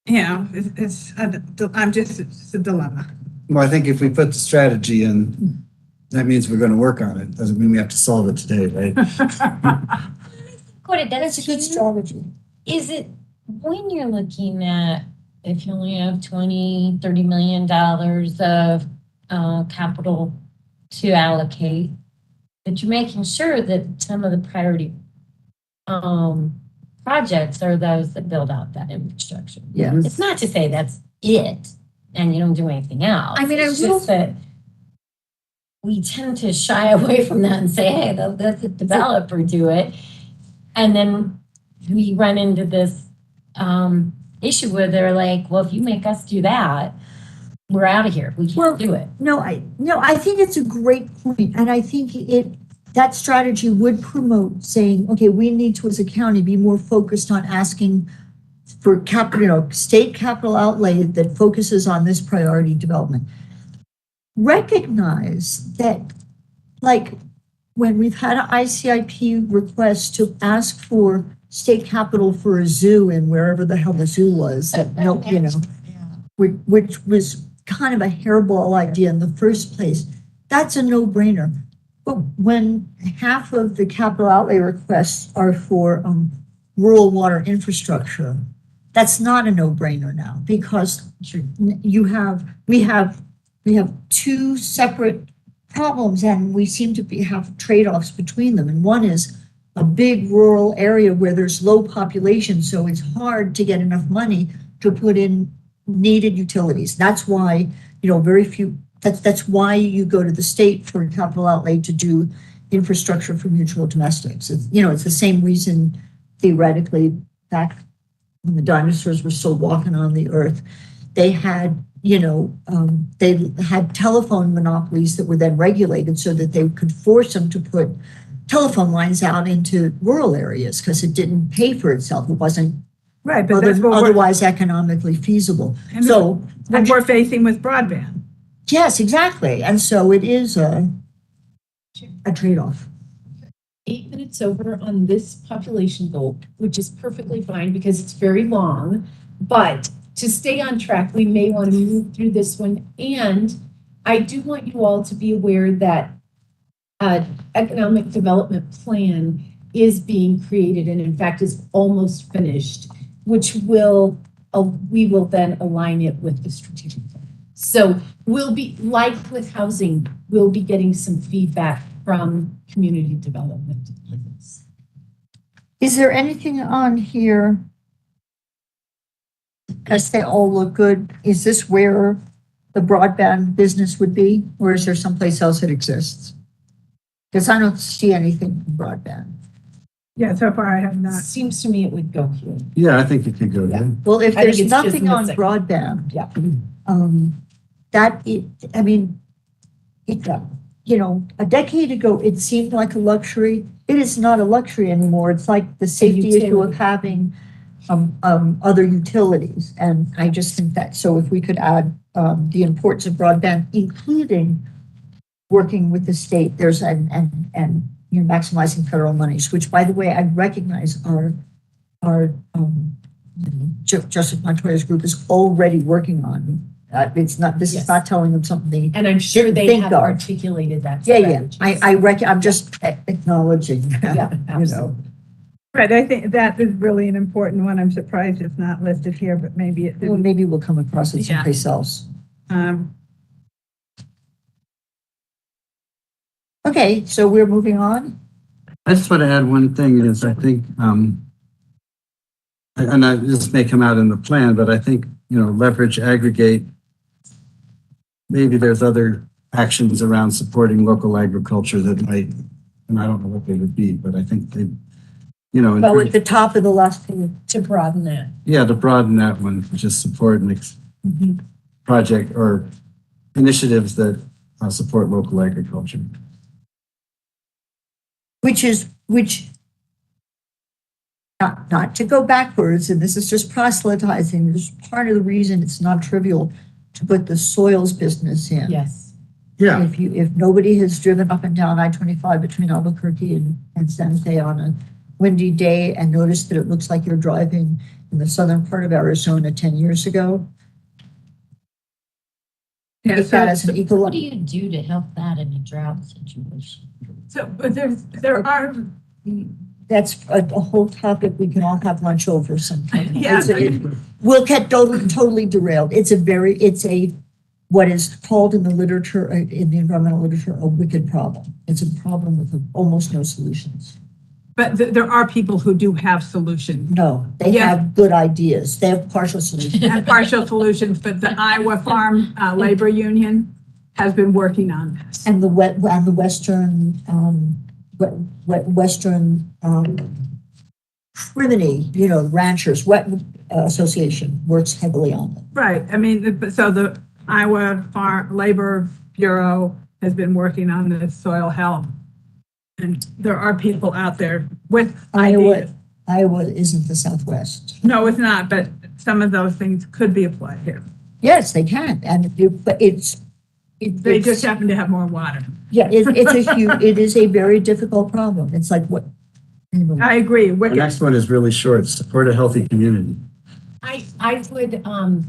It's a dilemma. Well, I think if we put the strategy in, that means we're going to work on it. Doesn't mean we have to solve it today, right? What it does That's a good strategy. is it when you're looking at if you only have $20-30 million of capital to allocate, that you're making sure that some of the priority projects are those that build out that infrastructure. Yeah. It's not to say that's it and you don't do anything else. It's just that we tend to shy away from that and say, hey, let the developer do it. And then we run into this issue where they're like, well, if you make us do that, we're out of here. We can't do it. No, I think it's a great point, and I think that strategy would promote saying, okay, we need to, as a county, be more focused on asking for state capital outlay that focuses on this priority development. Recognize that, like, when we've had an ICIP request to ask for state capital for a zoo in wherever the hell the zoo was, which was kind of a hairball idea in the first place, that's a no-brainer. But when half of the capital outlay requests are for rural water infrastructure, that's not a no-brainer now because we have two separate problems and we seem to have trade-offs between them. And one is a big rural area where there's low population, so it's hard to get enough money to put in needed utilities. That's why, very few, that's why you go to the state for capital outlay to do infrastructure for mutual domestics. It's the same reason theoretically back when the dinosaurs were still walking on the earth, they had, they had telephone monopolies that were then regulated so that they could force them to put telephone lines out into rural areas because it didn't pay for itself. It wasn't Right, but that's what otherwise economically feasible. and So what we're facing with broadband. yes, exactly. And so it is a trade-off. 8 minutes over on this population goal, which is perfectly fine because it's very long. But to stay on track, we may want to move through this one. And I do want you all to be aware that economic development plan is being created and in fact is almost finished, which we will then align it with the strategic plan. So we'll be, like with housing, we'll be getting some feedback from community development on this. Is there anything on here? Because they all look good. Is this where the broadband business would be, or is there someplace else it exists? Because I don't see anything in broadband. Yeah, so far I have not. Seems to me it would go here. Yeah, I think it could go there. Well, if I think there's it's just nothing on missing. broadband, Yeah. a decade ago, it seemed like a luxury. It is not a luxury anymore. It's like the safety issue of utility. having other utilities. And I just think that, so if we could add the importance of broadband, including working with the state, there's and maximizing federal monies, which by the way, I recognize our Joseph Montoya's group is already working on. It's not, this is Yes. not telling them something. And I'm sure Didn't they think have of. articulated that. Yeah. strategy. I'm just acknowledging. Yeah, absolutely. Right, I think that is really an important one. I'm surprised it's not listed here, but maybe it Well, didn't. maybe we'll come across it Yeah. someplace else. Um, Okay, so we're moving on. I just want to add one thing is I think, this may come out in the plan, but I think, leverage, aggregate, maybe there's other actions around supporting local agriculture that might, and I don't know what they would be, but I think they, Well, at the top of the last page. To broaden that. yeah, to broaden that one, just support project or initiatives that support local agriculture. Which not to go backwards, and this is just proselytizing, this is part of the reason it's not trivial to put the soils business in. Yes. Yeah, If nobody has driven up and down I-25 between Albuquerque and San Jose on a windy day and noticed that it looks like you're driving in the southern part of Arizona 10 years ago, Yeah, take that as an What do ecological. you do to help that in a drought situation? but there are, That's a whole topic we can all have lunch over sometime. Yeah. We'll get totally derailed. It's what is called in the literature, in the environmental literature, a wicked problem. It's a problem with almost no solutions. but there are people who do have solutions No, they Yeah. have good ideas. They have partial solutions. and partial solutions, but the Iowa Farm Labor Union has been working on this. And the Western Criminy, ranchers, association works heavily on it. Right, I mean, so the Iowa Farm Labor Bureau has been working on this soil health. And there are people out there with ideas. Iowa isn't the Southwest. No, it's not, but some of those things could be applied here. Yes, they can, but They just happen to have more water. yeah, it is a very difficult problem. It's like what? Anyway. I agree. the Wicked. next one is really short, support a healthy community. I would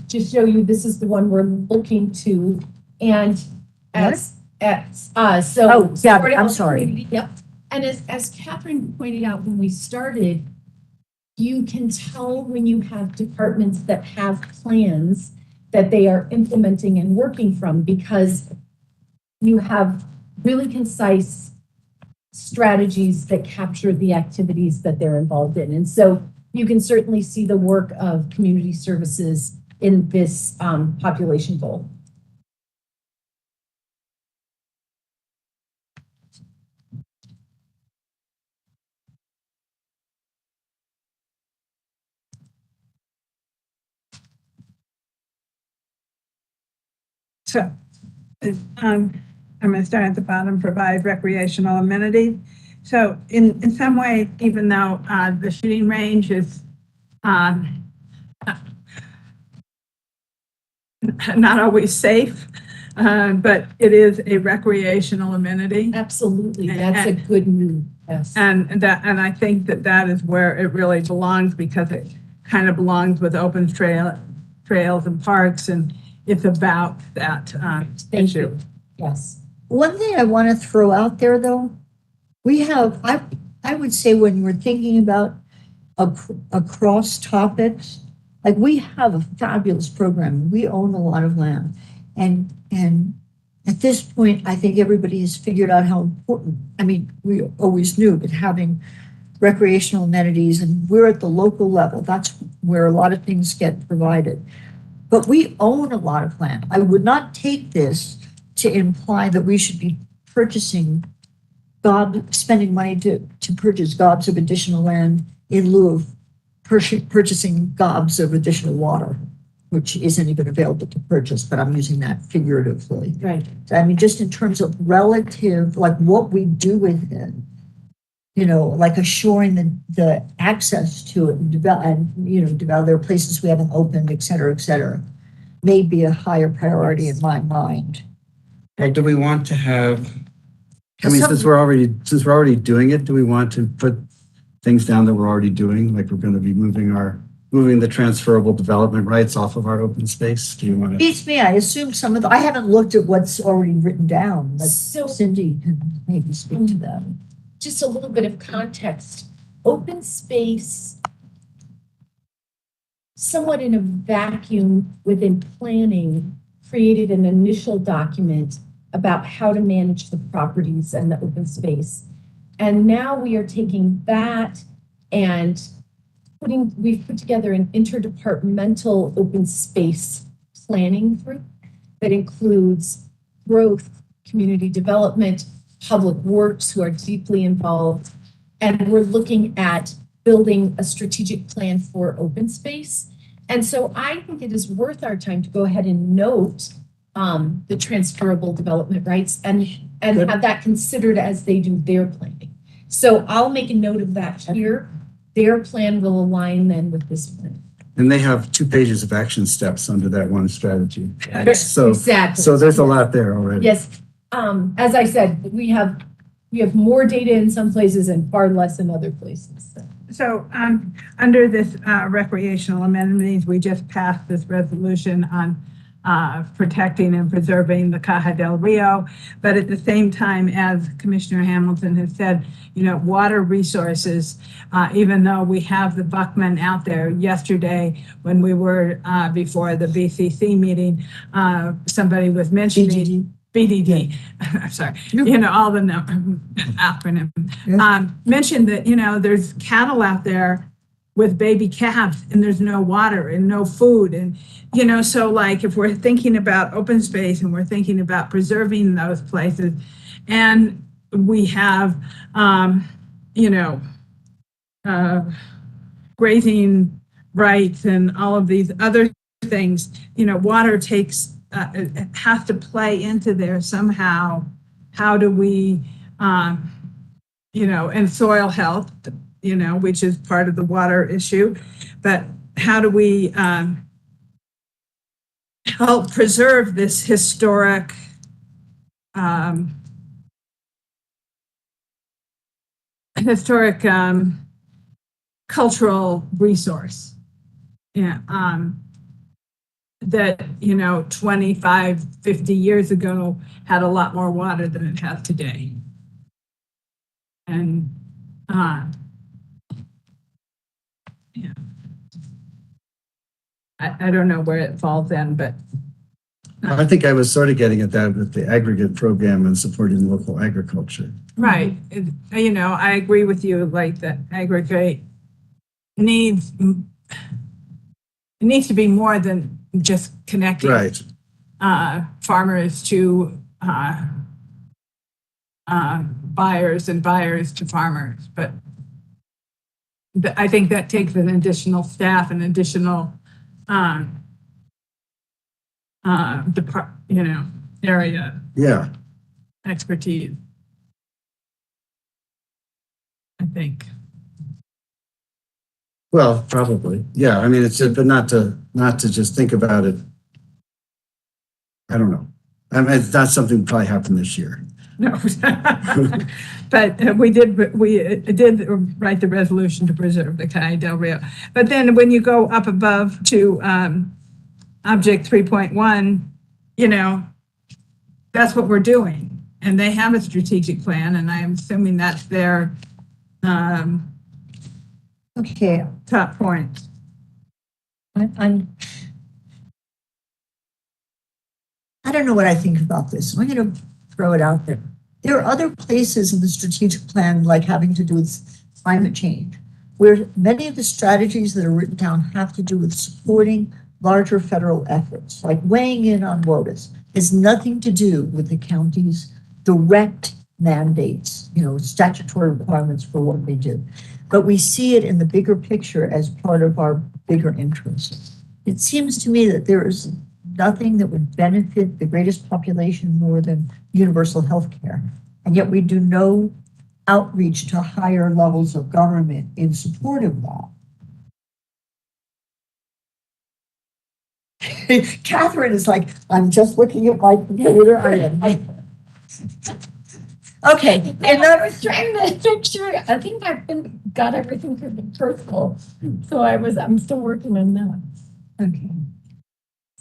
just show you, this is the one we're looking to, and so. Oh, yeah, Support a I'm healthy sorry. community, Yep, and as Catherine pointed out when we started, you can tell when you have departments that have plans that they are implementing and working from, because you have really concise strategies that capture the activities that they're involved in. And so you can certainly see the work of community services in this population goal. So, I'm going to start at the bottom, provide recreational amenities. So in some way, even though the shooting range is not always safe, but it is a recreational amenity. Absolutely, that's a good move, yes. And I think that is where it really belongs, because it kind of belongs with open trails and parks, and it's about that Thank issue. you. Yes. One thing I want to throw out there, though, we have, I would say when we're thinking about across topics, like we have a fabulous program. We own a lot of land. And at this point, I think everybody has figured out how important, I mean, we always knew, but having recreational amenities, and we're at the local level, that's where a lot of things get provided. But we own a lot of land. I would not take this to imply that we should be spending money to purchase gobs of additional land in lieu of purchasing gobs of additional water, which isn't even available to purchase, but I'm using that figuratively. Right. I mean, just in terms of relative, like what we do with it, you know, like assuring the access to it and develop, there are places we haven't opened, et cetera, may be a higher priority in my mind. Well, do we want to have, I mean, Some- since we're already doing it, do we want to put things down that we're already doing? Like we're going to be moving the transferable development rights off of our open space? Do you want to? Beats me, I assume I haven't looked at what's already written down, but So Cindy can maybe speak to that. just a little bit of context. Open space, somewhat in a vacuum within planning, created an initial document about how to manage the properties and the open space. And now we are taking that and we've put together an interdepartmental open space planning group that includes growth, community development, public works, who are deeply involved. And we're looking at building a strategic plan for open space. And so I think it is worth our time to go ahead and note the transferable development rights and have that considered as they do their planning. So I'll make a note of that here. Their plan will align then with this plan. And they have 2 pages of action steps under that one strategy. So, Exactly. so there's a lot there already. Yes. As I said, we have more data in some places and far less in other places. So under this recreational amenities, we just passed this resolution on protecting and preserving the Caja del Rio. But at the same time, as Commissioner Hamilton has said, you know, water resources, even though we have the Buckman out there, yesterday when we were before the BCC meeting, somebody was mentioning BDD. I'm sorry, you know, all the acronym. Mentioned that, you know, there's cattle out there with baby calves and there's no water and no food. And, you know, so like if we're thinking about open space and we're thinking about preserving those places, and we have, you know, grazing rights and all of these other things, you know, water it has to play into there somehow. How do we, you know, and soil health, you know, which is part of the water issue, but how do we help preserve this historic cultural resource? Yeah. That, you know, 25, 50 years ago had a lot more water than it has today. And, yeah. I don't know where it falls in, but I think I was sort of getting at that with the aggregate program and supporting local agriculture. Right. You know, I agree with you, like the aggregate needs, it needs to be more than just connecting Right. farmers to buyers and buyers to farmers. But I think that takes an additional staff and additional area Yeah. expertise, I think. Well, probably. Yeah. I mean, it's just, but not to just think about it. I don't know. I mean, it's not something that probably happened this year. No. But we did write the resolution to preserve the Calle del Rio. But then when you go up above to object 3.1, you know, that's what we're doing. And they have a strategic plan, and I'm assuming that's their Okay, top point. I don't know what I think about this. I'm going to throw it out there. There are other places in the strategic plan, like having to do with climate change, where many of the strategies that are written down have to do with supporting larger federal efforts, like weighing in on WOTUS. Has nothing to do with the county's direct mandates, you know, statutory requirements for what they do. But we see it in the bigger picture as part of our bigger interests. It seems to me that there is nothing that would benefit the greatest population more than universal health care. And yet we do no outreach to higher levels of government in support of that. Catherine is like, I'm just looking at my computer. Okay, And I was trying to make sure, I think got everything for the personal. So I'm still working on that. okay.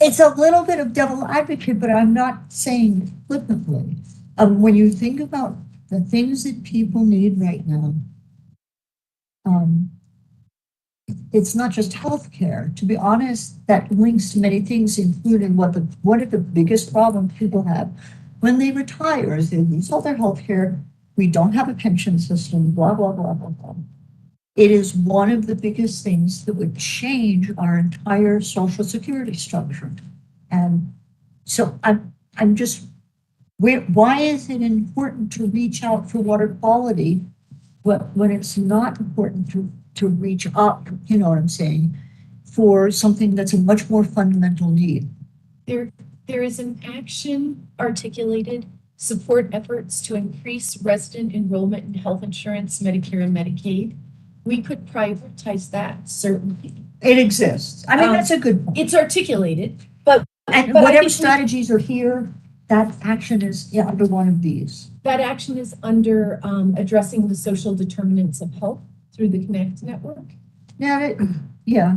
It's a little bit of devil advocate, but I'm not saying it flippantly. When you think about the things that people need right now, it's not just healthcare. To be honest, that links to many things, including one of the biggest problems people have when they retire is they lose all their healthcare. We don't have a pension system, blah, blah, blah, blah, blah. It is one of the biggest things that would change our entire social security structure. And so I'm just, why is it important to reach out for water quality when it's not important to reach up, you know what I'm saying, for something that's a much more fundamental need? There is an action articulated, support efforts to increase resident enrollment in health insurance, Medicare and Medicaid. We could prioritize that, certainly. It exists. I mean, that's a good point. It's articulated, And but I whatever think strategies are here, that action is under one of these. that action is under addressing the social determinants of health through the Connect network. Yeah,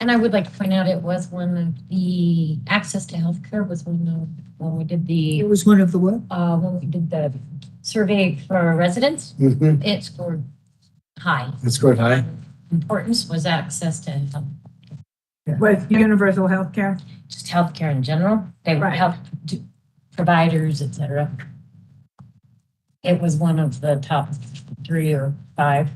And I would like to point out, it was one of the access to healthcare was when we did it was one of the what? when we did the survey for residents, Mm-hmm. it scored high. It scored high. Importance was access to health, With universal health care. just healthcare in general. They were Right. health providers, et cetera. It was one of the top 3 or 5.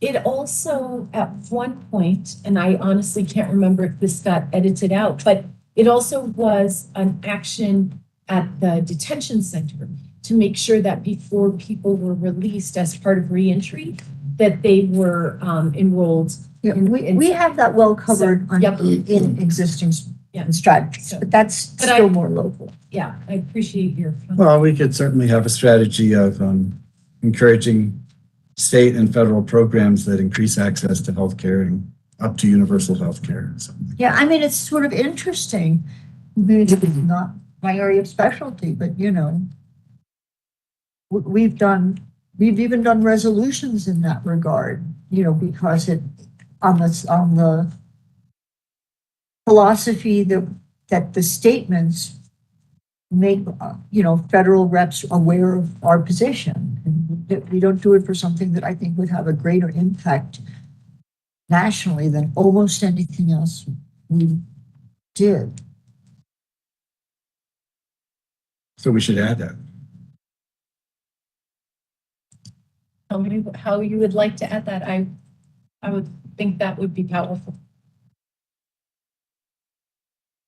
It also, at one point, and I honestly can't remember if this got edited out, but it also was an action at the detention center to make sure that before people were released as part of reentry, that they were enrolled. Yeah, we have that well covered in existing strategies, but that's still more local. Yeah, I appreciate your. Well, we could certainly have a strategy of encouraging state and federal programs that increase access to healthcare and up to universal healthcare. Yeah, I mean, it's sort of interesting. Maybe it's not my area of specialty, but you know, we've even done resolutions in that regard, you know, because on the philosophy that the statements make, you know, federal reps aware of our position. And that we don't do it for something that I think would have a greater impact nationally than almost anything else we did. So we should add that. Tell me how you would like to add that. I would think that would be powerful.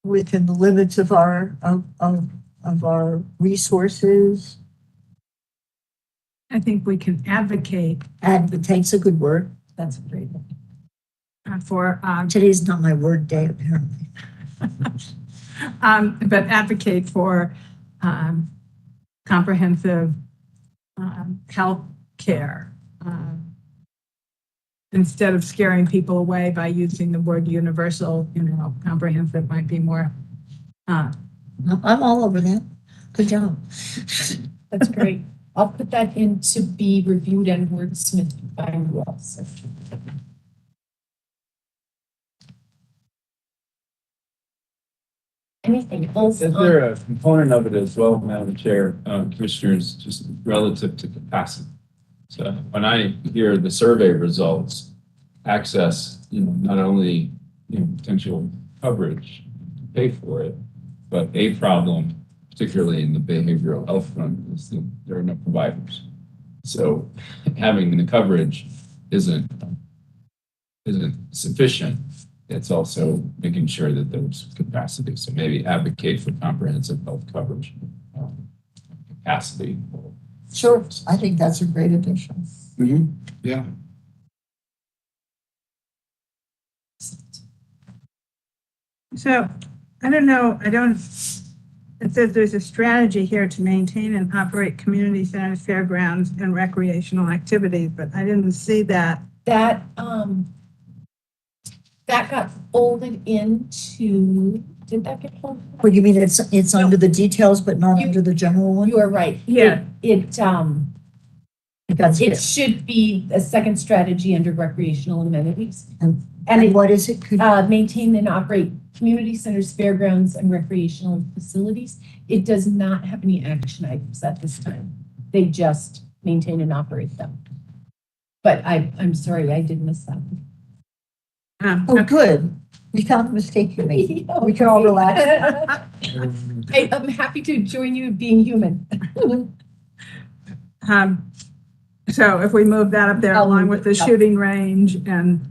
Within the limits of our, of our resources. I think we can advocate Advocate's a good word. That's great. for, Today's not my word day, apparently. but advocate for comprehensive health care. Instead of scaring people away by using the word universal, comprehensive might be more. I'm all over that. Good job. That's great. I'll put that in to be reviewed and wordsmithed by you also. Anything else? Is there a component of it as well, Madam Chair, Commissioners, just relative to capacity? So when I hear the survey results, access, not only, potential coverage to pay for it, but a problem, particularly in the behavioral health front, is that there are no providers. So having the coverage isn't sufficient. It's also making sure that there's capacity. So maybe advocate for comprehensive health coverage, capacity. Sure, I think that's a great addition. Yeah. So, I don't know, it says there's a strategy here to maintain and operate community centers, fairgrounds, and recreational activities, but I didn't see that. That got folded into, did that get folded? What do you mean, it's under the details, but not You- under the general one? You are right. Yeah. That's It it. should be a second strategy under recreational amenities. And And what is it? Could- maintain and operate community centers, fairgrounds, and recreational facilities. It does not have any action items at this time. They just maintain and operate them. But I'm sorry, I did miss that. Oh, good. We found the mistake you made. We can all relax. I'm happy to join you being human. So if we move that up there I'll along move with the it up. shooting range and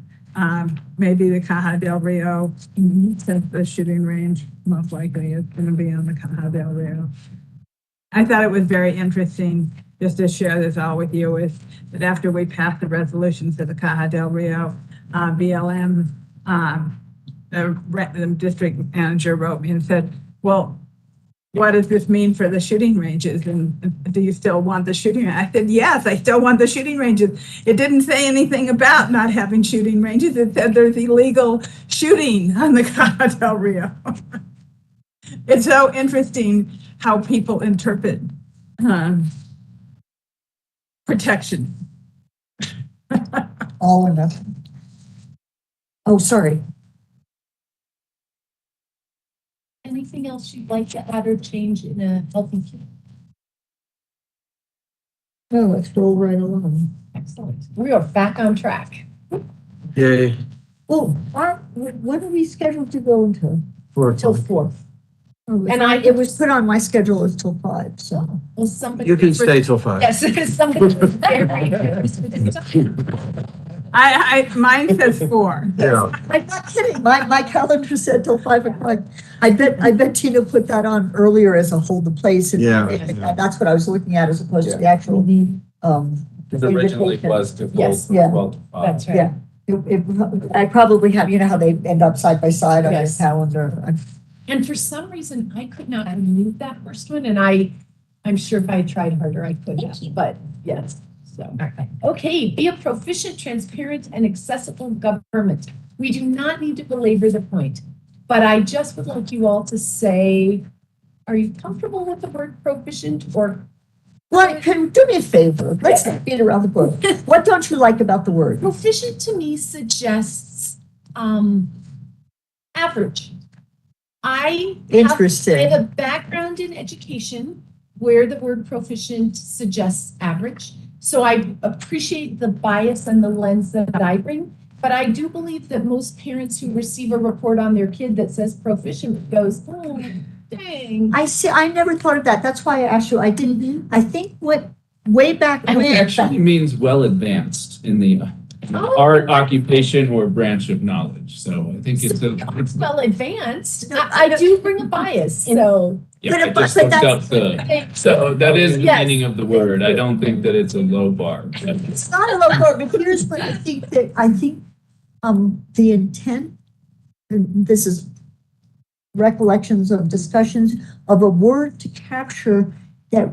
maybe the Caja del Rio, since the shooting range most likely is going to be on the Caja del Rio. I thought it was very interesting, just to share this all with you, is that after we passed the resolutions to the Caja del Rio, BLM, the district manager wrote me and said, well, what does this mean for the shooting ranges? And do you still want the shooting? I said, yes, I still want the shooting ranges. It didn't say anything about not having shooting ranges. It said there's illegal shooting on the Caja del Rio. It's so interesting how people interpret protection. All or nothing. Oh, sorry. Anything else you'd like to add or change in a healthy community? No, let's roll right along. Excellent. We are back on track. Yay. Oh, when are we scheduled to go until? Till 4th. And It was put on my schedule as till 5, so. Well, somebody. You can stay till 5. Yes, somebody was very. Mine says 4. Yeah. I'm not kidding. My calendar said till 5 o'clock. I bet Tina put that on earlier as a hold the place. And Yeah. and that's what I was looking at as opposed to the actual, Because originally it was to Yes. hold Yeah. 12 to 5. That's right. yeah. I probably have, how they end up side by side on your Yes. calendar. And for some reason, I could not remove that first one, and I'm sure if I tried harder, I could have, but yes, so. Okay, be a proficient, transparent, and accessible government. We do not need to belabor the point, but I just would like you all to say, are you comfortable with the word proficient or? Well, do me a favor. Let's not beat around the bush. What don't you like about the word? Proficient to me suggests, average. I Interesting. have a background in education where the word proficient suggests average. So I appreciate the bias and the lens that I bring, but I do believe that most parents who receive a report on their kid that says proficient goes, oh, Dang. I see, I never thought of that. That's why I asked you. I didn't, I think way back. I think it actually means well advanced in the Oh. art, occupation, or branch of knowledge. So I think it's Well advanced. No, I do bring a bias, so. yeah, I but just but looked up that's- the, so that is the Yes. meaning of the word. I don't think that it's a low bar. It's not a low bar, but here's what I think the intent, and this is recollections of discussions of a word to capture that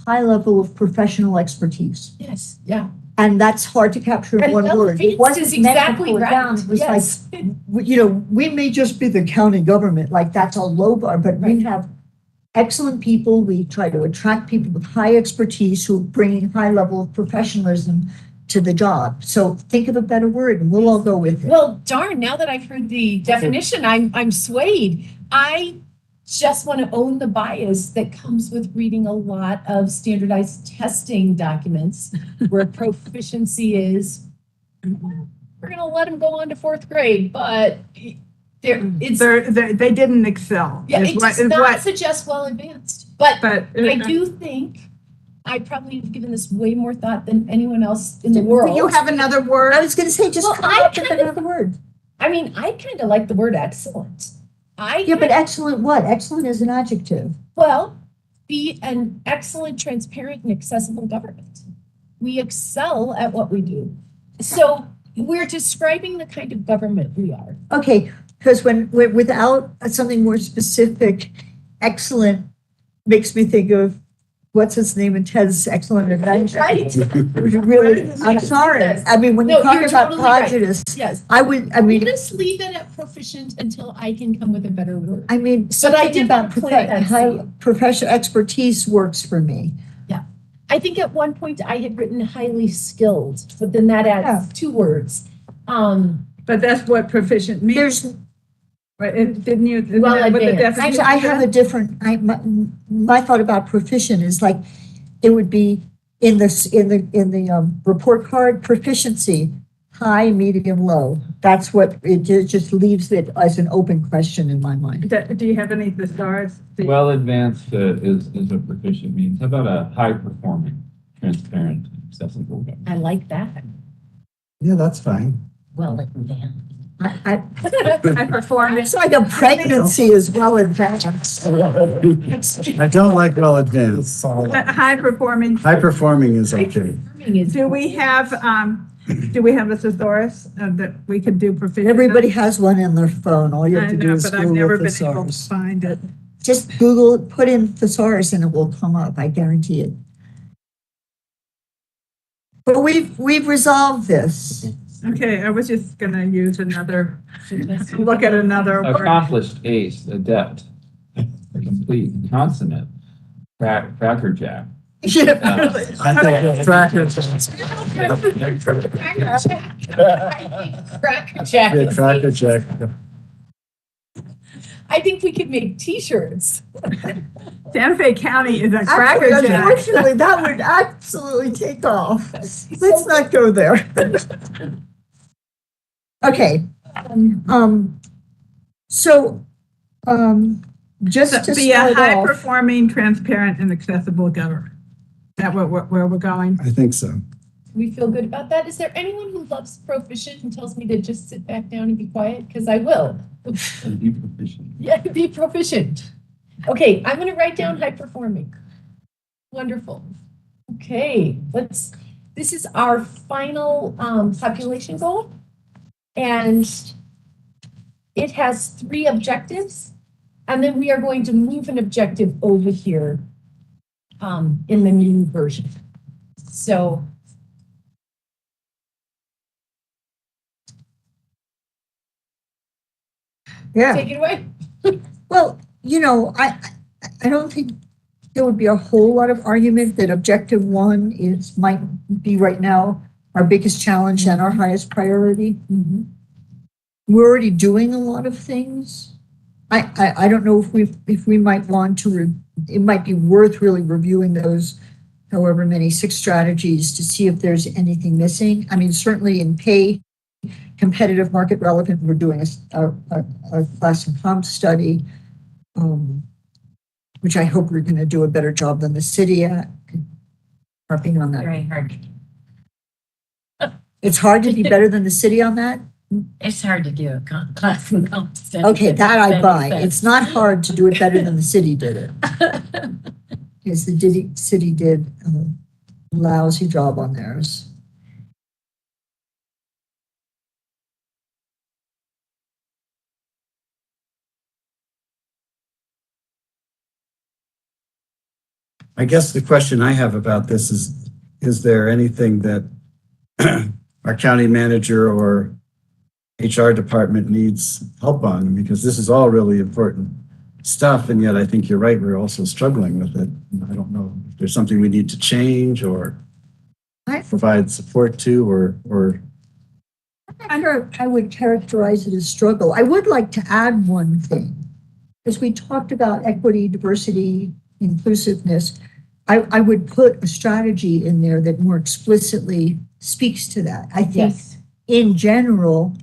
high level of professional expertise. Yes, yeah. And that's hard to capture in And one word. It advanced wasn't is meant to exactly pull it down. right. It was like, Yes. we may just be the county government, like that's a low bar, but we have excellent people. We try to attract people with high expertise who are bringing high level of professionalism to the job. So think of a better word and we'll all go with it. Well, darn, now that I've heard the definition, I'm swayed. I just want to own the bias that comes with reading a lot of standardized testing documents where proficiency is, we're going to let them go on to fourth grade, but They didn't excel. yeah, is it what- does is not what- suggest well advanced. But But I do think I probably have given this way more thought than anyone else in the world. Do you have another I word? was gonna say, just Well, come I up with kind of- another word. I mean, I kind of like the word excellent. Yeah, but excellent what? Excellent is an adjective. Well, be an excellent, transparent, and accessible government. We excel at what we do. So we're describing the kind of government we are. Okay, because when we're without something more specific, excellent makes me think of what's his name in Ted's Excellent Adventure. Right. Really, I'm sorry. Yes. I mean, when you No, talk you're about totally right. prejudice, Yes. I mean, Just leave it at proficient until I can come with a better word. something did about want to plant that seed. professional expertise works for me. I think at one point I had written highly skilled, but then that adds two words. But that's what proficient means. There's, Right, didn't you? isn't Well that what the advanced. actually, definition I have a said? different, my thought about proficient is like, it would be in the report card, proficiency, high, medium, low. That's what, it just leaves it as an open question in my mind. Do you have any thesaurus? Well advanced is what proficient means. How about a high performing, transparent, accessible government? I like that. Yeah, that's fine. Well, advanced. I I perform it. It's like a pregnancy as well advanced. I don't like well advanced. High performing. High performing is okay. Do we have a thesaurus that we could do proficient? Everybody has one in their phone. All you have I to do know, is but I've Google never been able to thesaurus. find it. Just Google, put in thesaurus and it will come up. I guarantee it. But we've resolved this. Okay, I was just gonna use look at another word. Accomplished, ace, adept, complete, consummate, crackerjack. Yeah. I think Cracker Jack. Yeah, Cracker Jack. I think we could make T-shirts. Santa Fe County is a Actually, cracker jack. unfortunately, that would absolutely take off. Let's not go there. Okay. Just to Be a start high off, performing, transparent and accessible government. Is that where we're going? I think so. We feel good about that. Is there anyone who loves proficient and tells me to just sit back down and be quiet? Because I will. And be proficient. Yeah, be proficient. Okay, I'm gonna write down high performing. Wonderful. Okay, this is our final population goal. And it has 3 objectives. And then we are going to move an objective over here in the new version. So yeah. take it away. Well, I don't think there would be a whole lot of argument that objective 1 might be right now our biggest challenge and our highest priority. We're already doing a lot of things. I don't know if we might want to, it might be worth really reviewing those however many 6 strategies to see if there's anything missing. I mean, certainly in pay, competitive market relevant, we're doing a class and comp study. which I hope we're going to do a better job than the city at. Harping on that. Very hard. It's hard to be better than the city on that? It's hard to do a class and competition. Okay, that I buy. It's not hard to do it better than the city did it. Because the city did a lousy job on theirs. I guess the question I have about this is there anything that our county manager or HR department needs help on? Because this is all really important stuff, and yet I think you're right, we're also struggling with it. I don't know if there's something we need to change or provide support to, or I would characterize it as struggle. I would like to add one thing. As we talked about equity, diversity, inclusiveness, I would put a strategy in there that more explicitly speaks to that. I think Yes. in general,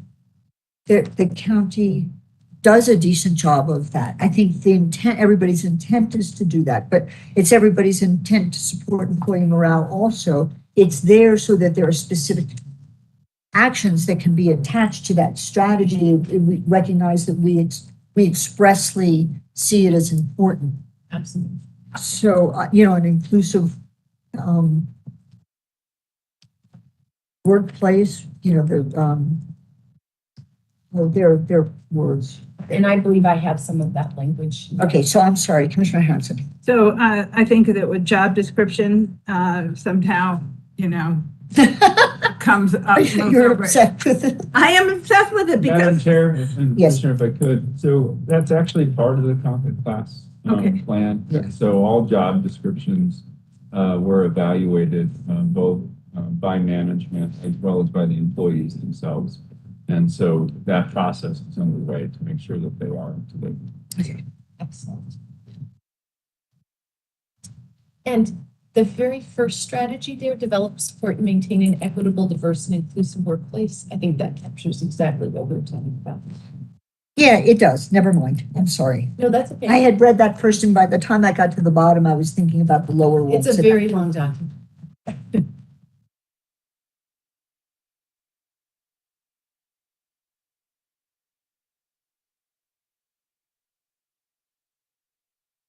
the county does a decent job of that. I think the intent, everybody's intent is to do that, but it's everybody's intent to support employee morale also. It's there so that there are specific actions that can be attached to that strategy. We recognize that we expressly see it as important. Absolutely. So, an inclusive workplace, their words. And I believe I have some of that language. Okay, so I'm sorry, Commissioner Hanson. So I think that with job description, somehow, comes up. moves You're over. upset with it? I am obsessed with it Madam because, Chair, and Yes. Commissioner, if I could, so that's actually part of the Concord class Okay. plan. Yeah. So all job descriptions were evaluated both by management as well as by the employees themselves. And so that process is underway to make sure that they are up to date. Okay. Excellent. And the very first strategy there, develop, support, and maintain an equitable, diverse, and inclusive workplace. I think that captures exactly what we're talking about. Yeah, it does. Never mind. I'm sorry. No, that's okay. I had read that first, and by the time I got to the bottom, I was thinking about the lower ones. It's a very long document.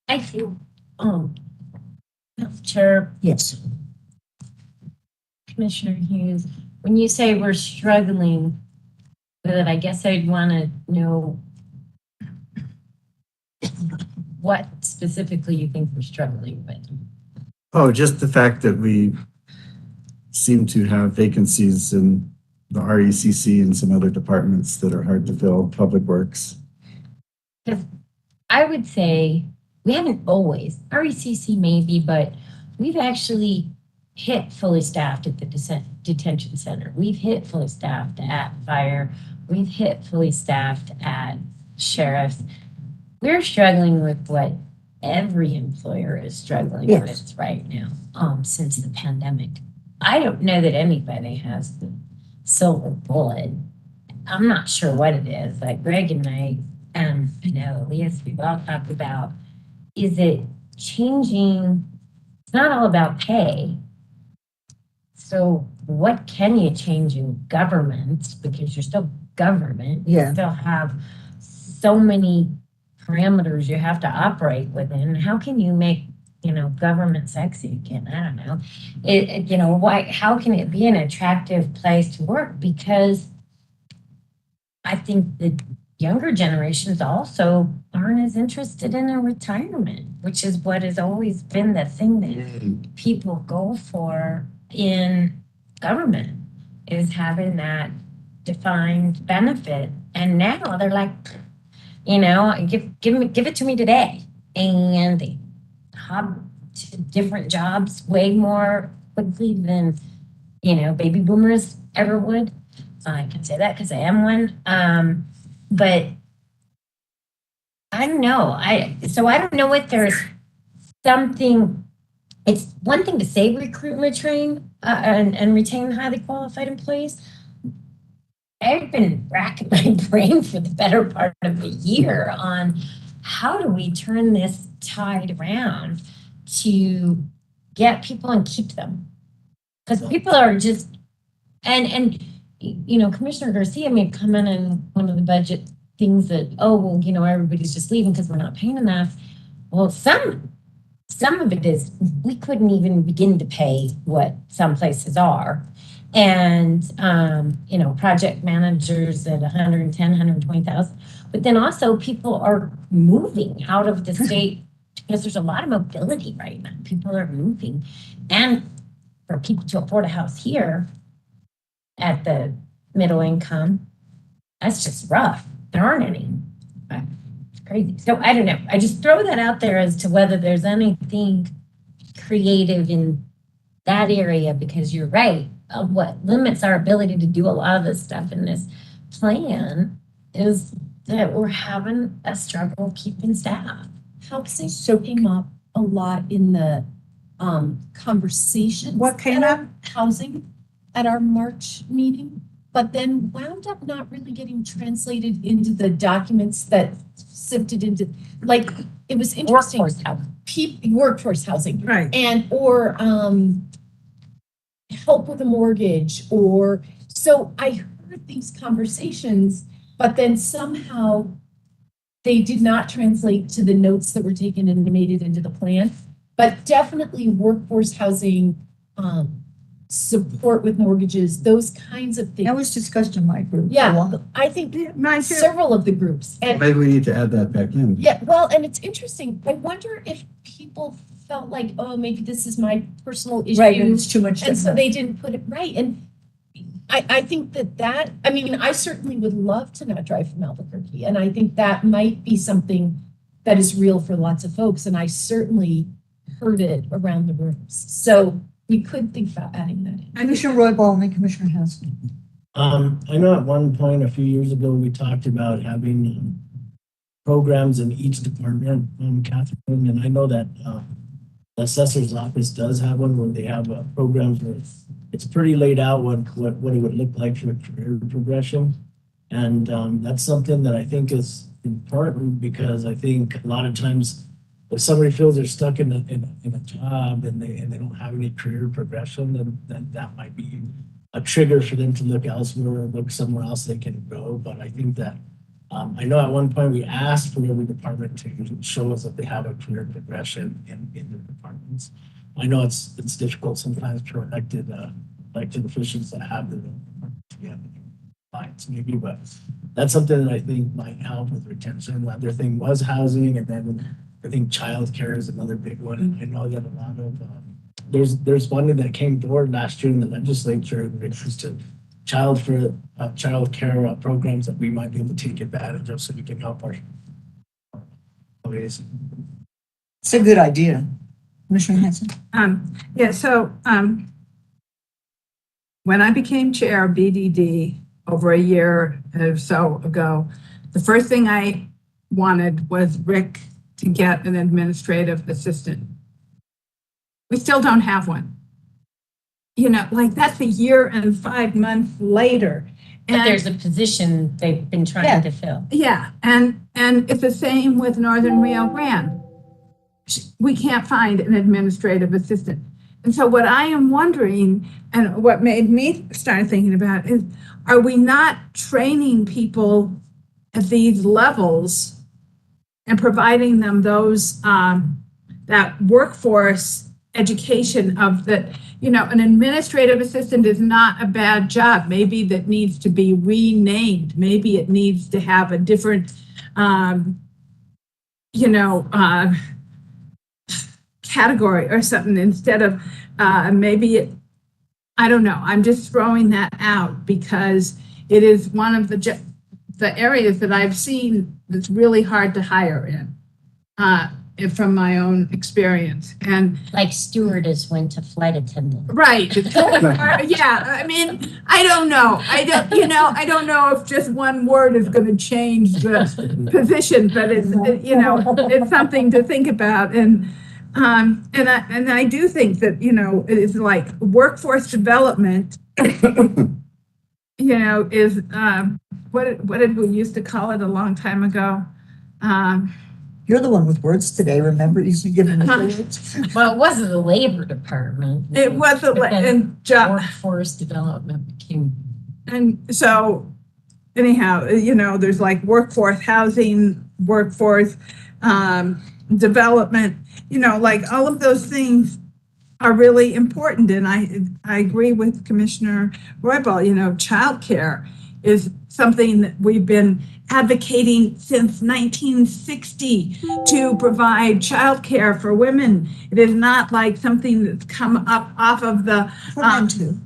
I think, Chair, Yes. Commissioner Hughes, when you say we're struggling with it, I guess I'd want to know what specifically you think we're struggling with. oh, just the fact that we seem to have vacancies in the RECC and some other departments that are hard to fill, Public Works. I would say we haven't always, RECC maybe, but we've actually hit fully staffed at the detention center. We've hit fully staffed at fire. We've hit fully staffed at sheriff's. We're struggling with what every employer is struggling Yes. with right now, since the pandemic. I don't know that anybody has the silver bullet. I'm not sure what it is. Like Greg and I know, Elias, we've all talked about, is it changing? It's not all about pay. So what can you change in government? Because you're still government. Yeah. You still have so many parameters you have to operate within. How can you make, government sexy again? I don't know. Why, how can it be an attractive place to work? Because I think the younger generations also aren't as interested in a retirement, which is what has always been the thing that people go for in government, is having that defined benefit. And now they're like, give it to me today. And they hop to different jobs way more quickly than, baby boomers ever would. I can say that because I am one. But I don't know. I don't know if there's something. It's one thing to say recruit and retrain and retain highly qualified employees. I've been racking my brain for the better part of a year on how do we turn this tide around to get people and keep them? Because people are just, and, you know, Commissioner Garcia made comment in one of the budget things that, oh, well, you know, everybody's just leaving because we're not paying enough. Well, some of it is, we couldn't even begin to pay what some places are. And, you know, project managers at 110, 120,000. But then also people are moving out of the state because there's a lot of mobility right now. People are moving. And for people to afford a house here at the middle income, that's just rough. There aren't any. It's crazy. So I don't know. I just throw that out there as to whether there's anything creative in that area, because you're right. What limits our ability to do a lot of this stuff in this plan is that we're having a struggle keeping staff. Housing came up a lot in the conversations. What came up? Housing at our March meeting, but then wound up not really getting translated into the documents that sifted into, like, it was interesting. Workforce housing. Workforce housing. Right. And, or help with a mortgage, or, so I heard these conversations, but then somehow they did not translate to the notes that were taken and made it into the plan. But definitely workforce housing, support with mortgages, those kinds of things. That was discussed in my group. Yeah, I think Mine too. several of the groups. And Maybe we need to add that back in. yeah, well, and it's interesting. I wonder if people felt like, oh, maybe this is my personal issue. Right, and it's too much. And so they didn't put it right. And I think that, I mean, I certainly would love to not drive from Albuquerque. And I think that might be something that is real for lots of folks. And I certainly heard it around the rooms. So we could think about adding that in. Commissioner Roybal and Commissioner Hanson. I know at one point, a few years ago, we talked about having programs in each department, Catherine, and I know that the assessor's office does have one where they have programs where it's pretty laid out what it would look like for career progression. And that's something that I think is important, because I think a lot of times if somebody feels they're stuck in a job and they don't have any career progression, then that might be a trigger for them to look elsewhere or look somewhere else they can go. But I think that I know at one point we asked for every department to show us that they have a career progression in their departments. I know it's difficult sometimes for elected officials that have their clients maybe, but that's something that I think might help with retention. The other thing was housing, and then I think childcare is another big one. And I know that a lot of there's funding that came forward last year in the legislature in regards to child care programs that we might be able to take advantage of, so we can help our ways. It's a good idea. Commissioner Hanson. Yeah, so when I became chair of BDD over a year or so ago, the first thing I wanted was Rick to get an administrative assistant. We still don't have one. You know, like, that's a year and 5 months later. But there's a position they've been trying to fill. Yeah, and it's the same with Northern Rio Grande. We can't find an administrative assistant. And so what I am wondering, and what made me start thinking about, is, are we not training people at these levels and providing them those, that workforce education of that, you know, an administrative assistant is not a bad job. Maybe that needs to be renamed. Maybe it needs to have a different, category or something instead of maybe it, I don't know. I'm just throwing that out because it is one of the areas that I've seen that's really hard to hire in. From my own experience. And like stewardess went to flight attendant. right. Yeah. I mean, I don't know. I don't know if just one word is going to change the position, but it's something to think about. And I do think that, it is like workforce development, is what did we used to call it a long time ago? You're the one with words today, remember? You should give them the words. Well, it wasn't the labor department. It wasn't, But then and job, Workforce development became. and so anyhow, there's like workforce housing, workforce, development, like all of those things are really important. And I agree with Commissioner Roybal, childcare is something that we've been advocating since 1960 to provide childcare for women. It is not like something that's come up off of the. For men too.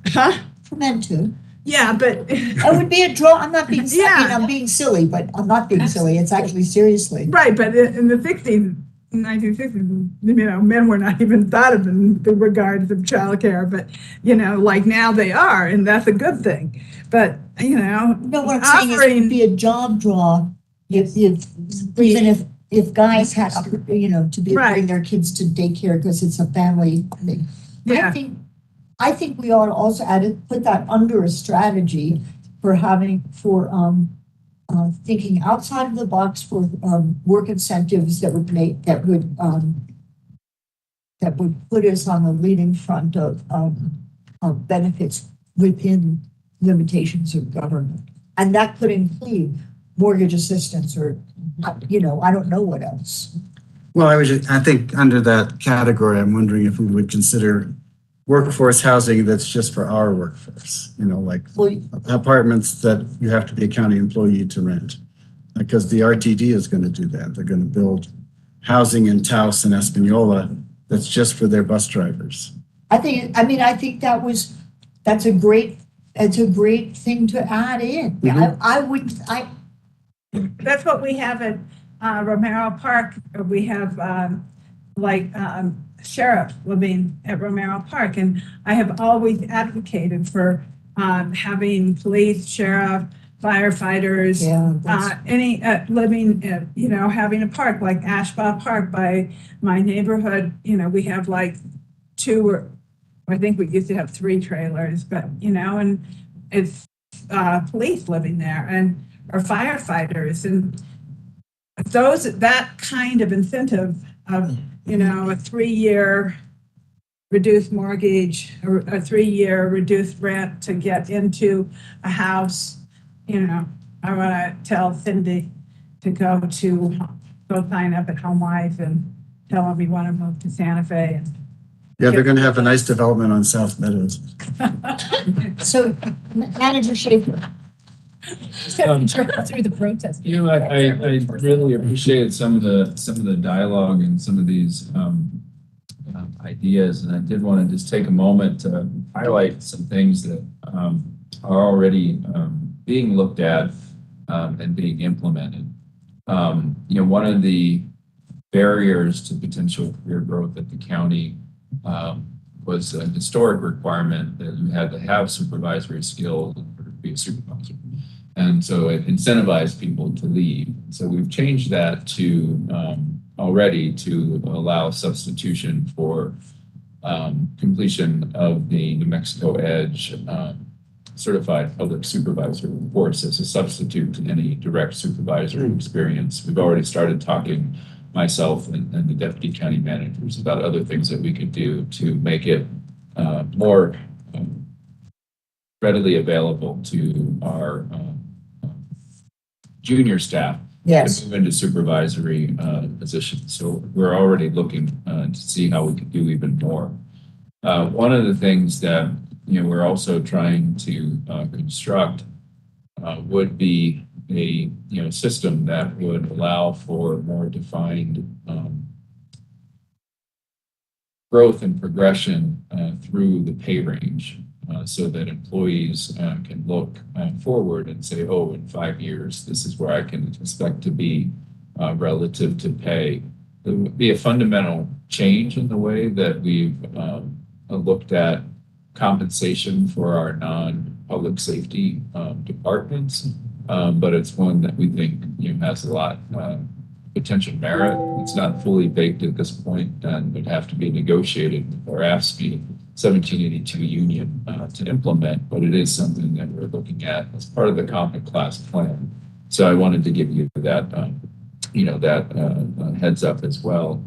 Huh? For men too. Yeah, but. It would be a draw, I'm not being, I'm being silly, but I'm not being silly, it's actually seriously. Right, but in the 60s, 1960s, men were not even thought of in the regards of childcare, but, like now they are, and that's a good thing. But, No, what I'm saying is it would be a job draw if even if guys had, to be, Right. bring their kids to daycare because it's a family thing. Yeah. I think we ought to also put that under a strategy for thinking outside of the box for work incentives that would put us on the leading front of benefits within limitations of government. And that could include mortgage assistance or, I don't know what else. Well, I think under that category, I'm wondering if we would consider workforce housing that's just for our workforce, like Well, apartments that you have to be a county employee to rent. Because the RTD is going to do that. They're going to build housing in Taos and Espanola that's just for their bus drivers. I think that's a great thing to add in. Mhm. That's what we have at Romero Park. We have sheriffs living at Romero Park. And I have always advocated for having police, sheriff, firefighters, having a park like Ashbaugh Park by my neighborhood. We have like two, or I think we used to have 3 trailers, but, and it's police living there or firefighters. And that kind of incentive of, a 3-year reduced mortgage or a 3-year reduced rent to get into a house, I want to tell Cindy to go sign up at HomeWise and tell them we want to move to Santa Fe. Yeah, they're going to have a nice development on South Meadows. So, Manager Schaefer. Through the protest. I really appreciated some of the dialogue and some of these ideas, and I did want to just take a moment to highlight some things that are already being looked at and being implemented. One of the barriers to potential career growth at the county was a historic requirement that you had to have supervisory skills in order to be a supervisor. And so it incentivized people to leave. So we've changed that to already to allow substitution for completion of the New Mexico Edge certified public supervisor course as a substitute to any direct supervisory experience. We've already started talking, myself and the deputy county managers, about other things that we could do to make it more readily available to our junior staff to move into supervisory positions. So we're already looking to see how we could do even more. One of the things that we're also trying to construct would be a system that would allow for more defined growth and progression through the pay range, so that employees can look forward and say, oh, in 5 years, this is where I can expect to be relative to pay. It would be a fundamental change in the way that we've looked at compensation for our non-public safety departments, but it's one that we think has a lot potential merit. It's not fully baked at this point and would have to be negotiated with our AFSCME 1782 union to implement, but it is something that we're looking at as part of the common class plan. So I wanted to give you that that heads up as well.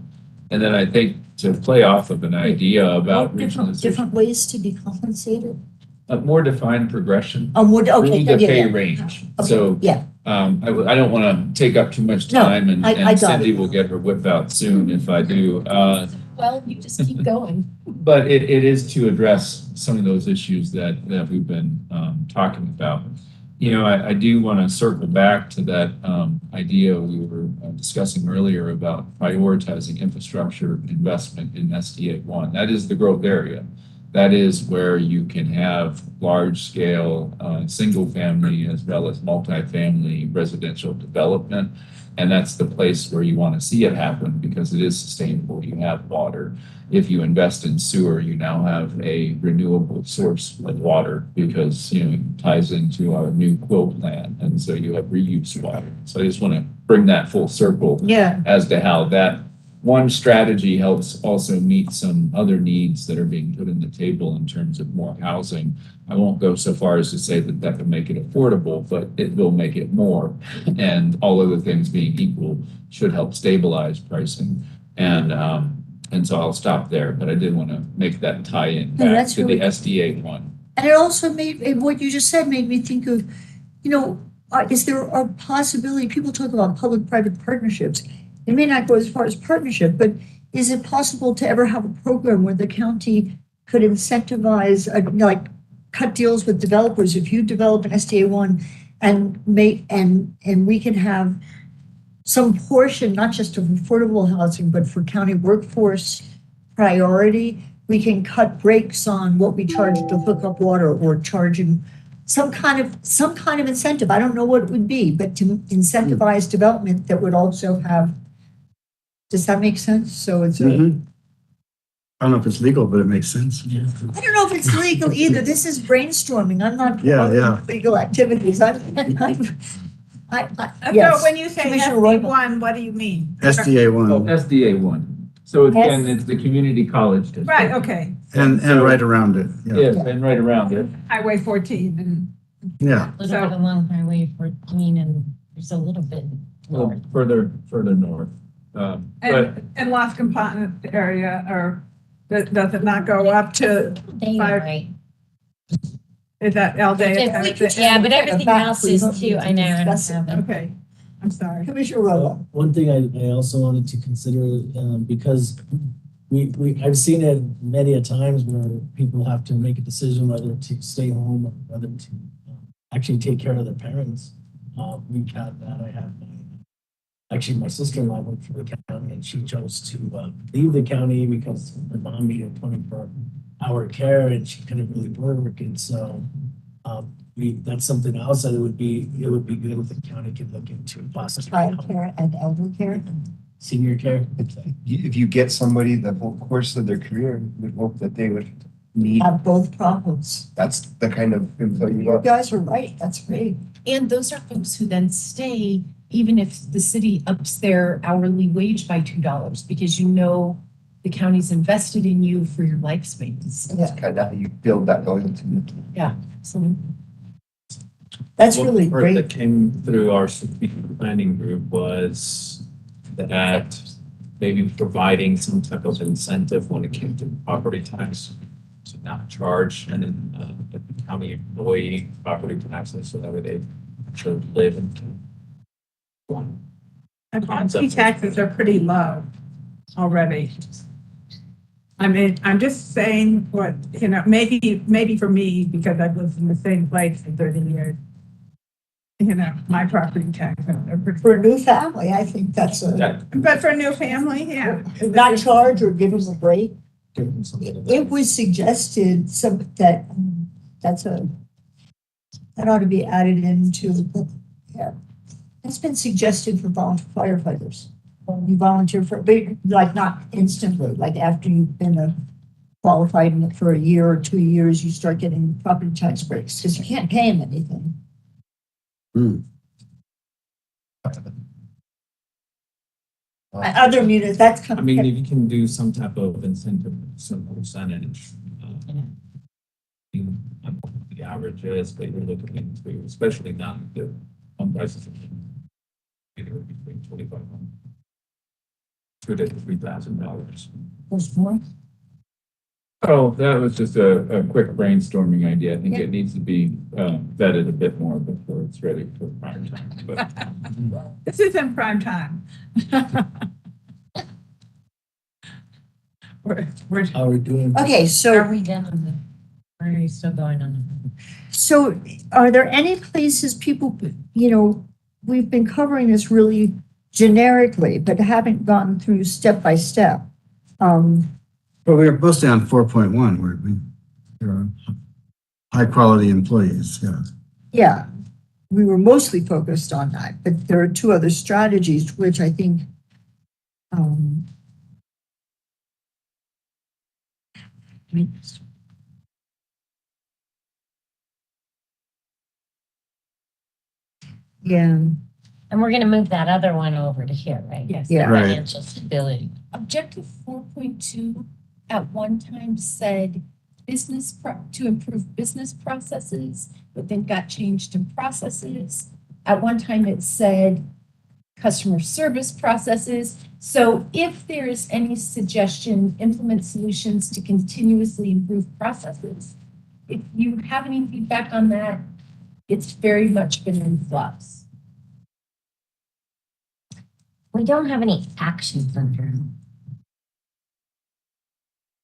And then I think to play off of an idea about regionalization, Different ways to be compensated? a more defined progression Okay, through the yeah, pay yeah. range. Okay, So yeah, I don't want to take up too much No, time, and I got Cindy it. will get her whip out soon if I do. Well, you just keep going. But it is to address some of those issues that we've been talking about. I do want to circle back to that idea we were discussing earlier about prioritizing infrastructure investment in SDA 1. That is the growth area. That is where you can have large-scale, single-family as well as multifamily residential development. And that's the place where you want to see it happen because it is sustainable. You have water. If you invest in sewer, you now have a renewable source of water because, it ties into our new quill plan. And so you have reuse water. So I just want to bring that full circle yeah. as to how that one strategy helps also meet some other needs that are being put on the table in terms of more housing. I won't go so far as to say that that can make it affordable, but it will make it more. And all other things being equal should help stabilize pricing. And so I'll stop there, but I did want to make that tie in No, back that's to really the SDA 1. And it also what you just said made me think of, is there a possibility, people talk about public-private partnerships. It may not go as far as partnership, but is it possible to ever have a program where the county could incentivize, cut deals with developers? If you develop an SDA 1 and we can have some portion, not just of affordable housing, but for county workforce priority, we can cut breaks on what we charge to hook up water or charging some kind of incentive. I don't know what it would be, but to incentivize development that would also have, does that make sense? So it's Mhm. I don't know if it's legal, but it makes sense. I don't know if it's legal either. This is brainstorming. I'm not Yeah, promoting yeah. legal activities. So Yes. when you say Commissioner SB Roybal. 1, what do you mean? SDA Oh, 1 SDA 1. So again, it's the community college district. Right, okay. and right around it. Yeah. Yes, and right around it. Highway 14 and. Yeah. A little bit along Highway 14 and there's a little bit north. Further north. But And Los Campanas area, or does it not go up to, They are right. is that El Day? Yeah, but everything back, else we is don't too, need to I know. I don't discuss it. have it. Okay, I'm sorry. Commissioner Rolla. One thing I also wanted to consider, because I've seen it many a times where people have to make a decision whether to stay home or whether to actually take care of their parents. We've had that. Actually, my sister-in-law worked for the county and she chose to leave the county because her mom needed 24-hour care and she couldn't really work. And so that's something else that it would be good if the county could look into possibly Child care and elder care. senior care. If you get somebody the whole course of their career, we hope that they would need, Have both problems. that's the kind of employee you You want. guys are right. That's great. And those are folks who then stay, even if the city ups their hourly wage by $2, because the county's invested in you for your lifespans. That's kind of how you build that loyalty. So That's One really part great. that came through our strategic planning group was that maybe providing some type of incentive when it came to property tax to not charge the county employee property taxes so that way they should live in. And property taxes are pretty low already. I mean, I'm just saying what, maybe for me, because I've lived in the same place for 30 years. My property taxes are pretty. For a new family, I think that's But for a new family, yeah. not charge or give them a break. Give them something. It was suggested that ought to be added into, yeah. It's been suggested for firefighters. You volunteer like not instantly, like after you've been qualified in it for a year or 2 years, you start getting property tax breaks because you can't pay them anything. Other munis, that's kind I of. mean, if you can do some type of incentive, some percentage. The average is, but you're looking into, especially now the home prices. Between $2,500. Good at $3,000. There's more. Oh, that was just a quick brainstorming idea. I think Yeah. it needs to be vetted a bit more before it's ready for prime time. But This isn't prime time. We're How are we doing? Okay, Are so, we done on the, or are you still going on? so are there any places people, we've been covering this really generically, but haven't gone through step by step. But we were mostly on 4.1, where we're high quality employees, yeah. Yeah, we were mostly focused on that, but there are two other strategies which I think, yeah, And we're gonna move that other one over to here, right? Yes. Yeah. Right. Financial stability. Objective 4.2 at one time said to improve business processes, but then got changed to processes. At one time it said customer service processes. So if there is any suggestion, implement solutions to continuously improve processes. If you have any feedback on that, it's very much been in flux. We don't have any actions under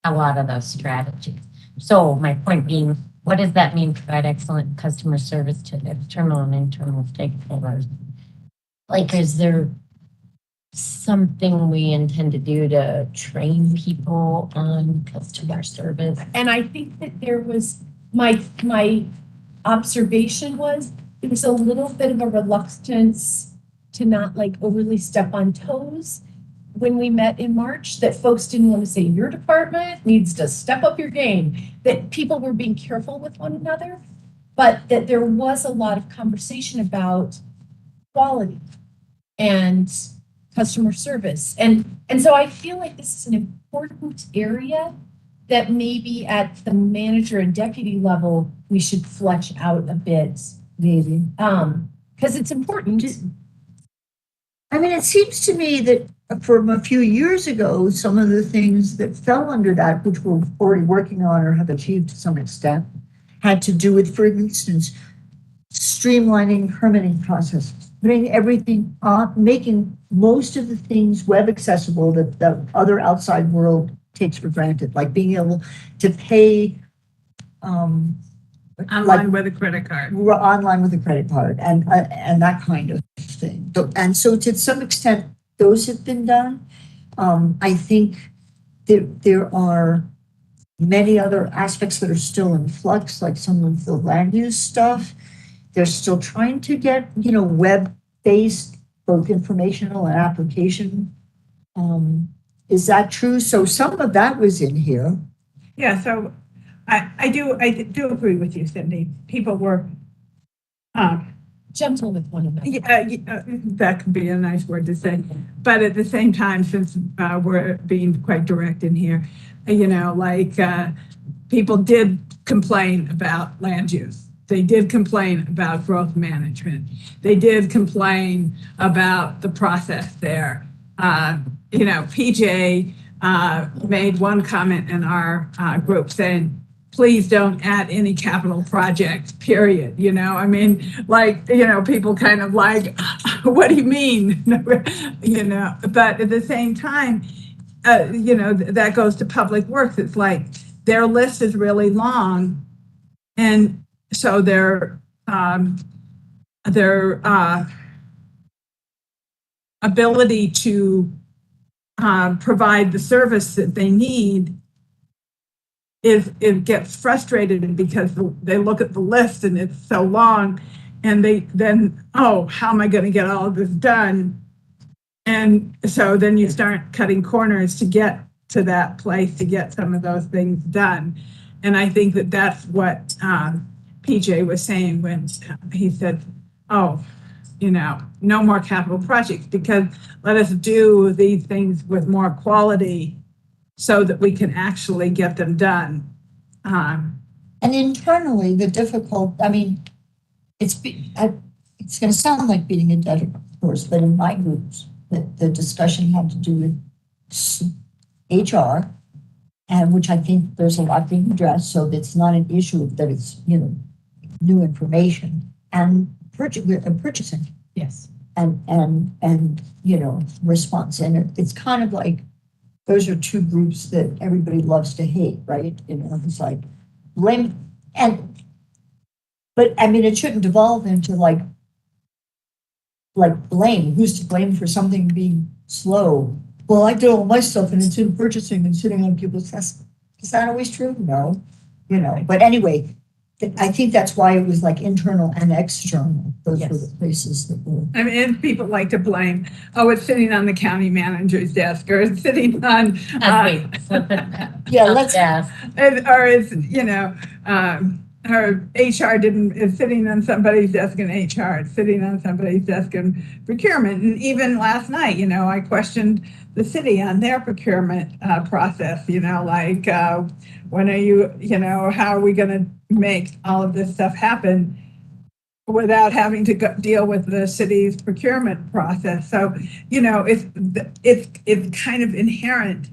a lot of those strategies. So my point being, what does that mean? Provide excellent customer service to external and internal stakeholders. Like, is there something we intend to do to train people on customer service? And I think that there was, my observation was, there was a little bit of a reluctance to not like overly step on toes when we met in March, that folks didn't want to say your department needs to step up your game, that people were being careful with one another, but that there was a lot of conversation about quality and customer service. And so I feel like this is an important area that maybe at the manager and deputy level, we should flesh out a bit, maybe. because it's important. I mean, it seems to me that from a few years ago, some of the things that fell under that, which we're already working on or have achieved to some extent, had to do with, for instance, streamlining permitting processes, putting everything on, making most of the things web accessible that the other outside world takes for granted, like being able to pay online with a credit card. we're online with a credit card and that kind of thing. And so to some extent, those have been done. I think there are many other aspects that are still in flux, like some of the land use stuff. They're still trying to get, web-based, both informational and application. Is that true? So some of that was in here. Yeah, so I do agree with you, Cindy. People were, Gentle with one another. that could be a nice word to say. But at the same time, since we're being quite direct in here, people did complain about land use. They did complain about growth management. They did complain about the process there. PJ made one comment in our group saying, please don't add any capital projects, period. People kind of like, what do you mean? But at the same time, that goes to public works. It's like their list is really long. And so their ability to provide the service that they need it gets frustrated because they look at the list and it's so long, and how am I going to get all of this done? And so then you start cutting corners to get to that place to get some of those things done. And I think that that's what PJ was saying when he said, no more capital projects, because let us do these things with more quality so that we can actually get them done. And internally, it's going to sound like beating a dead horse, but in my groups, the discussion had to do with HR, and which I think there's a lot being addressed, so it's not an issue that it's, new information, and purchasing Yes. and response. And it's kind of like, those are two groups that everybody loves to hate, right? It's like blame, but I mean, it shouldn't devolve into like blame. Who's to blame for something being slow? Well, I did all my stuff and it's in purchasing and sitting on people's desks. Is that always true? No, but anyway, I think that's why it was like internal and external. Those were the places that were. I mean, and people like to blame, oh, it's sitting on the county manager's desk, or it's sitting on, Yeah, let's. or it's, her HR is sitting on somebody's desk in HR, it's sitting on somebody's desk in procurement. And even last night, I questioned the city on their procurement process, like, when are you, how are we going to make all of this stuff happen without having to deal with the city's procurement process? So, it's kind of inherent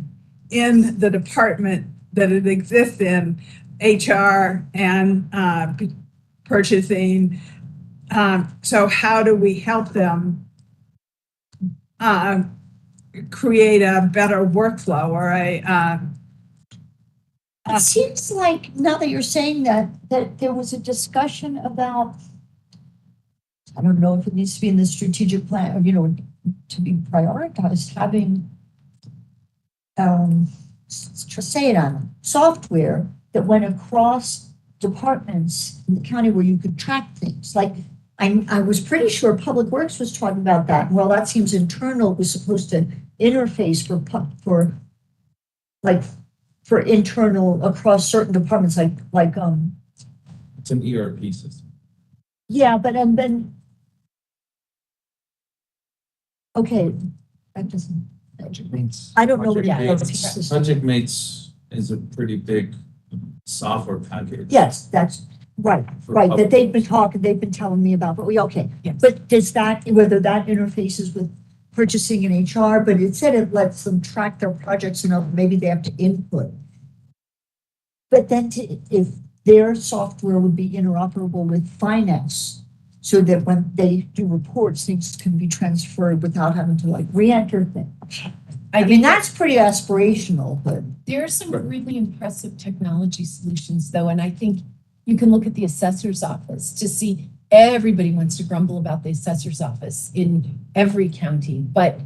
in the department that it exists in, HR and purchasing. So how do we help them create a better workflow or It seems like now that you're saying that there was a discussion about, I don't know if it needs to be in the strategic plan, or, to be prioritized, having, say it on software that went across departments in the county where you could track things. Like, I was pretty sure Public Works was talking about that. Well, that seems internal, was supposed to interface for internal across certain departments, like. It's an ERP system. Yeah, but, and then. Okay, that doesn't, Project Mates. I don't know what Project that Mates- is. Project Mates is a pretty big software package. Yes, that's right, that they've been telling me about, but okay. Yes. But does that, whether that interfaces with purchasing and HR, but it said it lets them track their projects and maybe they have to input. But then if their software would be interoperable with finance, so that when they do reports, things can be transferred without having to re-enter things. I mean, that's pretty aspirational, but. There are some really impressive technology solutions, though, and I think you can look at the assessor's office to see everybody wants to grumble about the assessor's office in every county, but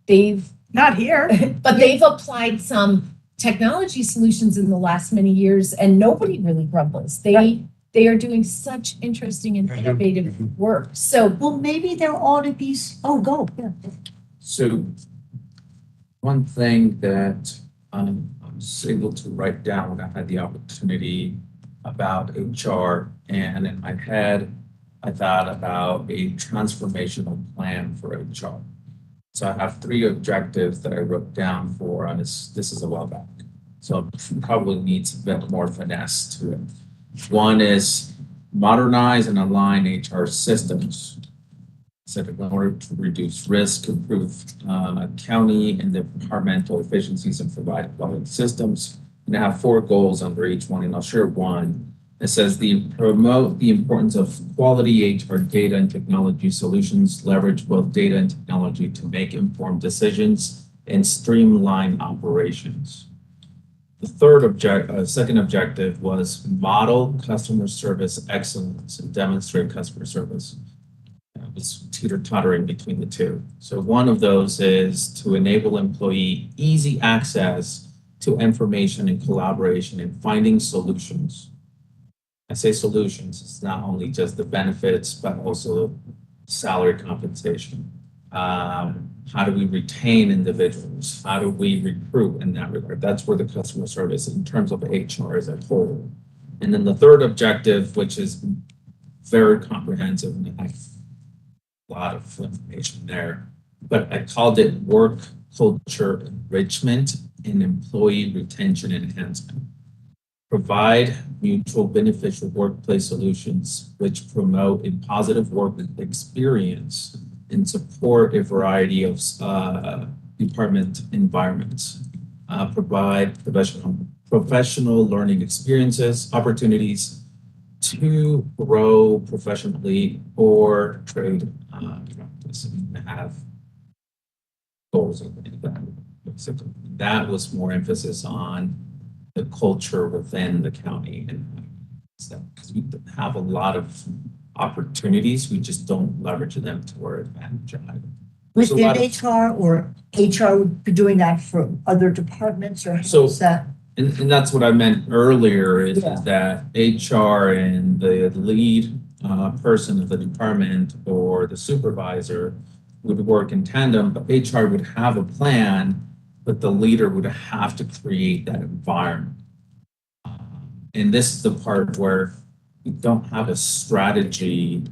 they've not here. but they've applied some technology solutions in the last many years, and nobody really grumbles. They are doing such interesting and innovative work. So, well, maybe there ought to be. Go. Yeah. So one thing that I was able to write down when I had the opportunity about HR, and in my head, I thought about a transformational plan for HR. So I have 3 objectives that I wrote down for us. This is a while back, so it probably needs a bit more finesse to it. One is modernize and align HR systems. So in order to reduce risk, improve county and departmental efficiencies, and provide quality systems. And I have 4 goals under each one, and I'll share one. It says promote the importance of quality HR data and technology solutions, leverage both data and technology to make informed decisions and streamline operations. The second objective was model customer service excellence and demonstrate customer service. It was teeter-tottering between the two. So one of those is to enable employee easy access to information and collaboration in finding solutions. I say solutions, it's not only just the benefits, but also salary compensation. How do we retain individuals? How do we recruit in that regard? That's where the customer service in terms of HR as a whole. And then the third objective, which is very comprehensive, and I have a lot of information there, but I called it work culture enrichment and employee retention enhancement. Provide mutual beneficial workplace solutions which promote a positive work experience and support a variety of department environments, provide professional learning experiences, opportunities to grow professionally or trade practice and have goals of that. That was more emphasis on the culture within the county and stuff, because we have a lot of opportunities, we just don't leverage them to our advantage either. There's a Within lot of- HR, or HR would be doing that for other departments, or So- how's that? And that's what I meant earlier is Yeah. that HR and the lead person of the department or the supervisor would work in tandem, but HR would have a plan, but the leader would have to create that environment. And this is the part where we don't have a strategy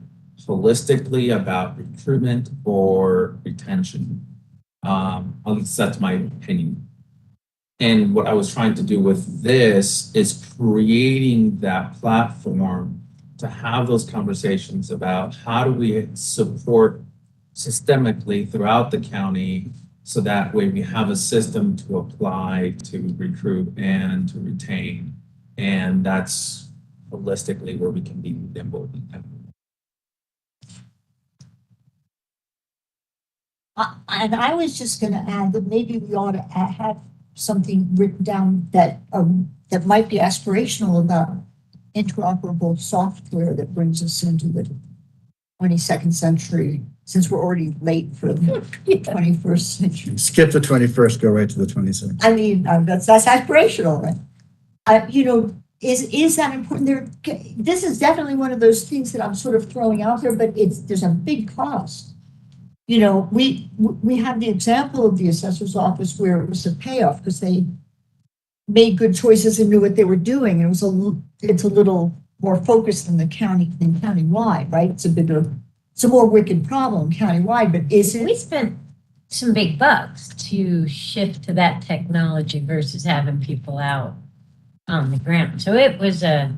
holistically about recruitment or retention. At least that's my opinion. And what I was trying to do with this is creating that platform to have those conversations about how do we support systemically throughout the county, so that way we have a system to apply to recruit and to retain. And that's holistically where we can be nimble. And I was just gonna add that maybe we ought to have something written down that, that might be aspirational about interoperable software that brings us into the 22nd century, since we're already late for the 21st century. Skip the 21st, go right to the 22nd. I mean, that's aspirational, right? Is that important? This is definitely one of those things that I'm sort of throwing out there, but there's a big cost. You know, we have the example of the assessor's office where it was a payoff because they made good choices and knew what they were doing. And it's a little more focused than countywide, right? It's a more wicked problem countywide, but is We it? spent some big bucks to shift to that technology versus having people out on the ground. So it was a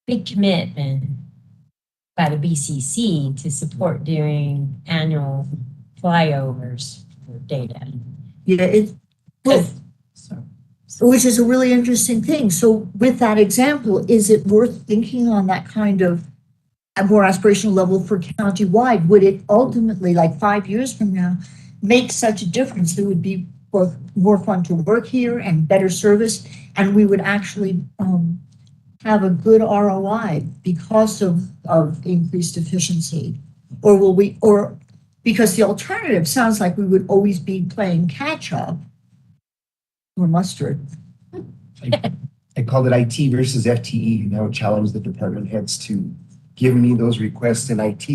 big commitment by the BCC to support doing annual flyovers for data. Yeah, well, So which is a really interesting thing. So with that example, is it worth thinking on that kind of a more aspirational level for countywide? Would it ultimately, like 5 years from now, make such a difference? It would be both more fun to work here and better service, and we would actually have a good ROI because of increased efficiency? Or will we, or because the alternative sounds like we would always be playing catch up or mustard. I called it IT versus FTE, and I would challenge the department heads to give me those requests in IT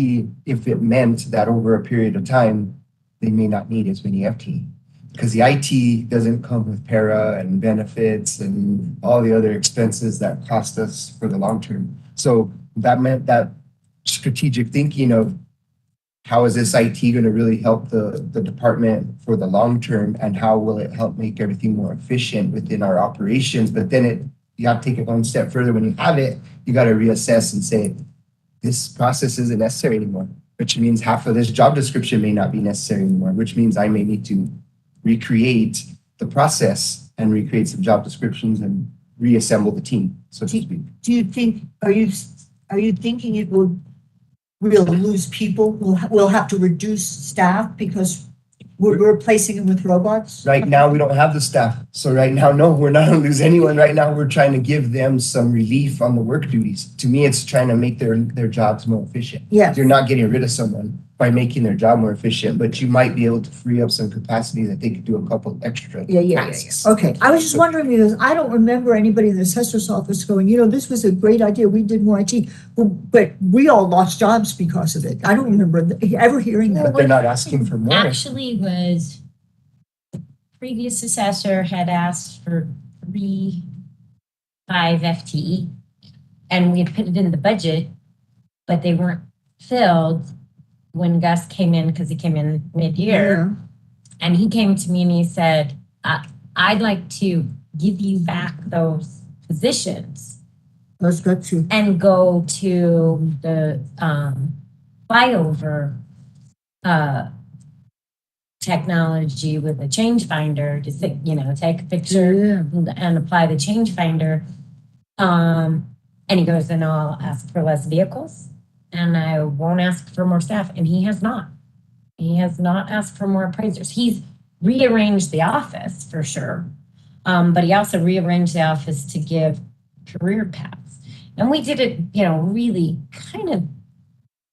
if it meant that over a period of time, they may not need as many FTE. Because the IT doesn't come with para and benefits and all the other expenses that cost us for the long term. So that meant that strategic thinking of how is this IT going to really help the department for the long term, and how will it help make everything more efficient within our operations? But then you have to take it one step further. When you have it, you got to reassess and say, this process isn't necessary anymore, which means half of this job description may not be necessary anymore, which means I may need to recreate the process and recreate some job descriptions and reassemble the team, so to speak. Do you think, are you thinking it will, we'll lose people? We'll have to reduce staff because we're replacing them with robots? Right now, we don't have the staff. So right now, no, we're not gonna lose anyone. Right now, we're trying to give them some relief on the work duties. To me, it's trying to make their jobs more efficient. Yes. You're not getting rid of someone by making their job more efficient, but you might be able to free up some capacity that they could do a couple extra tasks. Okay, I was just wondering because I don't remember anybody in the assessor's office going, this was a great idea. We did more IT, but we all lost jobs because of it. I don't remember ever hearing that. But they're not asking for more. actually was, the previous assessor had asked for 5 FTE. And we had put it in the budget, but they weren't filled when Gus came in, because he came in mid-year. And he came to me and he said, I'd like to give you back those positions Let's go to, and go to the flyover technology with a change finder to, take a picture and apply the change finder. And he goes, and I'll ask for less vehicles and I won't ask for more staff. And he has not. He has not asked for more appraisers. He's rearranged the office for sure. But he also rearranged the office to give career paths. And we did it, really kind of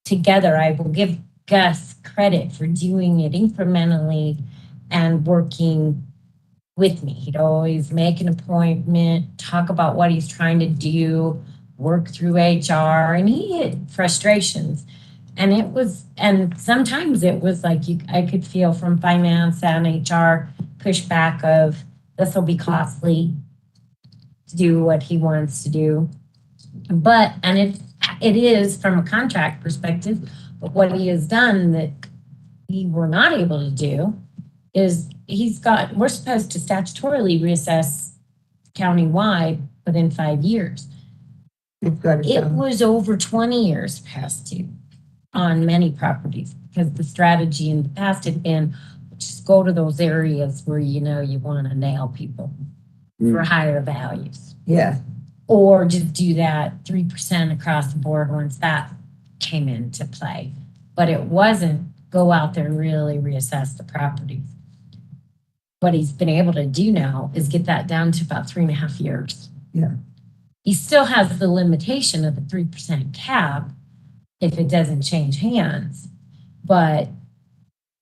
together. I will give Gus credit for doing it incrementally and working with me. He'd always make an appointment, talk about what he's trying to do, work through HR, and he had frustrations. And sometimes it was like I could feel from finance and HR pushback of this will be costly to do what he wants to do. And it is from a contract perspective, but what he has done that we were not able to do is we're supposed to statutorily reassess countywide within 5 years. It was over 20 years past due on many properties because the strategy in the past had been just go to those areas where you want to nail people for higher values. Yeah. Or just do that 3% across the board once that came into play. But it wasn't go out there and really reassess the properties. What he's been able to do now is get that down to about 3.5 years. Yeah. He still has the limitation of the 3% cap if it doesn't change hands. But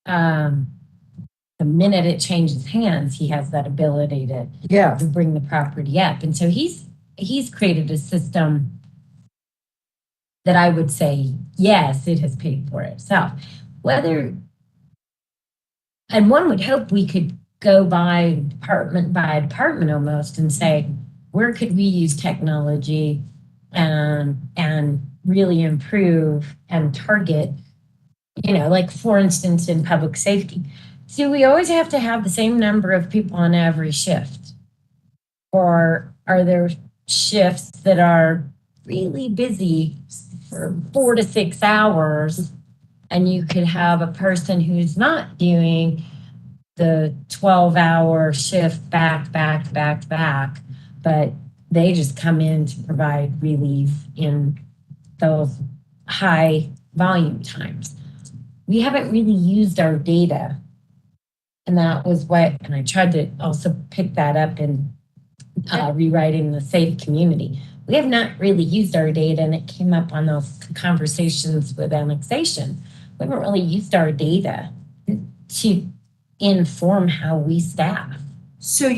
the minute it changes hands, he has that ability to bring the property up. And so he's created a system that I would say, yes, it has paid for itself. And one would hope we could go by department almost and say, where could we use technology and really improve and target, like for instance, in public safety. Do we always have to have the same number of people on every shift? Or are there shifts that are really busy for 4 to 6 hours and you could have a person who's not doing the 12-hour shift back, but they just come in to provide relief in those high volume times. We haven't really used our data. And that was and I tried to also pick that up in rewriting the safe community. We have not really used our data, and it came up on those conversations with annexation. We haven't really used our data to inform how we staff. So,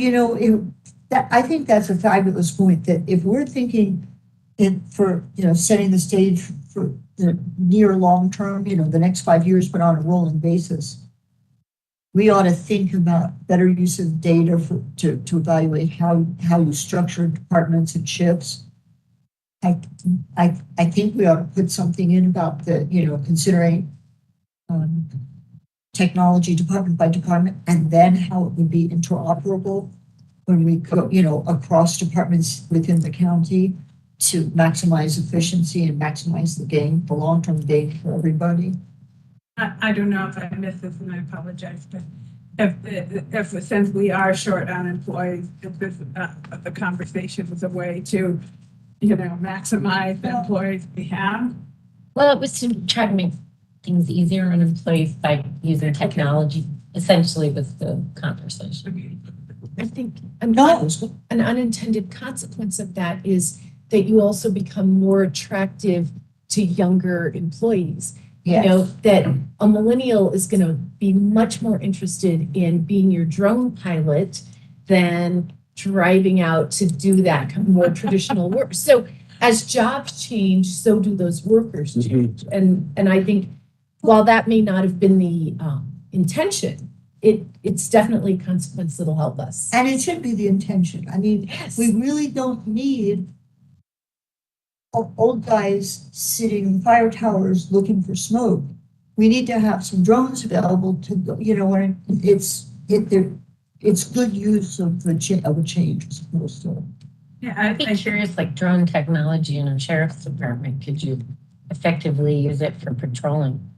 I think that's a fabulous point, that if we're thinking for setting the stage for the near long term, the next 5 years, but on a rolling basis, we ought to think about better use of data to evaluate how you structure departments and shifts. I think we ought to put something in about considering technology department by department, and then how it would be interoperable when we go, across departments within the county to maximize efficiency and maximize the long-term gain for everybody. I don't know if I missed this, and I apologize, but if since we are short on employees, if this the conversation was a way to, maximize the employees we have. Well, it was to try to make things easier on employees by using technology, essentially was the conversation. I think an unintended consequence of that is that you also become more attractive to younger employees. Yes. That a millennial is going to be much more interested in being your drone pilot than driving out to do that kind of more traditional work. So as jobs change, so do those workers change. And I think while that may not have been the intention, it's definitely a consequence that'll help us. And it should be the intention. I mean, Yes. we really don't need old guys sitting in fire towers looking for smoke. We need to have some drones available to go, when it's good use of a change as opposed to. Yeah, I'd be curious, like drone technology in a sheriff's department, could you effectively use it for patrolling?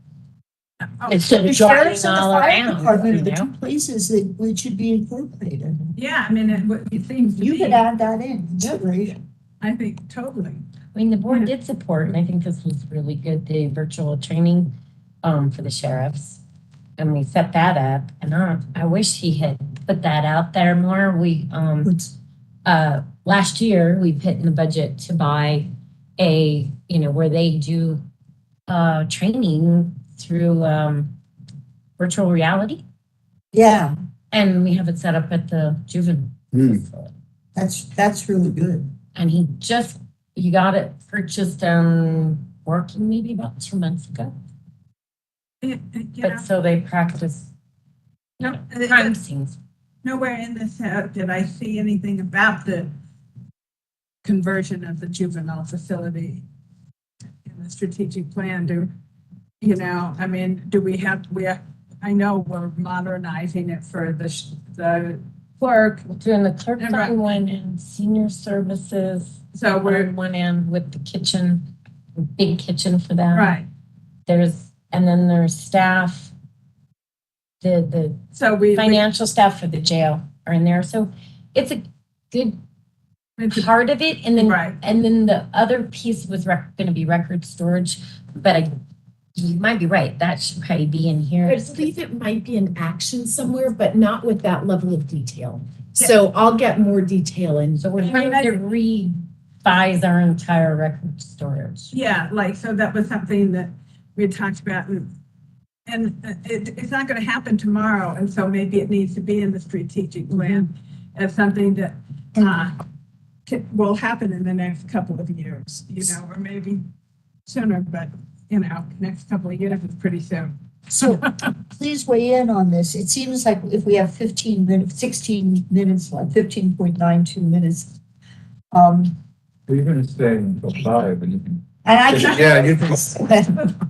Instead The of sheriff's driving and the all fire around, department are you the know? two places that it should be incorporated. Yeah, I mean, it seems to You be, could add that in, it's great. I think, totally. I mean, the board did support, and I think this was really good, the virtual training for the sheriffs. And we set that up, and I wish he had put that out there more. We, It's- last year, we put in the budget to buy where they do training through virtual reality. Yeah, And we have it set up at the juvenile facility. that's really good. And he got it purchased working maybe about 2 months ago. Yeah. But so they practice No, crime scenes. nowhere in this did I see anything about the conversion of the juvenile facility in the strategic plan. I mean, do we have, I know we're modernizing it for the clerk. Doing the clerk Right. on one end, senior services So we're, on one end with the kitchen, big kitchen for them. right. And then there's staff, the So we. financial staff for the jail are in there. So it's a good It's a- part of it. And then, Right. and then the other piece was going to be record storage. But you might be right. That should probably be in here. I believe it might be an action somewhere, but not with that level of detail. So I'll get more detail in. So we're trying to revise our entire record storage. Yeah, so that was something that we had talked about, and it's not gonna happen tomorrow, and so maybe it needs to be in the strategic plan as something that, will happen in the next couple of years, or maybe sooner, but, next couple of years is pretty soon. So please weigh in on this. It seems like if we have 16 minutes, like 15.92 minutes. You're gonna stay until 5 and you can. And I can. Yeah,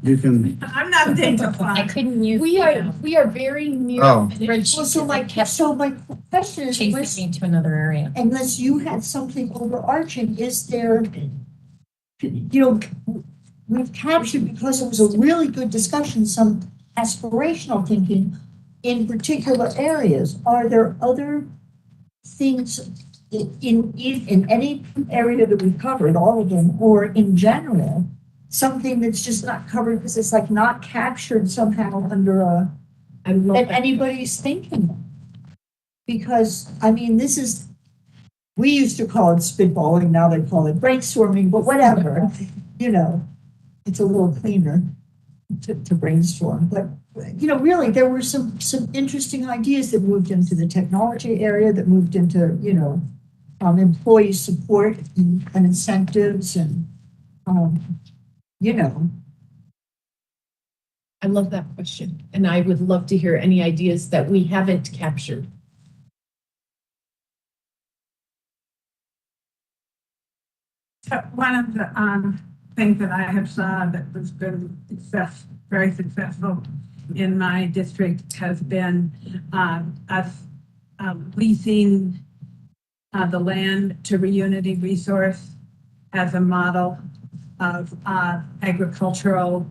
you can, I'm not staying till I 5. couldn't use. We are very near. Oh. finished. Well, so my question is, Chasing me to another area. unless you had something overarching, is there, we've captured, because it was a really good discussion, some aspirational thinking in particular areas. Are there other things in any area that we've covered, all of them, or in general, something that's just not covered because it's like not captured somehow under I love that that. anybody's thinking? Because, I mean, we used to call it spitballing, now they call it brainstorming, but whatever, it's a little cleaner to brainstorm. But, really, there were some interesting ideas that moved into the technology area, that moved into, employee support and incentives and, I love that question. And I would love to hear any ideas that we haven't captured. So one of the things that I have saw that has been very successful in my district has been us leasing the land to Reunity Resource as a model of agricultural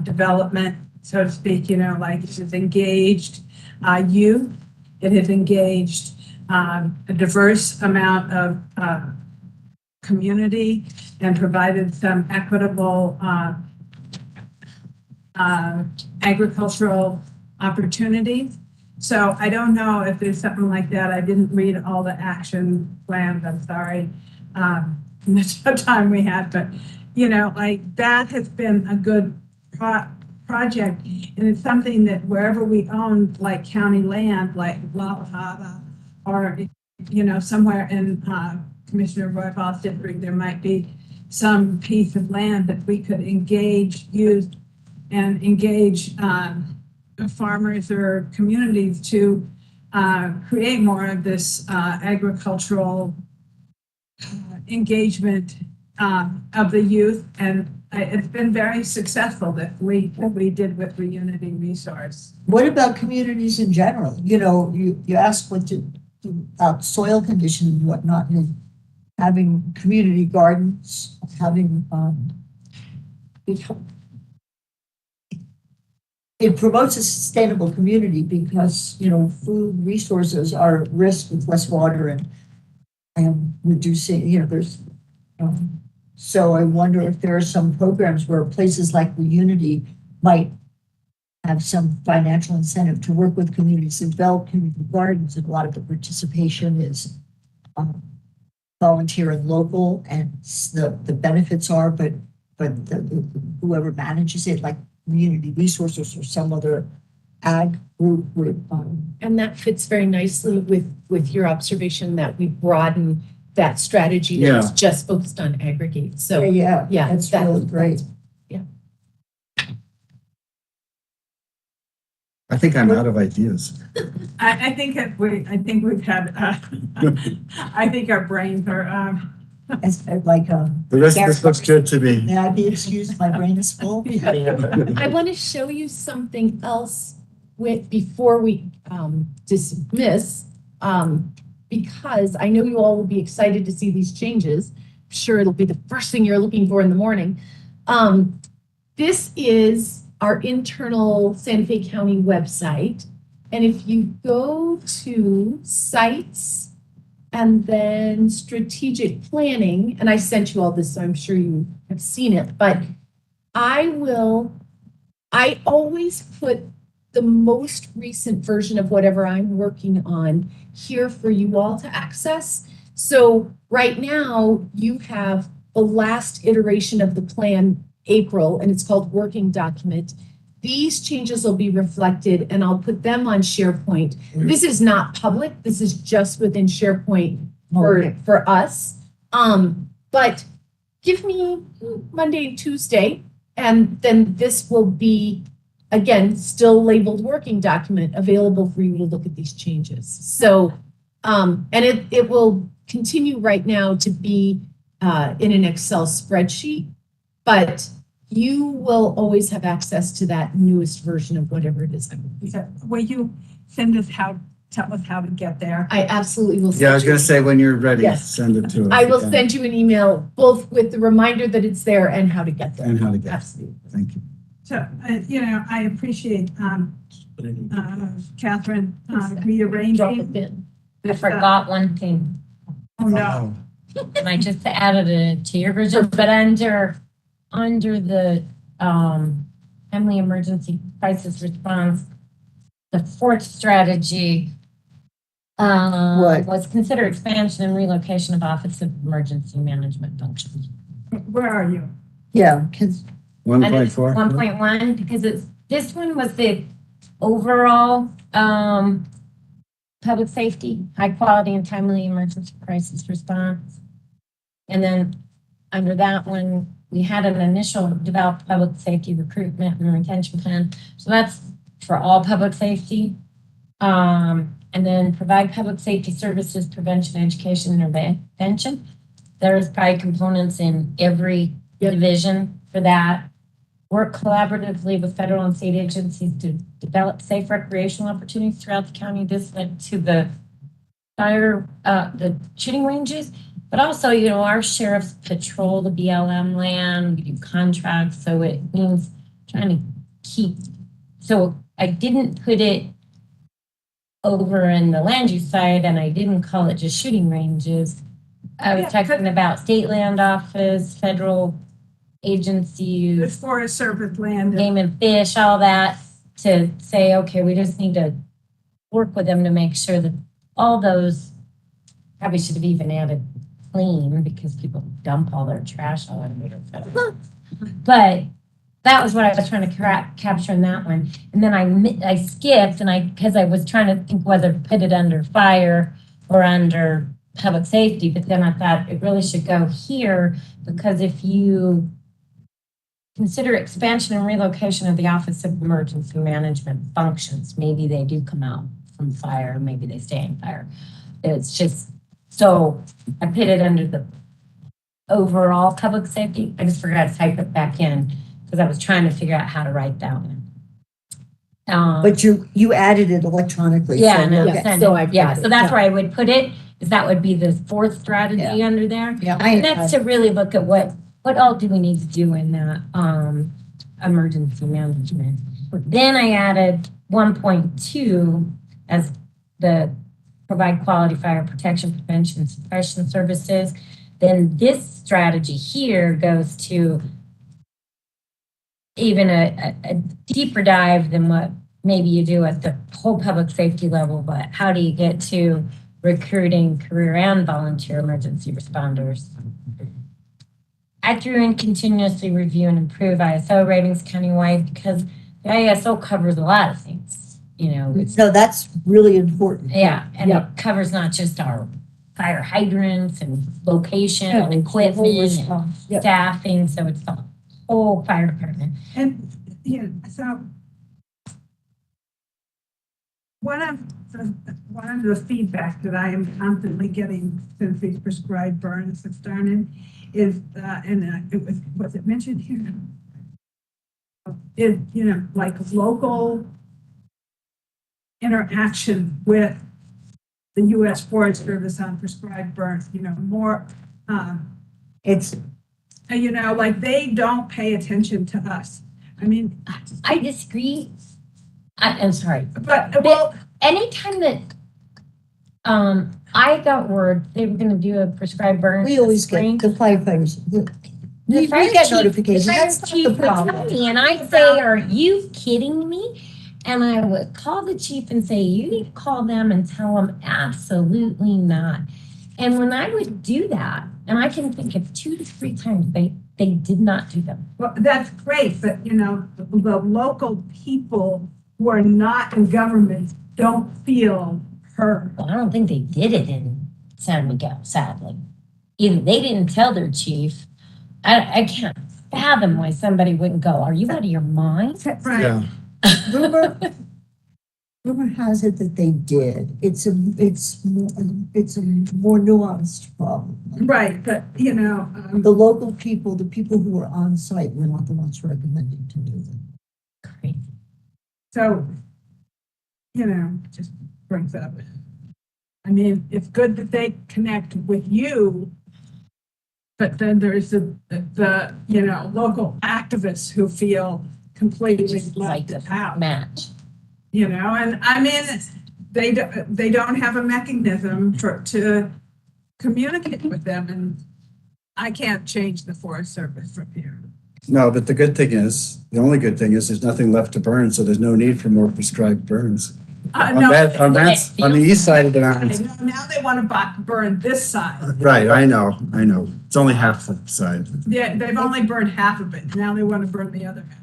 development, so to speak. It has engaged youth. It has engaged a diverse amount of community and provided some equitable agricultural opportunities. So I don't know if there's something like that. I didn't read all the action plans, I'm sorry. That's the time we had, but that has been a good project. And it's something that wherever we own like county land, like Walhalla, or, somewhere in Commissioner Royval's district, there might be some piece of land that we could engage farmers or communities to create more of this agricultural engagement of the youth. And it's been very successful that we did with Reunity Resource. what about communities in general? You ask about soil condition and whatnot, and having community gardens, having, it promotes a sustainable community because, you know, food resources are at risk with less water and reducing, you know, there's, so I wonder if there are some programs where places like Unity might have some financial incentive to work with communities and develop community gardens, and a lot of the participation is volunteer and local, and the benefits are, but whoever manages it, like community resources or some other ag group would, And that fits very nicely with your observation that we broaden that strategy that is just focused on aggregate. So, yeah, yeah, that's really great. I think I'm out of ideas. I think we've had, I think our brains are, It's like, The rest of this looks good to me. may I be excused? My brain is full. I want to show you something else before we dismiss, because I know you all will be excited to see these changes. I'm sure it'll be the first thing you're looking for in the morning. This is our internal Santa Fe County website. And if you go to sites and then strategic planning, and I sent you all this, so I'm sure you have seen it, but I always put the most recent version of whatever I'm working on here for you all to access. So right now you have the last iteration of the plan, April, and it's called working document. These changes will be reflected and I'll put them on SharePoint. This is not public. This is just within SharePoint for us. But give me Monday and Tuesday, and then this will be, again, still labeled working document, available for you to look at these changes. So, and it will continue right now to be in an Excel spreadsheet, but you will always have access to that newest version of whatever it is. will you tell us how to get there? I absolutely will. Yeah, I was gonna say, when you're ready, Yes. send it to us. I will again. send you an email, both with the reminder that it's there and how to get there. And how to get it. Absolutely. Thank you. So, I appreciate, Catherine, Drop rearranging. it in. I forgot one thing, Oh, no. and I just added it to your version, but under the family emergency crisis response, the fourth strategy What? was consider expansion and relocation of Office of Emergency Management functions. Where are you? Yeah, because 1.4? 1.1, because this one was the overall public safety, high quality and timely emergency crisis response. And then under that one, we had an initial developed public safety recruitment and retention plan. So that's for all public safety. And then provide public safety services, prevention, education, and intervention. There's probably components in every division for that. Work collaboratively with federal and state agencies to develop safe recreational opportunities throughout the county. This led to the shooting ranges, but also, our sheriffs patrol the BLM land, we do contracts, so it means trying to keep, so I didn't put it over in the land use side, and I didn't call it just shooting ranges. I was talking about state land office, federal agencies, It's Forest Service land. game and fish, all that, to say, okay, we just need to work with them to make sure that all those, probably should have even added clean, because people dump all their trash all over. But that was what I was trying to capture in that one. And then I skipped, and because I was trying to think whether to put it under fire or under public safety, but then I thought it really should go here, because if you consider expansion and relocation of the Office of Emergency Management functions, maybe they do come out from fire, maybe they stay in fire. It's just, so I put it under the overall public safety. I just forgot to type it back in because I was trying to figure out how to write that one. but you added it electronically. Yeah, so no, we'll get- so that's where I would put it, is that would be the fourth strategy under there. Yeah, And that's to really look at what all do we need to do in that emergency management. Then I added 1.2 as the provide quality fire protection, prevention, suppression services. Then this strategy here goes to even a deeper dive than what maybe you do at the whole public safety level, but how do you get to recruiting career and volunteer emergency responders? I threw in continuously review and improve ISO ratings countywide because the ISO covers a lot of things, you know. So that's really important. Yeah, and Yep. it covers not just our fire hydrants and location Yeah, and the whole equipment and response. Yep. staffing, so it's the whole fire department. And, you know, so one of the feedback that I am constantly getting since these prescribed burns have started is, was it mentioned here? Is, you know, like local interaction with the U.S. Forest Service on prescribed burns, you know, more, It's, you know, like they don't pay attention to us. I mean, I disagree. I'm sorry. but, well, Anytime that I got word they were gonna do a prescribed burn. we always spring, get the firefighters. the We fire get chief- notifications. The fire That's not chief the would tell problem. me, and I'd say, are you kidding me? And I would call the chief and say, you need to call them and tell them absolutely not. And when I would do that, and I can think of 2 to 3 times they did not do them. well, that's great, but you know, the local people who are not in government don't feel heard. Well, I don't think they did it in San Miguel, sadly. Either they didn't tell their chief. I can't fathom why somebody wouldn't go, are you out of your mind? Right. Yeah. Rumor has it that they did. It's a more nuanced problem. Right, but you know, The local people, the people who were on site were not the ones recommending to do them. Crazy. so, you know, just brings up. I mean, it's good that they connect with you, but then there's the you know, local activists who feel completely Just like left the out. match. You know, and I mean, they don't have a mechanism to communicate with them, and I can't change the Forest Service from here. No, but the only good thing is there's nothing left to burn, so there's no need for more prescribed burns. On No, on the east side of the I mountains. know, now they want to burn this side. Right, I know. It's only half the side. Yeah, they've only burned half of it. Now they want to burn the other half.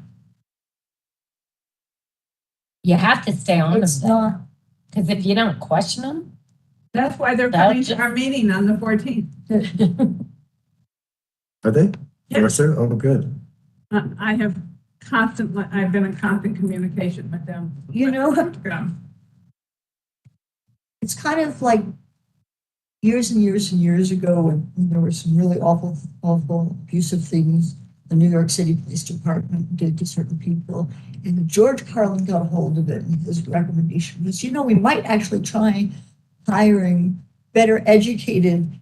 You have to stay on It's them, not, because if you don't question them, That's why they're coming to our meeting on the 14th. Are they? Yes. Yes, sir. Oh, good. I've been in constant communication with them. you know, it's kind of like years and years and years ago when there were some really awful, abusive things the New York City Police Department did to certain people. And George Carlin got a hold of it, and his recommendation was, you know, we might actually try hiring better educated,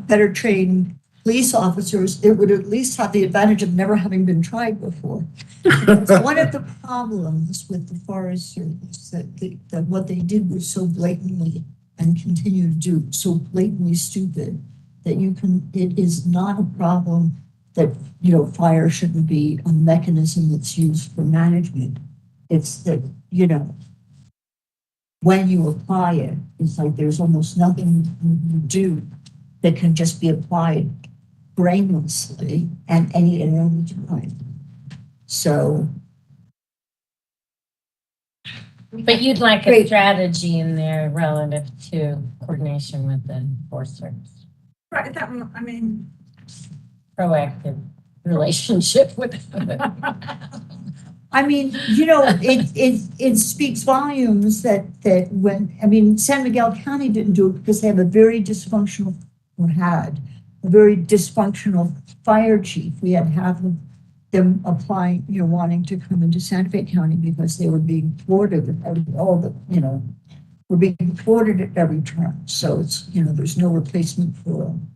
better trained police officers. It would at least have the advantage of never having been tried before. That's one of the problems with the Forest Service, that what they did was so blatantly and continue to do so blatantly stupid that it is not a problem that, you know, fire shouldn't be a mechanism that's used for management. It's that, you know, when you apply it, it's like there's almost nothing you do that can just be applied brainlessly and any time. So, but you'd like a Great. strategy in there relative to coordination with the Forest Service, Right, I mean, proactive relationship with. I mean, you know, it speaks volumes that when, I mean, San Miguel County didn't do it because they have a very dysfunctional, or had a very dysfunctional fire chief. We had half of them applying, you know, wanting to come into Santa Fe County because they were being thwarted at were being thwarted at every turn. So it's, you know, there's no replacement for them.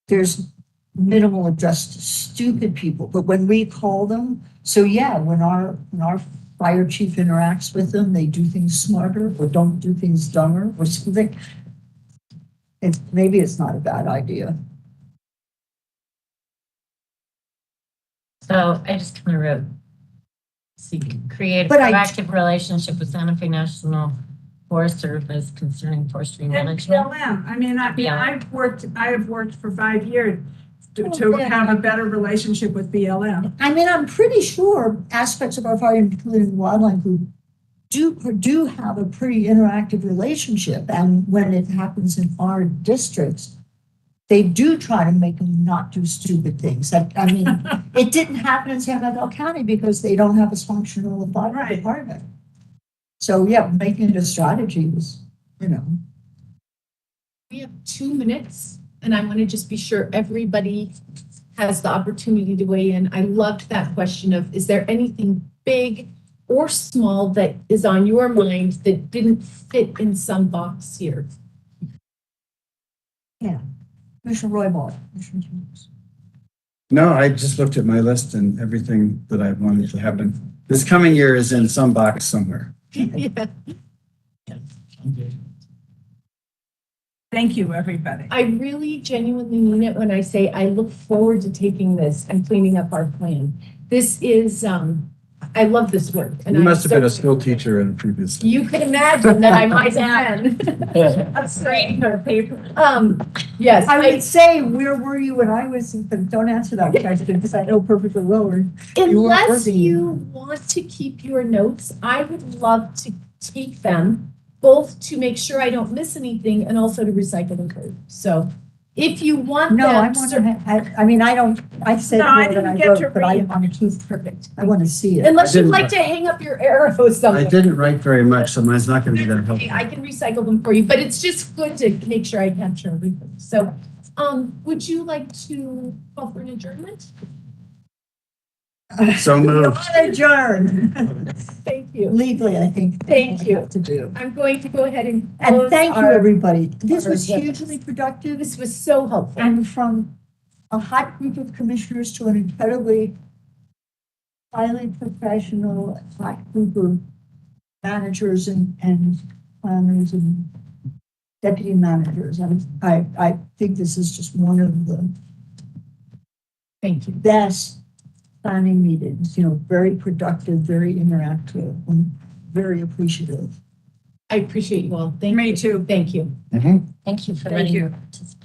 There's minimal addressed to stupid people, but when we call them, so yeah, when our fire chief interacts with them, they do things smarter or don't do things dumber or something. Maybe it's not a bad idea. So I just kind of wrote, so you can create a But I- proactive relationship with Santa Fe National Forest Service concerning forestry And management. BLM, I mean, BLM. I have worked for 5 years to Oh, yeah. have a better relationship with BLM. I mean, I'm pretty sure aspects of our fire, including the wildlife group, do have a pretty interactive relationship. And when it happens in our districts, they do try to make them not do stupid things. I mean, it didn't happen in San Miguel County because they don't have a functional fire Right. department. So yeah, making it a strategy was, We have 2 minutes, and I want to just be sure everybody has the opportunity to weigh in. I loved that question of, is there anything big or small that is on your mind that didn't fit in some box here? Commissioner Roybal. Commissioner Jones. No, I just looked at my list and everything that I wanted to happen. This coming year is in some box somewhere. Yeah. I'm good. Thank you, everybody. I really genuinely mean it when I say I look forward to taking this and cleaning up our plan. This is, I love this work. And You I'm must have been a so- school teacher in a previous. You can imagine that I might have been. That's great. Yes, I would say, where were you when I was, but don't answer that question because I know perfectly well where. You weren't unless working. you want to keep your notes, I would love to keep them, both to make sure I don't miss anything and also to recycle them for you. So if you want No, I them, want to, I mean, I said No, I more than I didn't get to wrote, but I read. want to keep, perfect. I want to see it. Unless I you'd didn't- like to hang up your arrows I somewhere. didn't write very much, so mine's not going to be that helpful. I can recycle them for you, but it's just good to make sure I capture everything. So, would you like to call for an adjournment? So moved. Adjourn. Thank you. Legally, I think. Thank you. To do. I'm going to go ahead and And close thank you, our- everybody. This was our- hugely productive. This was so helpful. And from a hot group of commissioners to an incredibly highly professional, hot group of managers and planners and deputy managers. I think this is just one of the Thank you. best planning meetings, very productive, very interactive, and very appreciative. I appreciate you all. Thank Me you. too. Thank you. Thank you for Thank letting you. me participate.